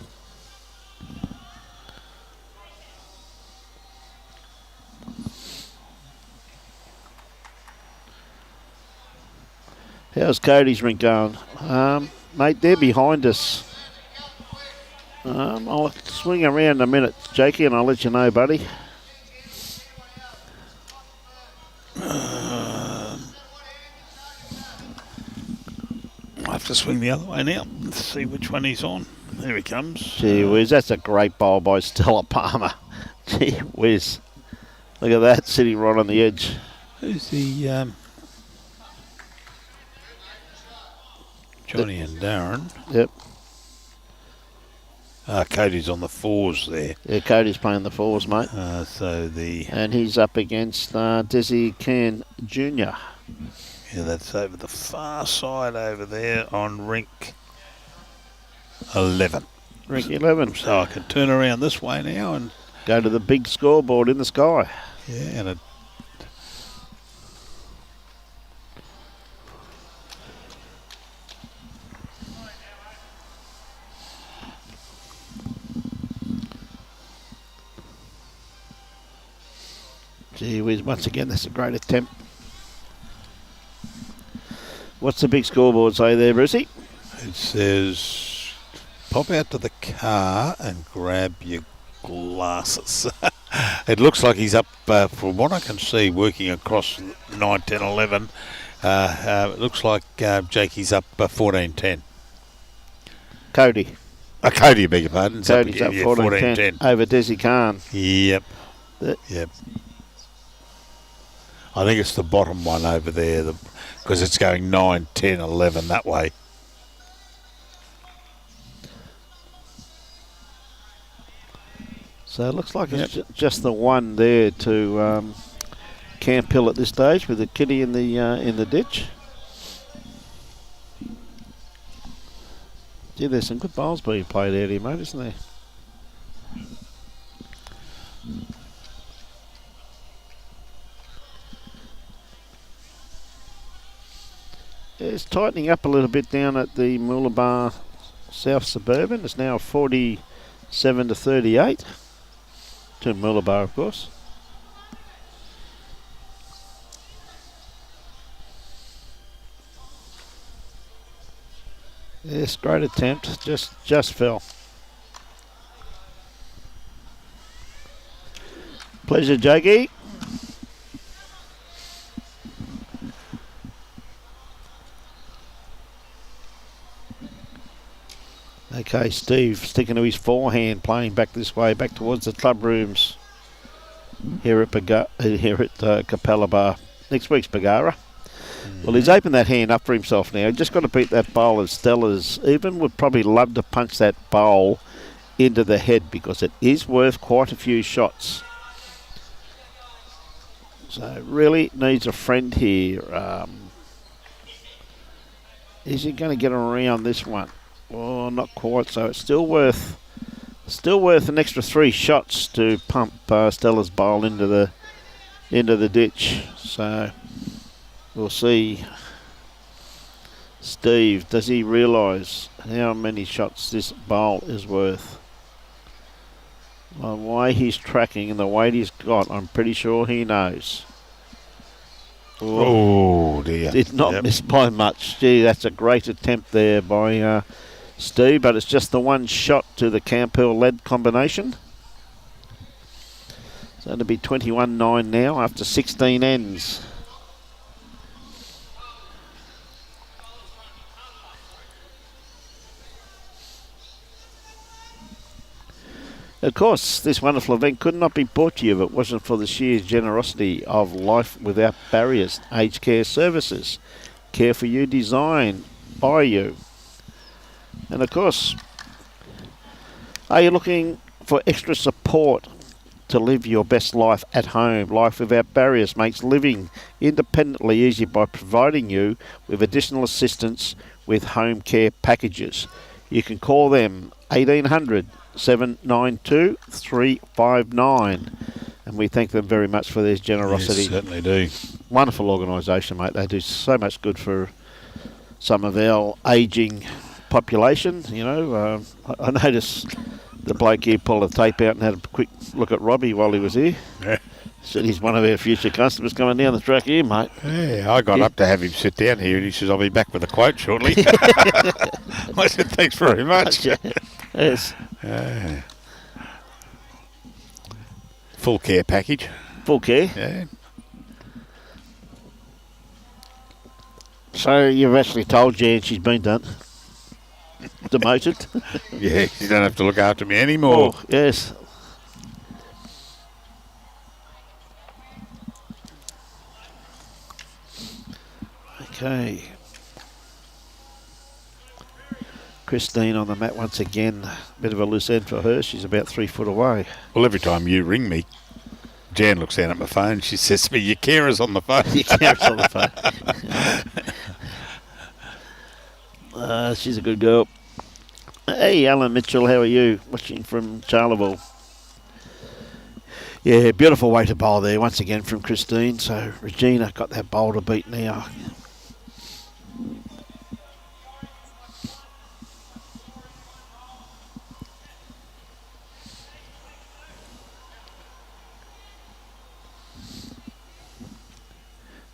How's Cody's rink going? Mate, they're behind us. I'll swing around in a minute, Jakey, and I'll let you know, buddy. I have to swing the other way now. Let's see which one he's on. There he comes. Gee whiz, that's a great bowl by Stella Palmer. Gee whiz. Look at that, sitting right on the edge. Who's the... Johnny and Darren. Yep. Cody's on the 4s there. Yeah, Cody's playing the 4s, mate. And he's up against Desi Can Jr. Yeah, that's over the far side over there on rink 11. Rink 11. So I can turn around this way now and go to the big scoreboard in the sky. Yeah, and gee whiz, once again, that's a great attempt. What's the big scoreboard say there, Brucey? It says, pop out to the car and grab your glasses. It looks like he's up, from what I can see, working across 9, 10, 11. It looks like Jakey's up 14-10. Cody. Cody, I beg your pardon. Cody's up 14-10 over Desi Khan. Yep. Yep. I think it's the bottom one over there because it's going 9, 10, 11 that way. So it looks like it's just the one there to Camp Hill at this stage with the kitty in the ditch. Gee, there's some good bowls being played out here, mate, isn't there? It's tightening up a little bit down at the Mooloolaba South Suburban. It's now 47 to 38 to Mooloolaba, of course. Yes, great attempt. Just fell. Pleasure, Jakey. Okay, Steve sticking to his forehand, playing back this way, back towards the club rooms here at Capalaba. Next week's Bagara. Well, he's opened that hand up for himself now. He's just got to beat that bowl as Stella's. Even would probably love to punch that bowl into the head because it is worth quite a few shots. So really needs a friend here. Is he going to get around this one? Oh, not quite. So it's still worth an extra 3 shots to pump Stella's bowl into the ditch. So we'll see. Steve, does he realise how many shots this bowl is worth? The way he's tracking and the weight he's got, I'm pretty sure he knows. Oh dear. Did not miss by much. Gee, that's a great attempt there by Steve, but it's just the one shot to the Camp Hill lead combination. So it'll be 21-9 now after 16 ends. Of course, this wonderful event could not be brought to you if it wasn't for the sheer generosity of Life Without Barriers Aged Care Services. Care for you, designed by you. And of course, are you looking for extra support to live your best life at home? Life Without Barriers makes living independently easy by providing you with additional assistance with home care packages. You can call them 1800 792 359, and we thank them very much for their generosity. Yes, certainly do. Wonderful organisation, mate. They do so much good for some of our ageing population. You know, I noticed the bloke here pulled a tape out and had a quick look at Robbie while he was here. Yeah. Said he's one of our future customers coming down the track here, mate. Yeah, I got up to have him sit down here and he says, I'll be back with a quote shortly. I said, thanks very much. Yes. Full care package. Full care. Yeah. So you've actually told Jan she's been done. Demoted. Yeah, you don't have to look after me anymore. Oh, yes. Okay. Christine on the mat once again. Bit of a loose end for her. She's about 3 foot away. Well, every time you ring me, Jan looks down at my phone. She says to me, "Your carer's on the phone." Your carer's on the phone. She's a good girl. Hey, Alan Mitchell, how are you? Watching from Charleville. Yeah, beautiful way to bowl there once again from Christine. So Regina got that bowl to beat now.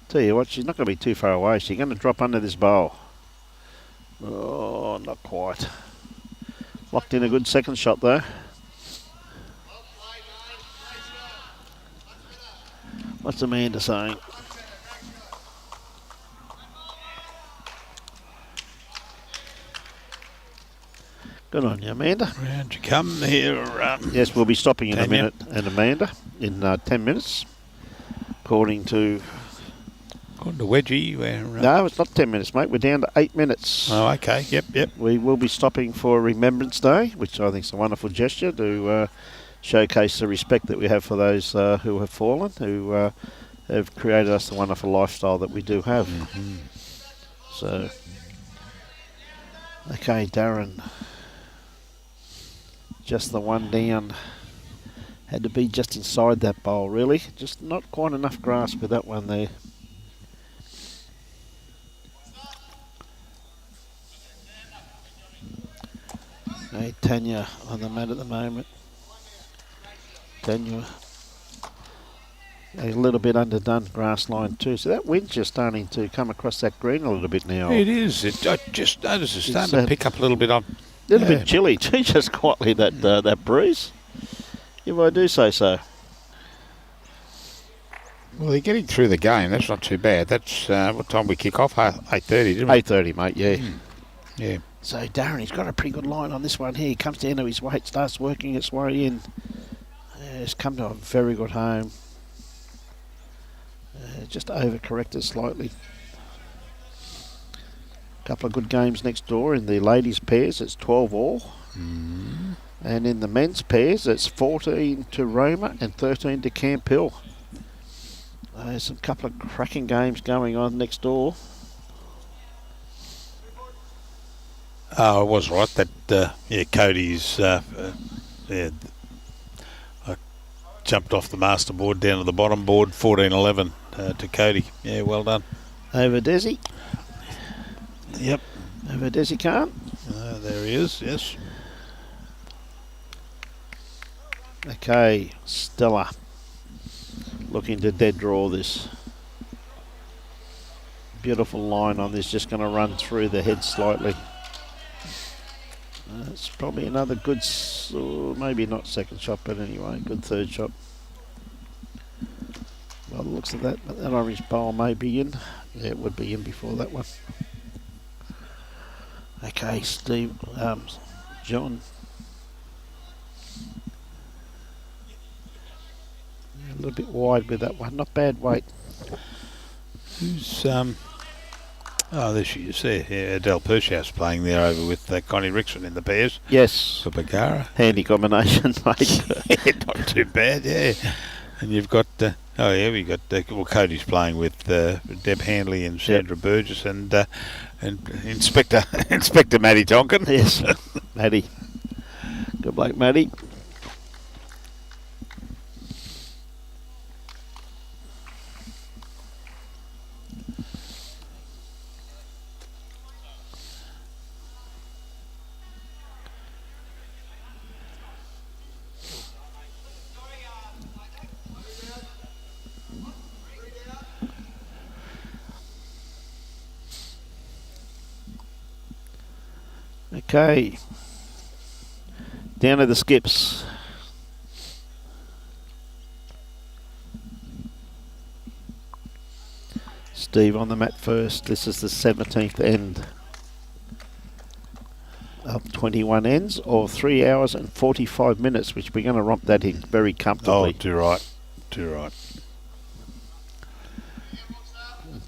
Tell you what, she's not going to be too far away. She's going to drop under this bowl. Oh, not quite. Locked in a good second shot though. What's Amanda saying? Good on you, Amanda. Round you come here. Yes, we'll be stopping in Tanya. a minute, and Amanda, in 10 minutes, according to... According to Wedgie, No, it's not 10 minutes, mate. We're down to 8 minutes. Oh, okay. Yep. We will be stopping for Remembrance Day, which I think is a wonderful gesture to showcase the respect that we have for those who have fallen, who have created us the wonderful lifestyle that we do have. Mm-hmm. So, okay, Darren. Just the one down. Had to be just inside that bowl, really. Just not quite enough grasp with that one there. Hey, Tanya on the mat at the moment. Tanya a little bit underdone grass line too. So that wind's just starting to come across that green a little bit now. It is. I just noticed it's starting to pick up a little bit on. A little bit chilly too, just quietly, that breeze. If I do say so. Well, they're getting through the game. That's not too bad. That's what time we kick off? 8:30, didn't we? 8:30, mate, yeah. Yeah. So Darren, he's got a pretty good line on this one here. He comes down to his weight, starts working its way in. It's come to a very good home. Just overcorrected slightly. Couple of good games next door. In the ladies' pairs, it's 12 all. Mm. And in the men's pairs, it's 14 to Roma and 13 to Camp Hill. There's a couple of cracking games going on next door. Oh, I was right. That Cody's. I jumped off the master board down to the bottom board, 14-11 to Cody. Yeah, well done. Over Desi. Yep. Over Desi Khan. There he is. Yes. Okay, Stella. Looking to dead draw this. Beautiful line on this, just going to run through the head slightly. It's probably another good, maybe not second shot, but anyway, good third shot. Well, it looks like that orange bowl may be in. Yeah, it would be in before that one. Okay, Steve, John. A little bit wide with that one, not bad weight. Who's Oh, there she is there. Yeah, Adele Pershhouse playing there over with Connie Rickson in the pairs. Yes. For Bagara. Handy combination, mate. Yeah, not too bad, yeah. And you've got, we got, Cody's playing with Deb Handley and Sandra Burgess and Inspector Matty Tonkin. Yes, Matty. Good bloke, Matty. Okay, down to the skips. Steve on the mat first. This is the 17th end of 21 ends, or 3 hours and 45 minutes, which we're going to romp that in very comfortably. Oh, too right.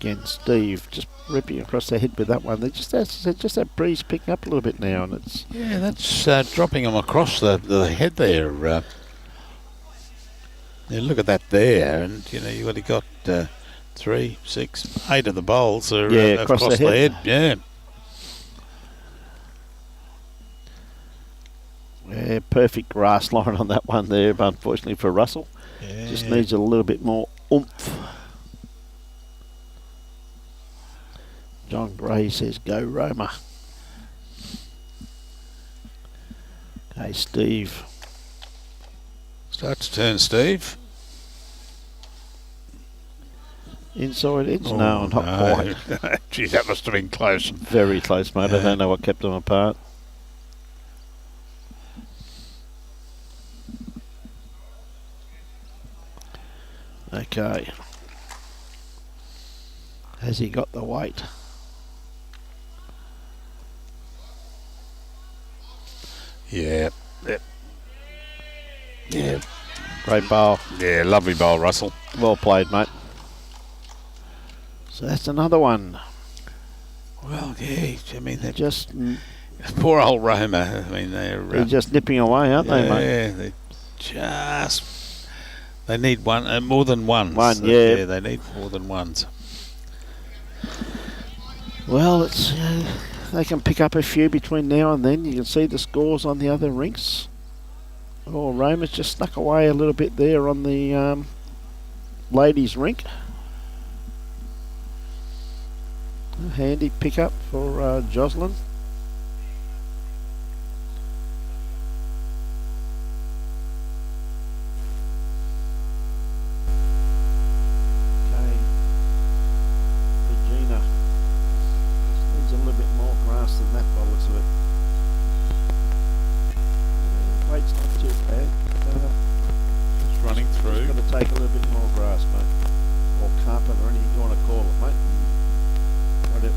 Again, Steve just ripping across the head with that one. They just, as I said, just that breeze picking up a little bit now, and it's Yeah, that's dropping them across the head there. Yeah, look at that there, and you know you've already got 3, 6, 8 of the bowls are across the head. Yeah. Yeah, perfect grass line on that one there, but unfortunately for Russell. Yeah. Just needs a little bit more oomph. John Gray says, go Roma. Okay, Steve. Start to turn, Steve. Inside edge? No, not quite. Gee, that must have been close. Very close, mate. I don't know what kept them apart. Okay. Has he got the weight? Yeah. Yep. Yeah. Great bowl. Yeah, lovely bowl, Russell. Well played, mate. So that's another one. Well, yeah, I mean, they're Just poor old Roma. I mean, they're just nipping away, aren't they, mate? Yeah, they need one, more than one. Yeah, they need more than ones. Well, it's they can pick up a few between now and then. You can see the scores on the other rinks. Oh, Roma's just snuck away a little bit there on the ladies' rink. A handy pickup for Jocelyn. Okay, Regina needs a little bit more grass than that by the looks of it. Weight's not too bad. It's running through. Got to take a little bit more grass, mate, or carpet, or anything you want to call it, mate. Whatever.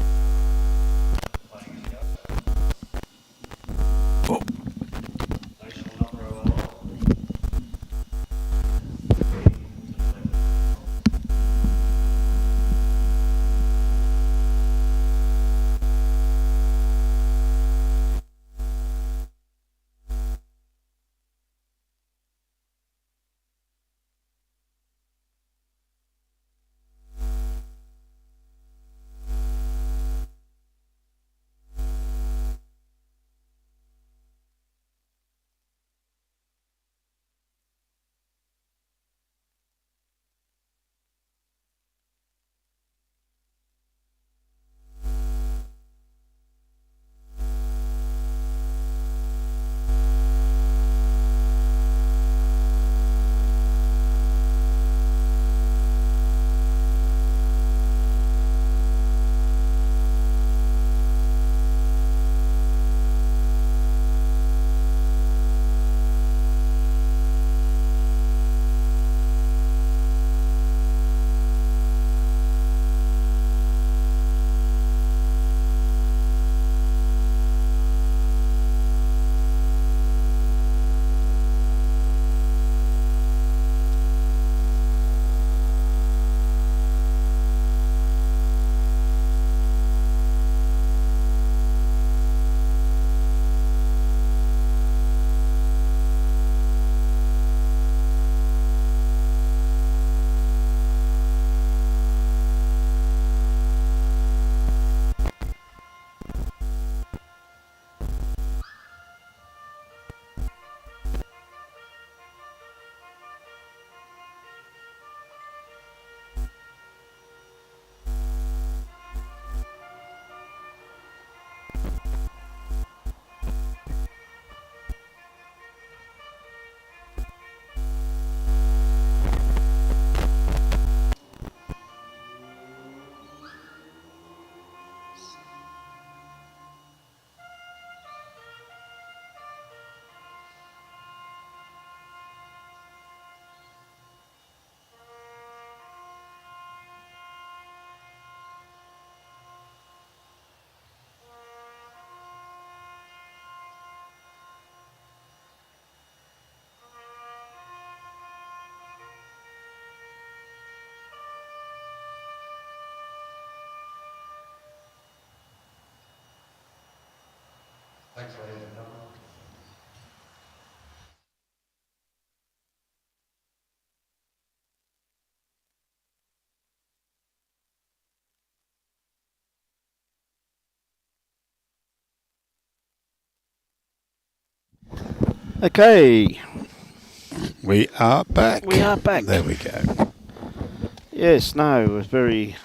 Okay, We are back. we are back. There we go. Yes, no, it was very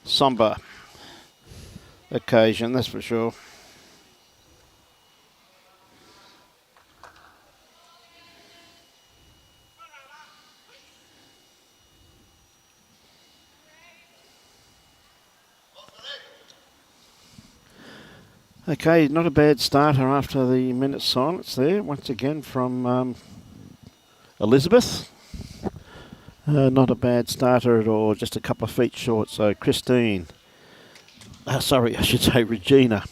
sombre occasion, that's for sure. Okay, not a bad starter after the minute silence there. Once again from Elizabeth. Not a bad starter at all, just a couple of feet short. So Christine, sorry, I should say Regina,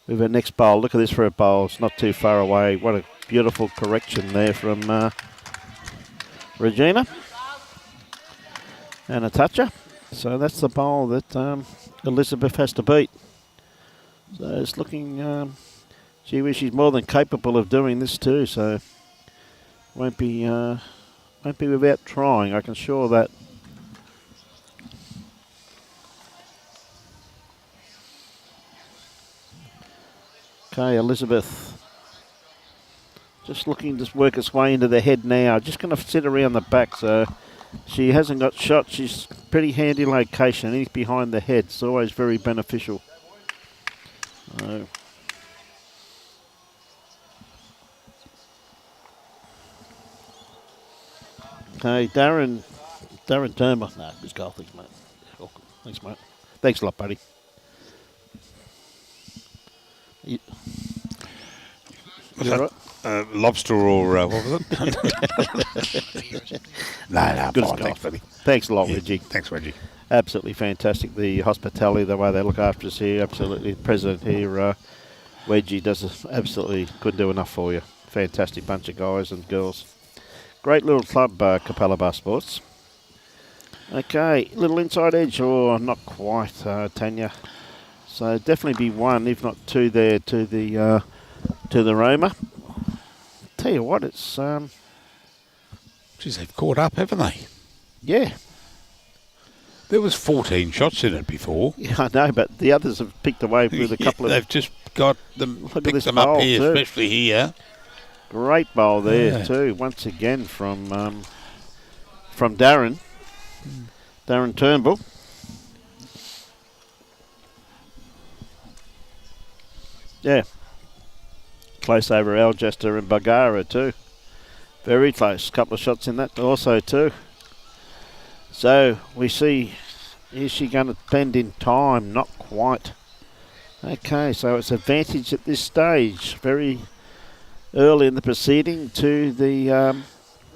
with her next bowl. Look at this for a bowl. It's not too far away. What a beautiful correction there from Regina. And a toucher. So that's the bowl that Elizabeth has to beat. So it's looking, gee whiz, she's more than capable of doing this too. So won't be without trying. I can assure that. Okay, Elizabeth. Just looking to work its way into the head now. Just going to sit around the back. So she hasn't got shot. She's pretty handy location. Anything behind the head. It's always very beneficial. Okay, Darren Turnbull. No, good goal. Thanks, mate. Thanks, mate. Thanks a lot, buddy. You all right? Lobster or what was it? No, Good fine, stuff. thanks, buddy. Thanks a lot, Yeah, Reggie. thanks, Reggie. Absolutely fantastic. The hospitality, the way they look after us here, absolutely. The president here, Reggie, absolutely couldn't do enough for you. Fantastic bunch of guys and girls. Great little club, Capalaba Sports. Okay, little inside edge, or not quite, Tanya. So definitely be one, if not two, there to the Roma. Tell you what, it's Geez, they've caught up, haven't they? yeah. There was 14 shots in it before. Yeah, I know, but the others have picked away with a couple of. They've just got them, Look at picked this them up bowl here, too. especially here. Great bowl there Yeah. too. Once again from Darren Turnbull. Yeah, close over Algester and Bagara too. Very close. Couple of shots in that also too. So we see, is she going to bend in time? Not quite. Okay, so it's advantage at this stage. Very early in the proceeding to the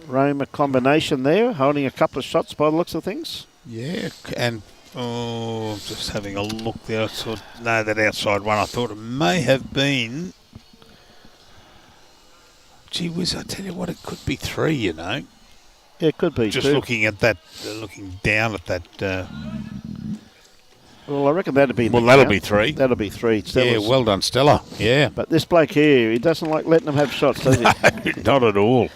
Roma combination there, holding a couple of shots by the looks of things. Yeah, and just having a look there. I thought, no, that outside one, I thought it may have been. Gee whiz, I tell you what, it could be 3, you know. Yeah, it could be Just too. looking at that, looking down at that. Well, I reckon that'd be. Well, that'll be 3. That'll be 3. Yeah, Stella's. well done, Stella. Yeah. But this bloke here, he doesn't like letting them have shots, does he? Not at all.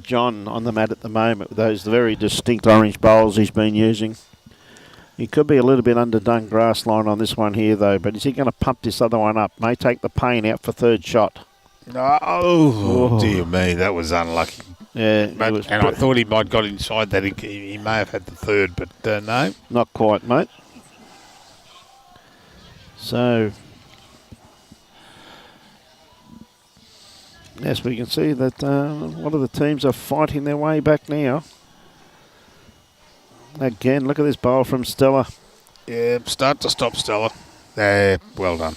John on the mat at the moment with those very distinct orange bowls he's been using. He could be a little bit underdone grass line on this one here, though. But is he going to pump this other one up? May take the pain out for third shot. Oh, dear me, that was unlucky. Yeah, But, and I thought he might got inside that. He may have had the third, but no. not quite, mate. So, yes, we can see that one of the teams are fighting their way back now. Again, look at this bowl from Stella. Yeah, start to stop, Stella. Well done.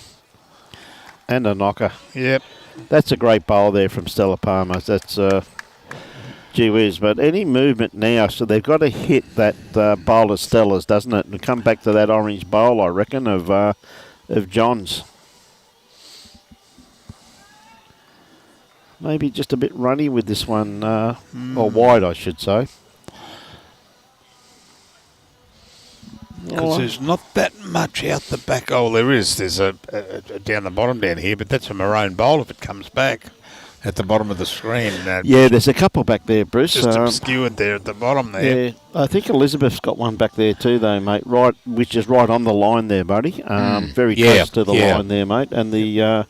And a knocker. Yep. That's a great bowl there from Stella Palmer. That's gee whiz. But any movement now, so they've got to hit that bowl of Stella's, doesn't it? And come back to that orange bowl, I reckon, of John's. Maybe just a bit runny with this one, or wide, I should say. Because there's not that much out the back. Oh, there is. There's a down the bottom down here, but that's a maroon bowl if it comes back at the bottom of the screen. Yeah, there's a couple back there, Bruce. Just obscured there at the bottom there. Yeah, I think Elizabeth's got one back there too, though, mate. Right, which is right on the line there, buddy. Very close to the line there, mate. And the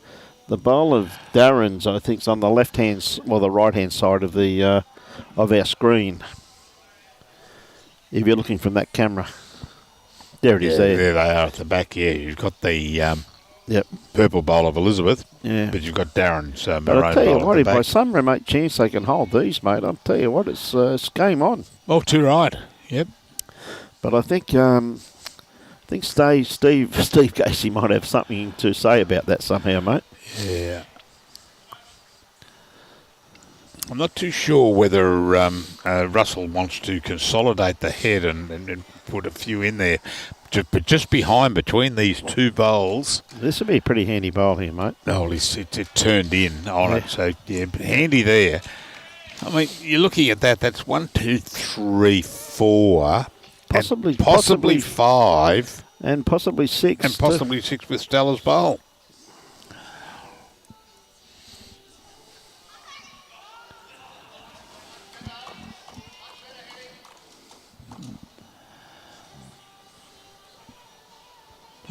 The bowl of Darren's, I think, is on the left-hand, well, the right-hand side of the of our screen. If you're looking from that camera. There it is there. There they are at the back, yeah. You've got the Yep. purple bowl of Elizabeth, Yeah. but you've got Darren's But maroon I'll tell you bowl what, at if the by back. some remote chance they can hold these, mate, I'll tell you what, it's game on. Oh, too right. Yep. But I think Steve Casey might have something to say about that somehow, mate. Yeah. I'm not too sure whether Russell wants to consolidate the head and put a few in there. But just behind, between these two bowls. This would be a pretty handy bowl here, mate. Oh, it turned in on it. So, yeah, handy there. I mean, you're looking at that. That's 1, 2, 3, 4. Possibly 5. And possibly 6. And possibly 6 with Stella's bowl.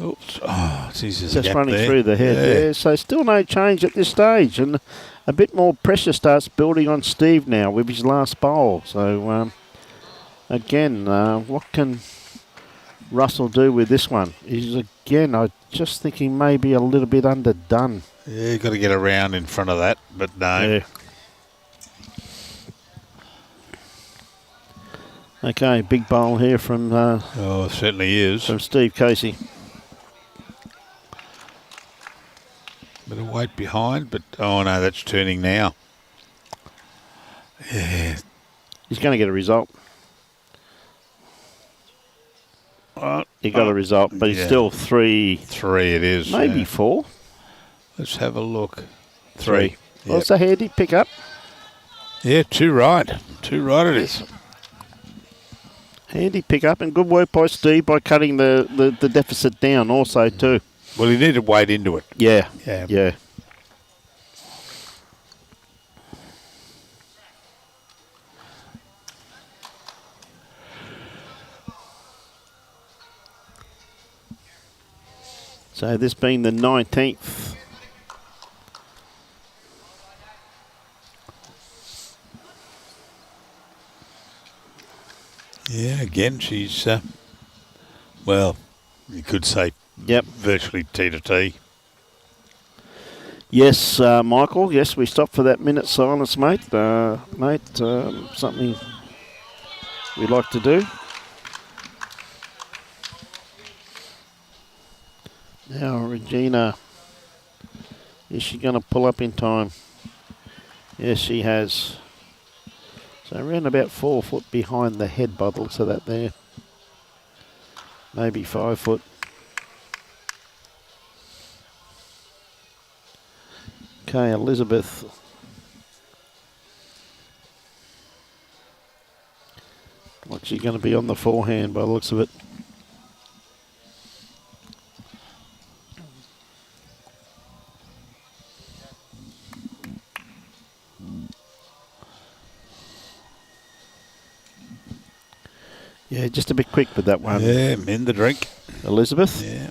Oops. Oh, Jesus. Just running through the head. Yeah, so still no change at this stage. And a bit more pressure starts building on Steve now with his last bowl. So, again, what can Russell do with this one? He's, again, I just thinking maybe a little bit underdone. Yeah, you've got to get around in front of that, but no. Yeah. Okay, big bowl here from Oh, it certainly is. from Steve Casey. Bit of weight behind, but oh no, that's turning now. Yeah. He's going to get a result. He got a result, but he's still 3. 3 it is. Maybe 4. Let's have a look. 3. 3. Well, it's a handy pick-up. Yeah, 2 right. 2 right it is. Handy pick-up and good work by Steve by cutting the deficit down also too. Well, he needed weight into it. Yeah. Yeah. Yeah. So this being the 19th. Yeah, again, she's, well, you could say virtually T to T. Yes, Michael, yes, we stopped for that minute silence, mate. Something we'd like to do. Now, Regina, is she going to pull up in time? Yes, she has. So around about 4 foot behind the head by the looks of that there. Maybe 5 foot. Okay, Elizabeth. Like she's going to be on the forehand by the looks of it. Yeah, just a bit quick with that one. Yeah, in the drink. Elizabeth. Yeah.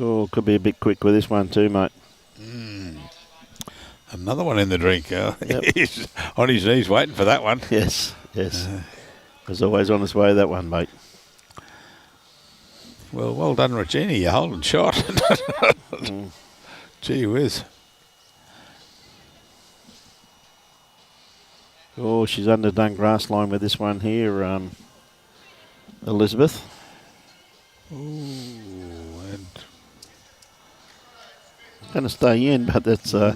Oh, could be a bit quick with this one too, mate. Another one in the drink. Yep. He's on his knees waiting for that one. Yes, yes. There's always on his way, that one, mate. Well done, Regina. You're holding shot. Gee whiz. Oh, she's underdone grass line with this one here, Elizabeth. Ooh, and Going to stay in, but that's. I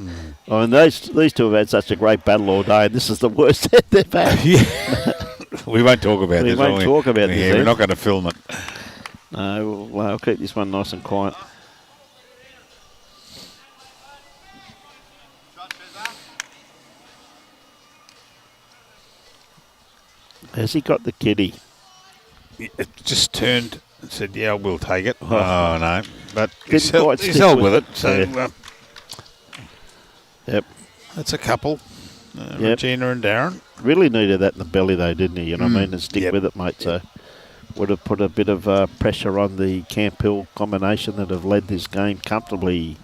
mean, these two have had such a great battle all day. This is the worst set they've had. yeah. We won't talk about this. We won't talk about this. We're not going to film it. No, well, I'll keep this one nice and quiet. Has he got the kitty? It just turned and said, "Yeah, we'll take it." Oh no, but Didn't quite he's stick held with with it. it. So Yeah. Yep. That's a couple. Regina and Darren. Really needed that in the belly, though, didn't he? You know what I mean? And stick with it, mate. So would have put a bit of pressure on the Camp Hill combination that have led this game comfortably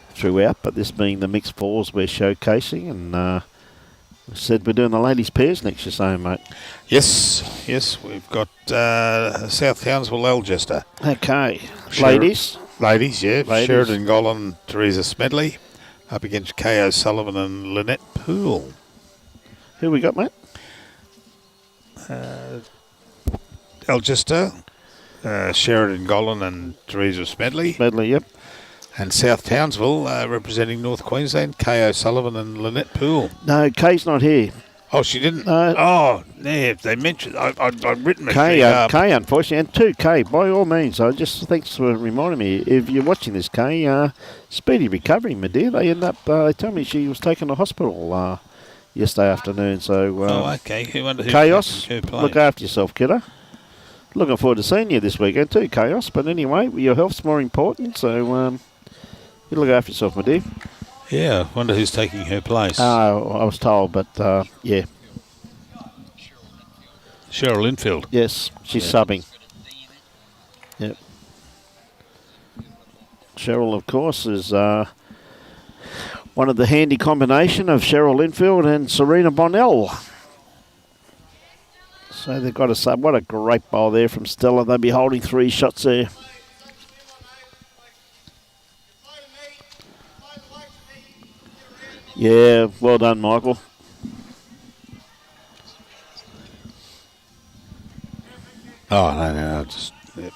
throughout. But this being the mixed fours we're showcasing, and said we're doing the ladies' pairs next, you're saying, mate? Yes. We've got South Townsville Algester. Okay. Ladies? Ladies, yeah. Ladies. Sheridan Gollan and Teresa Smedley up against K.O. Sullivan and Lynette Poole. Who we got, mate? Algester, Sheridan Gollan and Teresa Smedley. Smedley, yep. And South Townsville representing North Queensland, K.O. Sullivan and Lynette Poole. No, Kay's not here. Oh, she didn't? Yeah, they mentioned. I've written it. Kay, unfortunately, and 2K, by all means. Thanks for reminding me. If you're watching this, Kay, speedy recovery, my dear. They told me she was taken to hospital yesterday afternoon. So, okay. Chaos, look after yourself, kiddo. Looking forward to seeing you this weekend too, Chaos. But anyway, your health's more important, so you look after yourself, my dear. Yeah, I wonder who's taking her place. I was told, but yeah. Cheryl Linfield. Yes, she's subbing. Yep. Cheryl, of course, is one of the handy combination of Cheryl Linfield and Serena Bonnell. So they've got a sub. What a great bowl there from Stella. They'll be holding 3 shots there. Yeah, well done, Michael. Oh, no, just... Yep.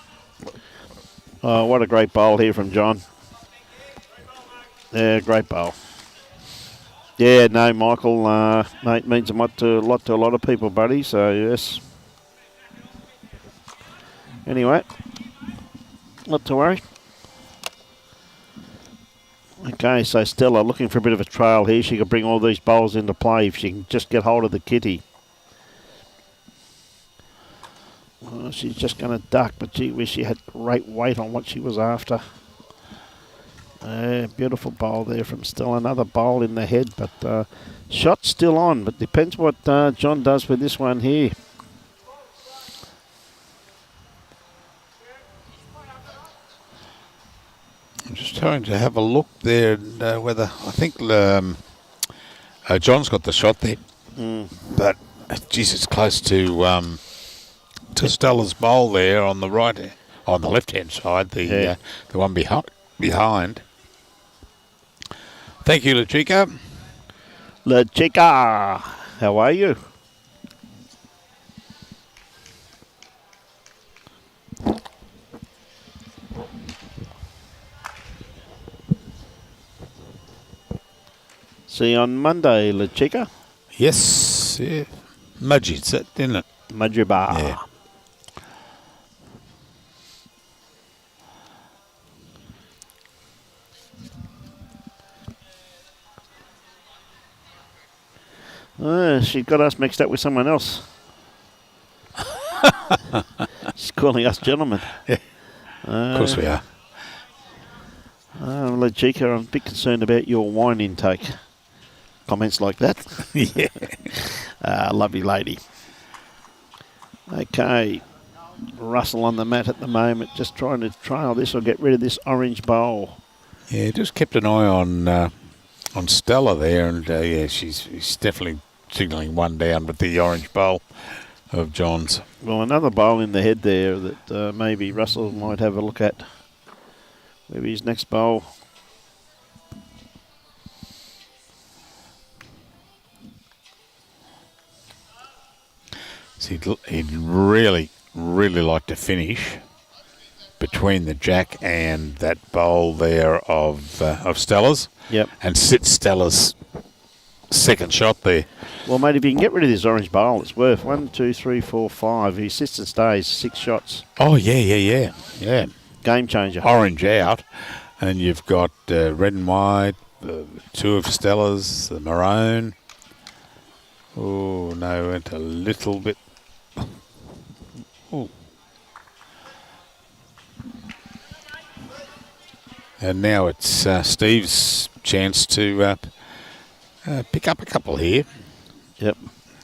Oh, what a great bowl here from John. Yeah, great bowl. Yeah, no, Michael, mate, means a lot to a lot of people, buddy, so yes. Anyway, not to worry. Okay, so Stella looking for a bit of a trail here. She could bring all these bowls into play if she can just get hold of the kitty. Oh, she's just going to duck, but gee whiz, she had great weight on what she was after. Beautiful bowl there from Stella. Another bowl in the head, but shot still on. But depends what John does with this one here. I'm just trying to have a look there whether I think John's got the shot there, but geez, it's close to Stella's bowl there on the left-hand side, the one behind. Thank you, La Chica. La Chica, how are you? See you on Monday, La Chica. Yes, yeah. Mudgy's it, isn't it? Mudgy Bar. Yeah. She got us mixed up with someone else. She's calling us gentlemen. Yeah. Of course we are. La Chica, I'm a bit concerned about your wine intake. Comments like that. Yeah. Lovely lady. Okay. Russell on the mat at the moment, just trying to trail this or get rid of this orange bowl. Yeah, just kept an eye on Stella there, and yeah, she's definitely signalling one down with the orange bowl of John's. Well, another bowl in the head there that maybe Russell might have a look at. Maybe his next bowl. So he'd really like to finish between the jack and that bowl there of Stella's. Yep. And sit Stella's second shot there. Well, mate, if you can get rid of this orange bowl, it's worth 1, 2, 3, 4, 5. He sits and stays 6 shots. Oh, yeah. Game changer. Orange out. And you've got red and white, 2 of Stella's, the maroon. Oh, no, went a little bit. Oh. And now it's Steve's chance to Pick up a couple here. Yep.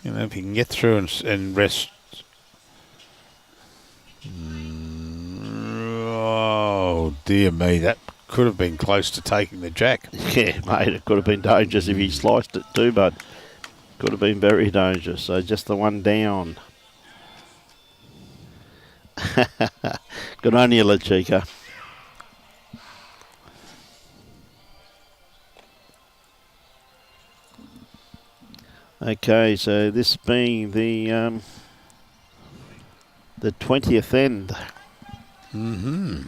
You know, if you can get through and rest. Oh, dear me. That could have been close to taking the jack. Yeah, mate, it could have been dangerous if he sliced it too, but could have been very dangerous. So just the one down. Good on you, La Chica. Okay, so this being the 20th end. Mm-hmm.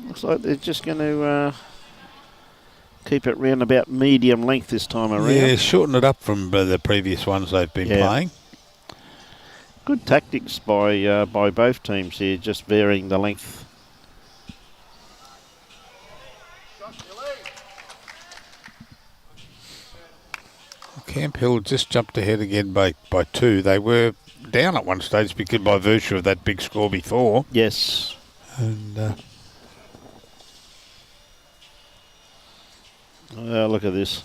Looks like they're just going to keep it round about medium length this time around. Yeah, shorten it up from the previous ones they've been playing. Good tactics by both teams here, just varying the length. Camp Hill just jumped ahead again by 2. They were down at one stage because by virtue of that big score before. Yes. And look at this.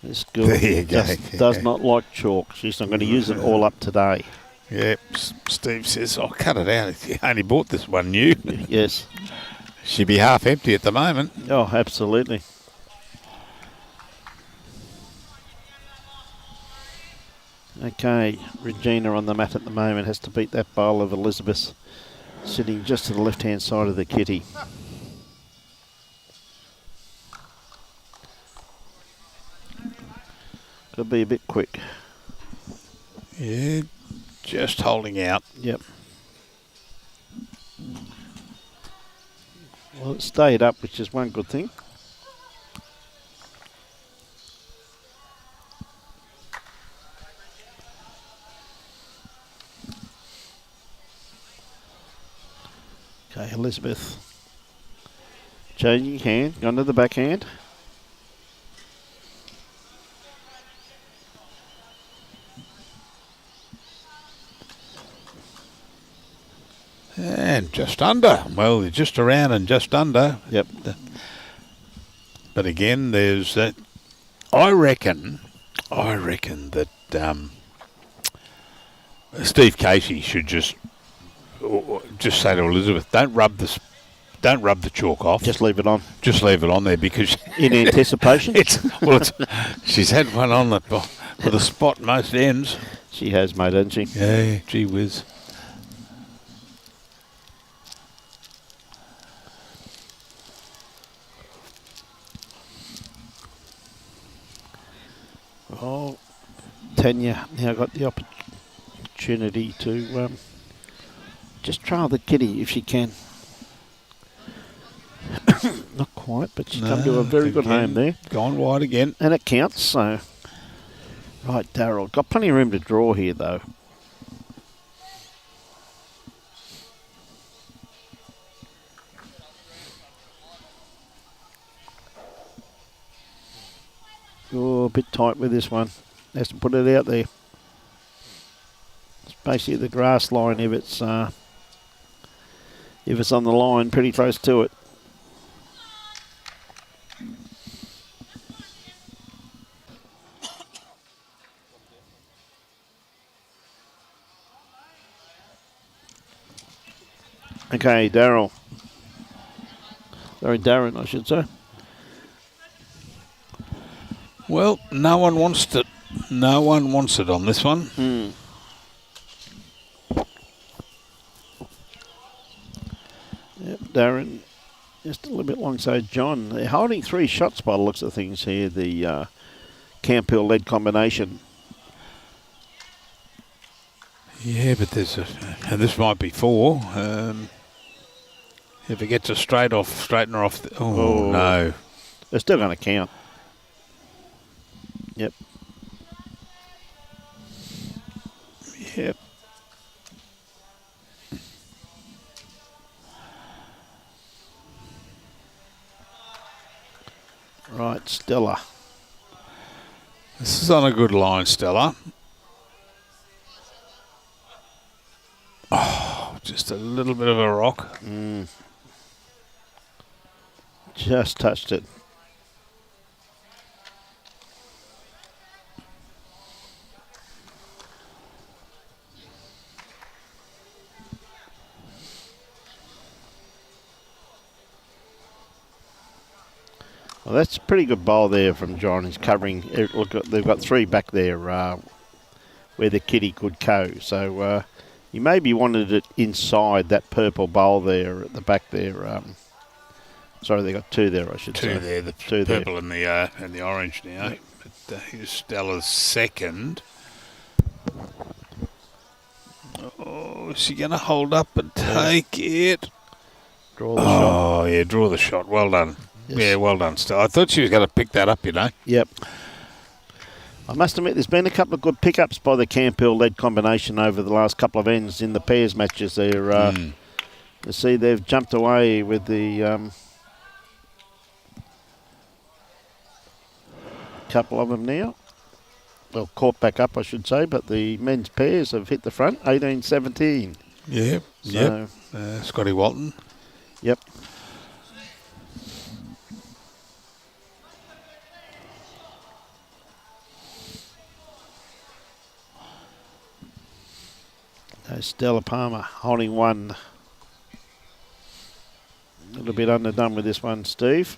This girl there you go. does not like chalk. She's not going to use it all up today. Yep. Steve says, I'll cut it out. If you only bought this one new. Yes. She'd be half empty at the moment. Oh, absolutely. Okay, Regina on the mat at the moment has to beat that bowl of Elizabeth, sitting just to the left-hand side of the kitty. Could be a bit quick. Yeah, just holding out. Yep. Well, it stayed up, which is one good thing. Okay, Elizabeth. Changing hand, gone to the backhand. And just under. Well, they're just around and just under. Yep. But again, there's that. I reckon that Steve Casey should just say to Elizabeth, don't rub the chalk off. Just leave it on. Just leave it on there because in anticipation. She's had one on with a spot most ends. She has, mate, hasn't she? Yeah, gee whiz. Oh, Tanya now got the opportunity to just trial the kitty if she can. Not quite, but she's come to a very good home there. Gone wide again. And it counts, so. Right, Darryl. Got plenty of room to draw here, though. Oh, a bit tight with this one. Has to put it out there. It's basically the grass line if it's on the line, pretty close to it. Okay, Darryl. Sorry, Darren, I should say. Well, no one wants it. No one wants it on this one. Yep, Darren, just a little bit alongside John. They're holding 3 shots by the looks of things here, the Camp Hill lead combination. Yeah, but there's and this might be 4. If it gets a straighten her off. Oh, no. They're still going to count. Yep. Yep. Right, Stella. This is on a good line, Stella. Oh, Just a little bit of a rock. Just touched it. Well, that's a pretty good bowl there from John. He's covering. Look, they've got 3 back there where the kitty could go. So he maybe wanted it inside that purple bowl there at the back there. Sorry, they got 2 there. I should say. 2 there. The 2 purple there. and the orange now. Yep. But here's Stella's second. Oh, is she going to hold up and take it? Draw the shot. Oh, yeah, draw the shot. Well done. Yes. Yeah, well done, Stella. I thought she was going to pick that up, you know. Yep. I must admit, there's been a couple of good pickups by the Campbell-led combination over the last couple of ends in the pairs matches. There, you see, they've jumped away with the couple of them now. Well, caught back up, I should say, but the men's pairs have hit the front, 18-17. Yep, So, Scotty Walton. Yep. Stella Palmer holding 1. A little bit underdone with this one, Steve.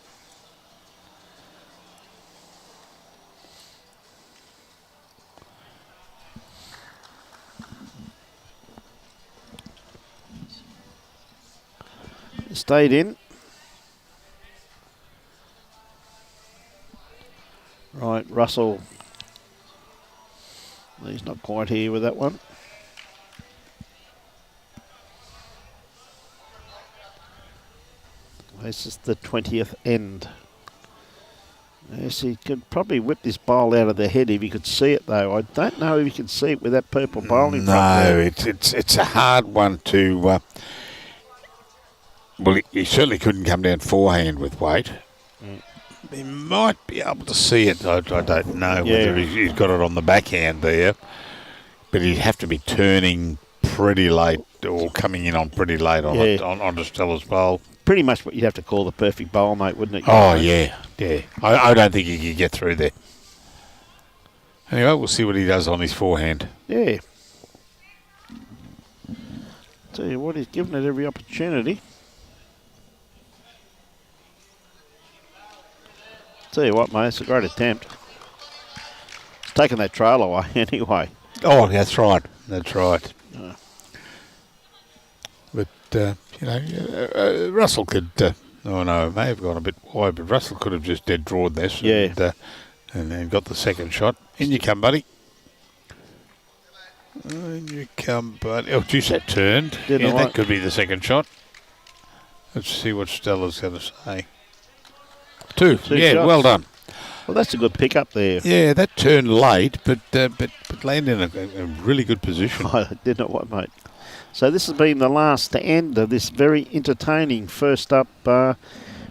Stayed in. Right, Russell. He's not quite here with that one. This is the 20th end. Yes, he could probably whip this bowl out of the head if he could see it, though. I don't know if he can see it with that purple bowl in front there. No, it's a hard one to... well, he certainly couldn't come down forehand with weight. He might be able to see it. I don't know whether he's got it on the backhand there. But he'd have to be turning pretty late or coming in on pretty late on onto Stella's bowl. Pretty much what you'd have to call the perfect bowl, mate, wouldn't it? Oh, yeah. I don't think he could get through there. Anyway, we'll see what he does on his forehand. Yeah. Tell you what, he's given it every opportunity. Tell you what, mate, it's a great attempt. It's taken that trail away anyway. Oh, that's right. That's right. But, Russell could... it may have gone a bit wide, but Russell could have just dead drawed this. Yeah. And then got the second shot. In you come, buddy. In you come, buddy. Oh, geez, that turned. That could be the second shot. Let's see what Stella's going to say. Two yeah, shots. Well done. Well, that's a good pick up there. Yeah, that turned late, but landed in a really good position. I did not want, mate. So this has been the last end of this very entertaining first up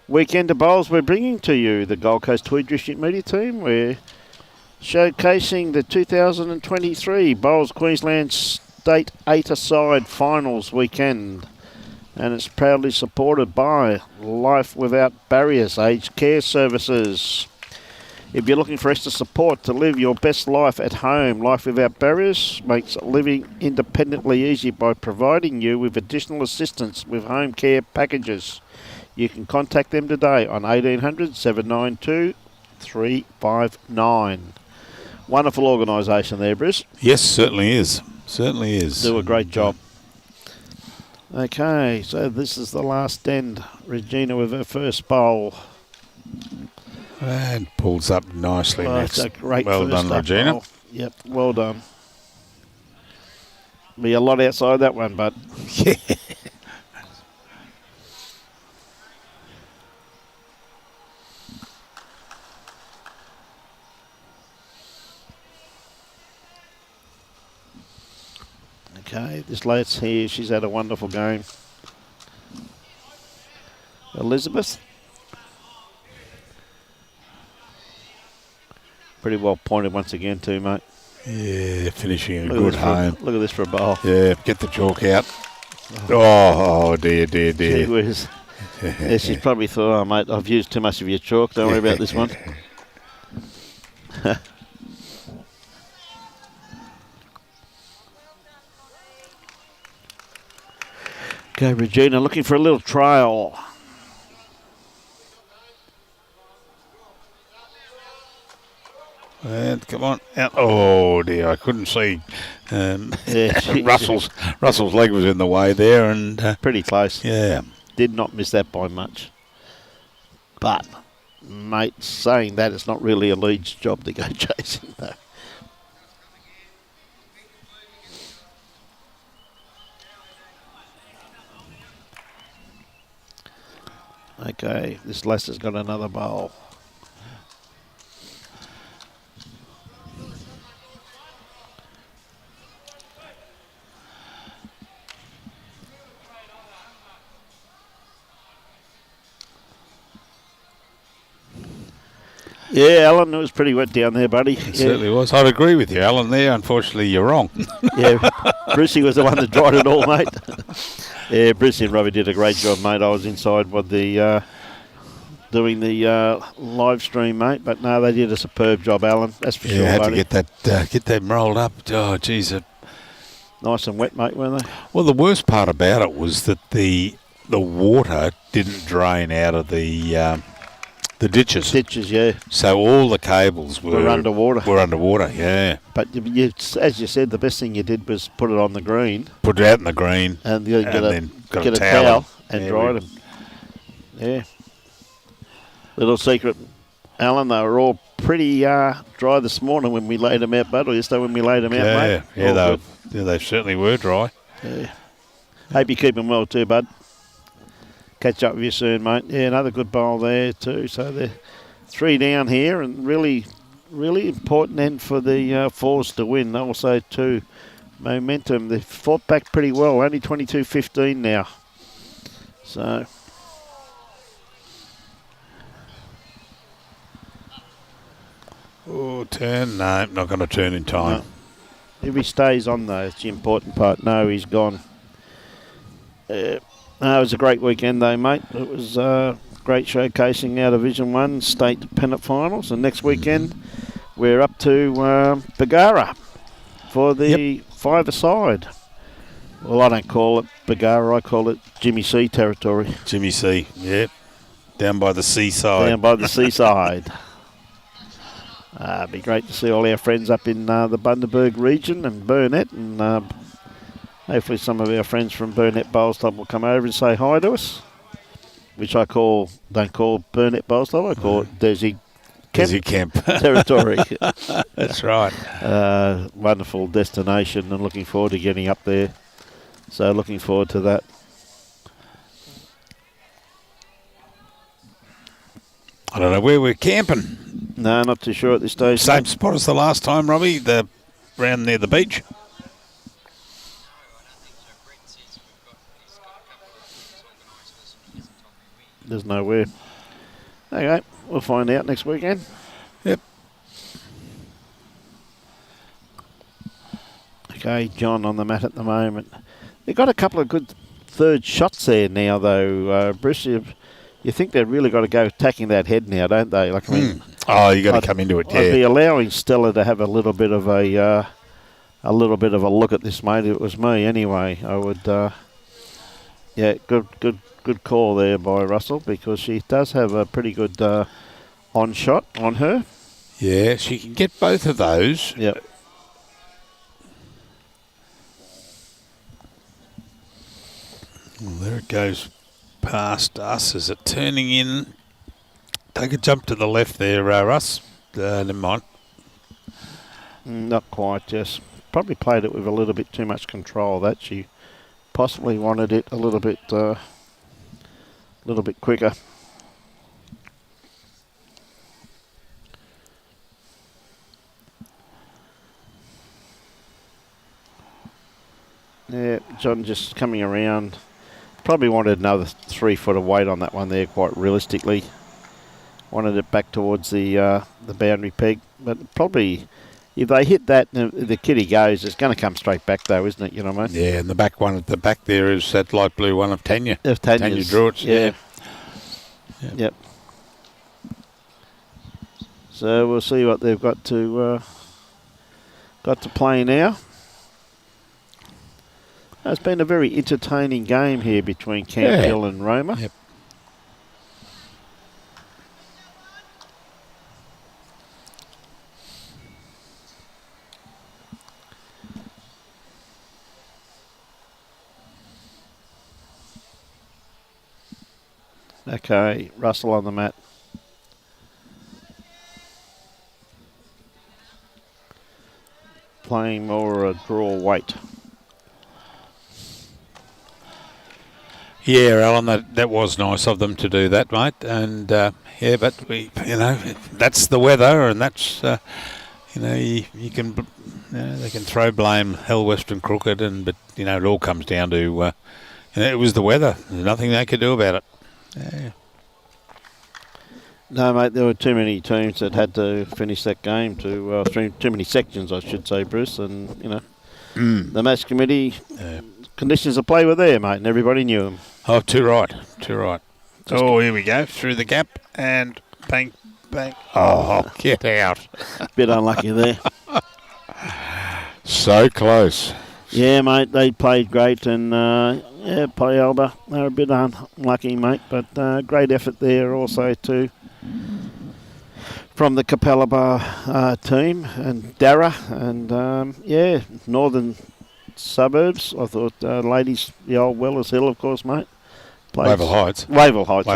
weekend of bowls we're bringing to you. The Gold Coast Tweed District Media Team. We're showcasing the 2023 Bowls Queensland State 8-a-side Finals weekend. And it's proudly supported by Life Without Barriers Aged Care Services. If you're looking for extra support to live your best life at home, Life Without Barriers makes living independently easy by providing you with additional assistance with home care packages. You can contact them today on 1800 792 359. Wonderful organisation there, Bruce. Yes, certainly is. Certainly is. Do a great job. Okay, so this is the last end. Regina with her first bowl. And pulls up nicely. That's a great well first done, up Regina. bowl. Yep, well done. Be a lot outside that one, bud. Yeah. Okay, this late's here. She's had a wonderful game. Elizabeth. Pretty well pointed once again too, mate. Yeah, finishing a good home. Look at this for a bowl. Yeah, get the chalk out. Oh, dear. Gee whiz. Yeah, she's probably thought, oh, mate, I've used too much of your chalk. Don't worry about this one. Okay, Regina, looking for a little trail. And come on. Out. Oh, dear, I couldn't see. Russell's leg was in the way there. And pretty close. Yeah. Did not miss that by much. But, mate, saying that, it's not really a lead's job to go chasing, though. Okay, this lasser's got another bowl. Yeah, Alan, it was pretty wet down there, buddy. It certainly was. I'd agree with you, Alan, there. Unfortunately, you're wrong. Yeah, Brucey was the one that dried it all, mate. Yeah, Brucey and Robbie did a great job, mate. I was inside with the doing the live stream, mate. But no, they did a superb job, Alan. That's for sure, had buddy. to get them rolled up. Oh, geez. Nice and wet, mate, weren't they? Well, the worst part about it was that the water didn't drain out of the ditches. Ditches, yeah. So all the cables were underwater. Yeah. But as you said, the best thing you did was put it on the green. Put it out in the green. And get a towel towel and dry them. Yeah. Little secret, Alan, they were all pretty dry this morning when we laid them out, bud, or yesterday when we laid them out, mate. Yeah, they certainly were dry. Yeah. Hope you keep them well too, bud. Catch up with you soon, mate. Yeah, another good bowl there too. So they're 3 down here, and really important end for the Force to win. Also, too, momentum. They've fought back pretty well. Only 22-15 now. So. Oh, turn? No, not going to turn in time. No. If he stays on, though, it's the important part. No, he's gone. No, it was a great weekend, though, mate. It was great showcasing our Division 1 state pennant finals. And next weekend, we're up to Bagara for the five-a-side. Well, I don't call it Bagara. I call it Jimmy C territory. Jimmy C, yep. Down by the seaside. Down by the seaside. It'd be great to see all our friends up in the Bundaberg region and Burnett, and hopefully some of our friends from Burnett Bowlstop will come over and say hi to us, which I don't call Burnett Bowlstop, I call it Desi Camp territory. That's right. Wonderful destination, and looking forward to getting up there. So looking forward to that. I don't know where we're camping. No, not too sure at this stage. Same spot as the last time, Robbie, around near the beach. There's nowhere. Okay, we'll find out next weekend. Yep. Okay, John on the mat at the moment. They've got a couple of good third shots there now, though, Bruce. You think they've really got to go attacking that head now, don't they? Like, I mean, you got to come into it. Yeah. I'd be allowing Stella to have a little bit of a look at this, mate. If it was me, anyway. I would. Good call there by Russell, because she does have a pretty good on shot on her. Yeah, she can get both of those. Yep. Well, there it goes past us. Is it turning in? Take a jump to the left there, Russ. Never mind. Not quite, just probably played it with a little bit too much control. That she possibly wanted it a little bit quicker. Yeah, John just coming around. Probably wanted another 3 foot of weight on that one there, quite realistically. Wanted it back towards the boundary peg, but probably if they hit that, the kitty goes. It's going to come straight back, though, isn't it? You know what I mean? Yeah, and the back one at the back there is that light blue one of Tanya. Tanya Druitt's. Yeah. Yep. So we'll see what they've got to play now. It's been a very entertaining game here between Camp Hill and Roma. Yep. Okay, Russell on the mat. Playing more a draw weight. Yeah, Alan, that was nice of them to do that, mate. And but that's the weather, and that's you can they can throw blame Hell Western Crooked, but it all comes down to it was the weather. There's nothing they could do about it. Yeah. No, mate, there were too many teams that had to finish that game too many sections, I should say, Bruce, and the match committee conditions of play were there, mate, and everybody knew them. Oh, too right. Here we go, through the gap, and bang, bang. Oh, get out. Bit unlucky there. So close. Yeah, mate, they played great, and Capalaba, they're a bit unlucky, mate, but great effort there also too from the Capalaba team and Darra, and northern suburbs. I thought ladies, the old Wellers Hill, of course, mate. Wavell Heights. Wavell Heights,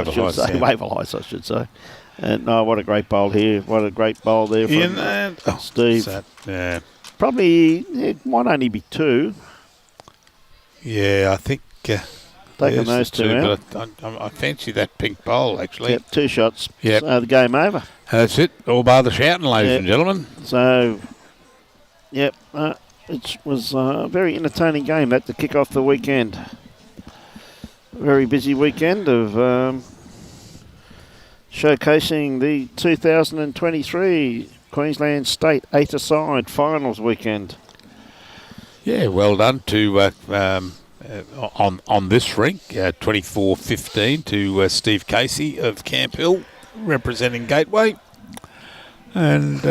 I should say. And what a great bowl here. What a great bowl there from Steve. Yeah. Probably, it might only be two. Yeah, I think... taking those two out. But I fancy that pink bowl, actually. Yep, 2 shots. Yep. So the game over. That's it. All bar the shouting, ladies and gentlemen. So, yep, it was a very entertaining game that to kick off the weekend. Very busy weekend of showcasing the 2023 Queensland State 8-a-side finals weekend. Yeah, well done to on this rink, 24-15 to Steve Casey of Camp Hill, representing Gateway, and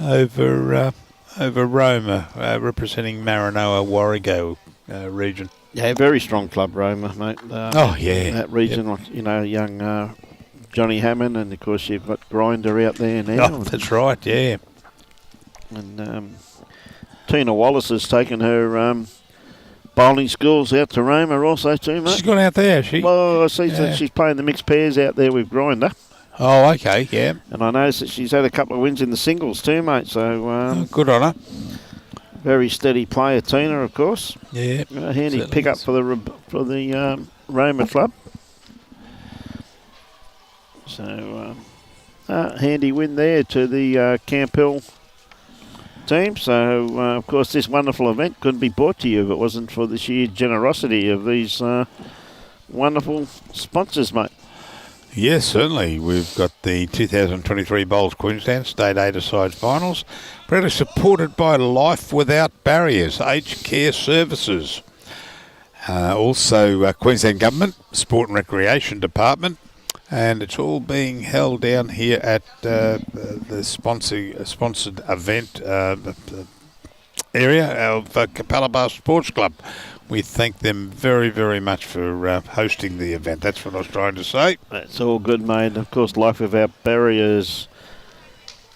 over Roma, representing Maranoa Warrego region. Yeah, very strong club, Roma, mate. That region, young Johnny Hammond, and of course you've got Grinder out there now. Oh, that's right, yeah. And Tina Wallace has taken her bowling skills out to Roma also too, mate. She's gone out there, has she? Well, I see that she's playing the mixed pairs out there with Grinder. Oh, okay, yeah. And I noticed that she's had a couple of wins in the singles too, mate. So good on her. Very steady player, Tina, of course. Yeah. Handy pick up for the Roma club. So handy win there to the Camp Hill team. So of course this wonderful event couldn't be brought to you if it wasn't for the sheer generosity of these wonderful sponsors, mate. Yes, certainly. We've got the 2023 Bowls Queensland State 8-a-side finals, proudly supported by Life Without Barriers, Aged Care Services. Also, Queensland Government, Sport and Recreation Department, and it's all being held down here at the sponsored event area of Capalaba Sports Club. We thank them very, very much for hosting the event. That's what I was trying to say. That's all good, mate. Of course, Life Without Barriers.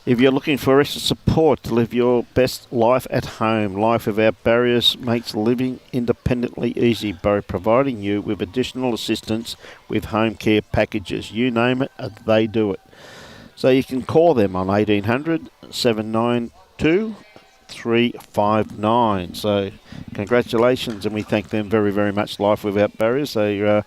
If you're looking for extra support to live your best life at home, Life Without Barriers makes living independently easy by providing you with additional assistance with home care packages. You name it, they do it. So you can call them on 1800 792 359. So congratulations, and we thank them very, very much, Life Without Barriers. They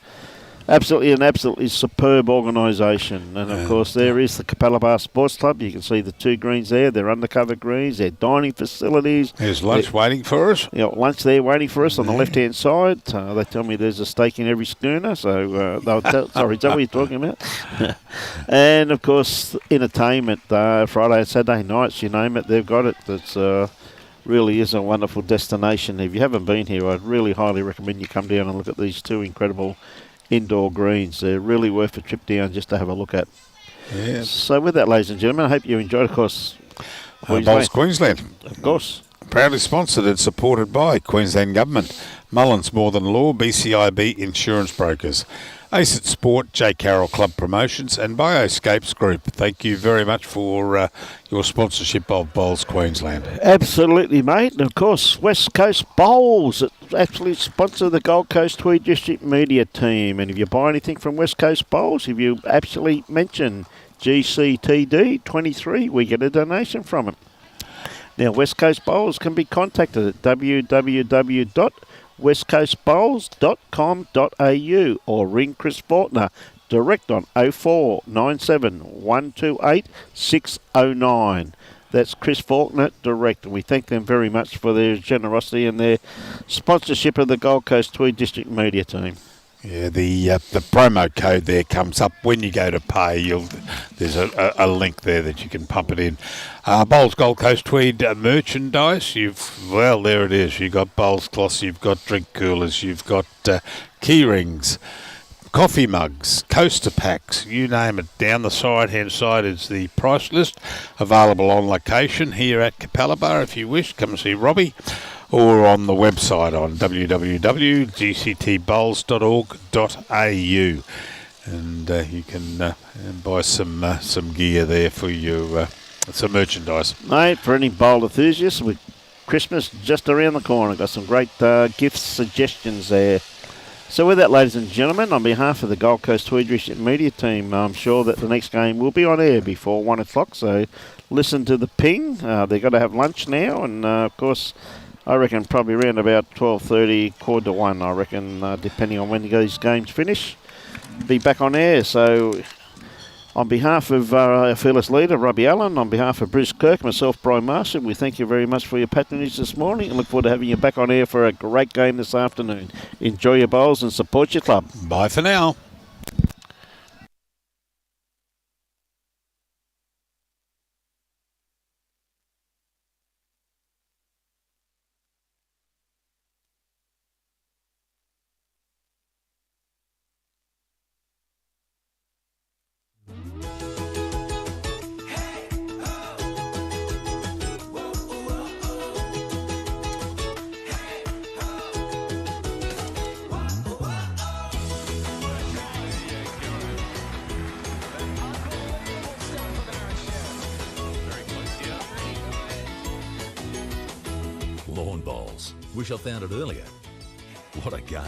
Absolutely, an absolutely superb organisation. And, of course, there is the Capalaba Sports Club. You can see the 2 greens there. They're undercover greens. They're dining facilities. There's lunch waiting for us. Lunch there waiting for us on the left-hand side. They tell me there's a steak in every schooner. So, sorry, is that what you're talking about? And, of course, entertainment, Friday and Saturday nights, you name it, they've got it. It's really is a wonderful destination. If you haven't been here, I'd really highly recommend you come down and look at these 2 incredible indoor greens. They're really worth a trip down just to have a look at. Yeah. So with that, ladies and gentlemen, I hope you enjoyed, of course, Bowls Queensland. Of course. Proudly sponsored and supported by Queensland Government, Mullins More Than Law, BCIB Insurance Brokers, Ace at Sport, J. Carroll Club Promotions and Bioscapes Group. Thank you very much for your sponsorship of Bowls Queensland. Absolutely, mate. And, of course, West Coast Bowls actually sponsor the Gold Coast Tweed District Media Team. And if you buy anything from West Coast Bowls, if you actually mention GCTD23, we get a donation from it. Now, West Coast Bowls can be contacted at www.westcoastbowls.com.au or ring Chris Faulkner direct on 0497 128 609. That's Chris Faulkner direct. We thank them very much for their generosity and their sponsorship of the Gold Coast Tweed District Media Team. Yeah, the promo code there comes up when you go to pay. There's a link there that you can pump it in. Bowls Gold Coast Tweed merchandise. There it is. You've got bowls cloths, you've got drink coolers, you've got key rings, coffee mugs, coaster packs, you name it. Down the hand side is the price list available on location here at Capalaba. If you wish, come and see Robbie. Or on the website on www.gctbowls.org.au, and you can buy some gear there for you, some merchandise. Mate, for any bowl enthusiasts, with Christmas just around the corner, got some great gift suggestions there. So with that, ladies and gentlemen, on behalf of the Gold Coast Tweed District Media Team, I'm sure that the next game will be on air before 1 o'clock, so listen to the ping. They've got to have lunch now, and of course, I reckon probably around about 12:30, 1:15, I reckon, depending on when these games finish, be back on air. So on behalf of our fearless leader, Robbie Allen, on behalf of Bruce Kirk, myself, Brian Marshall, we thank you very much for your patronage this morning and look forward to having you back on air for a great game this afternoon. Enjoy your bowls and support your club. Bye for now. Lawn bowls. Wish I found it earlier. What a game.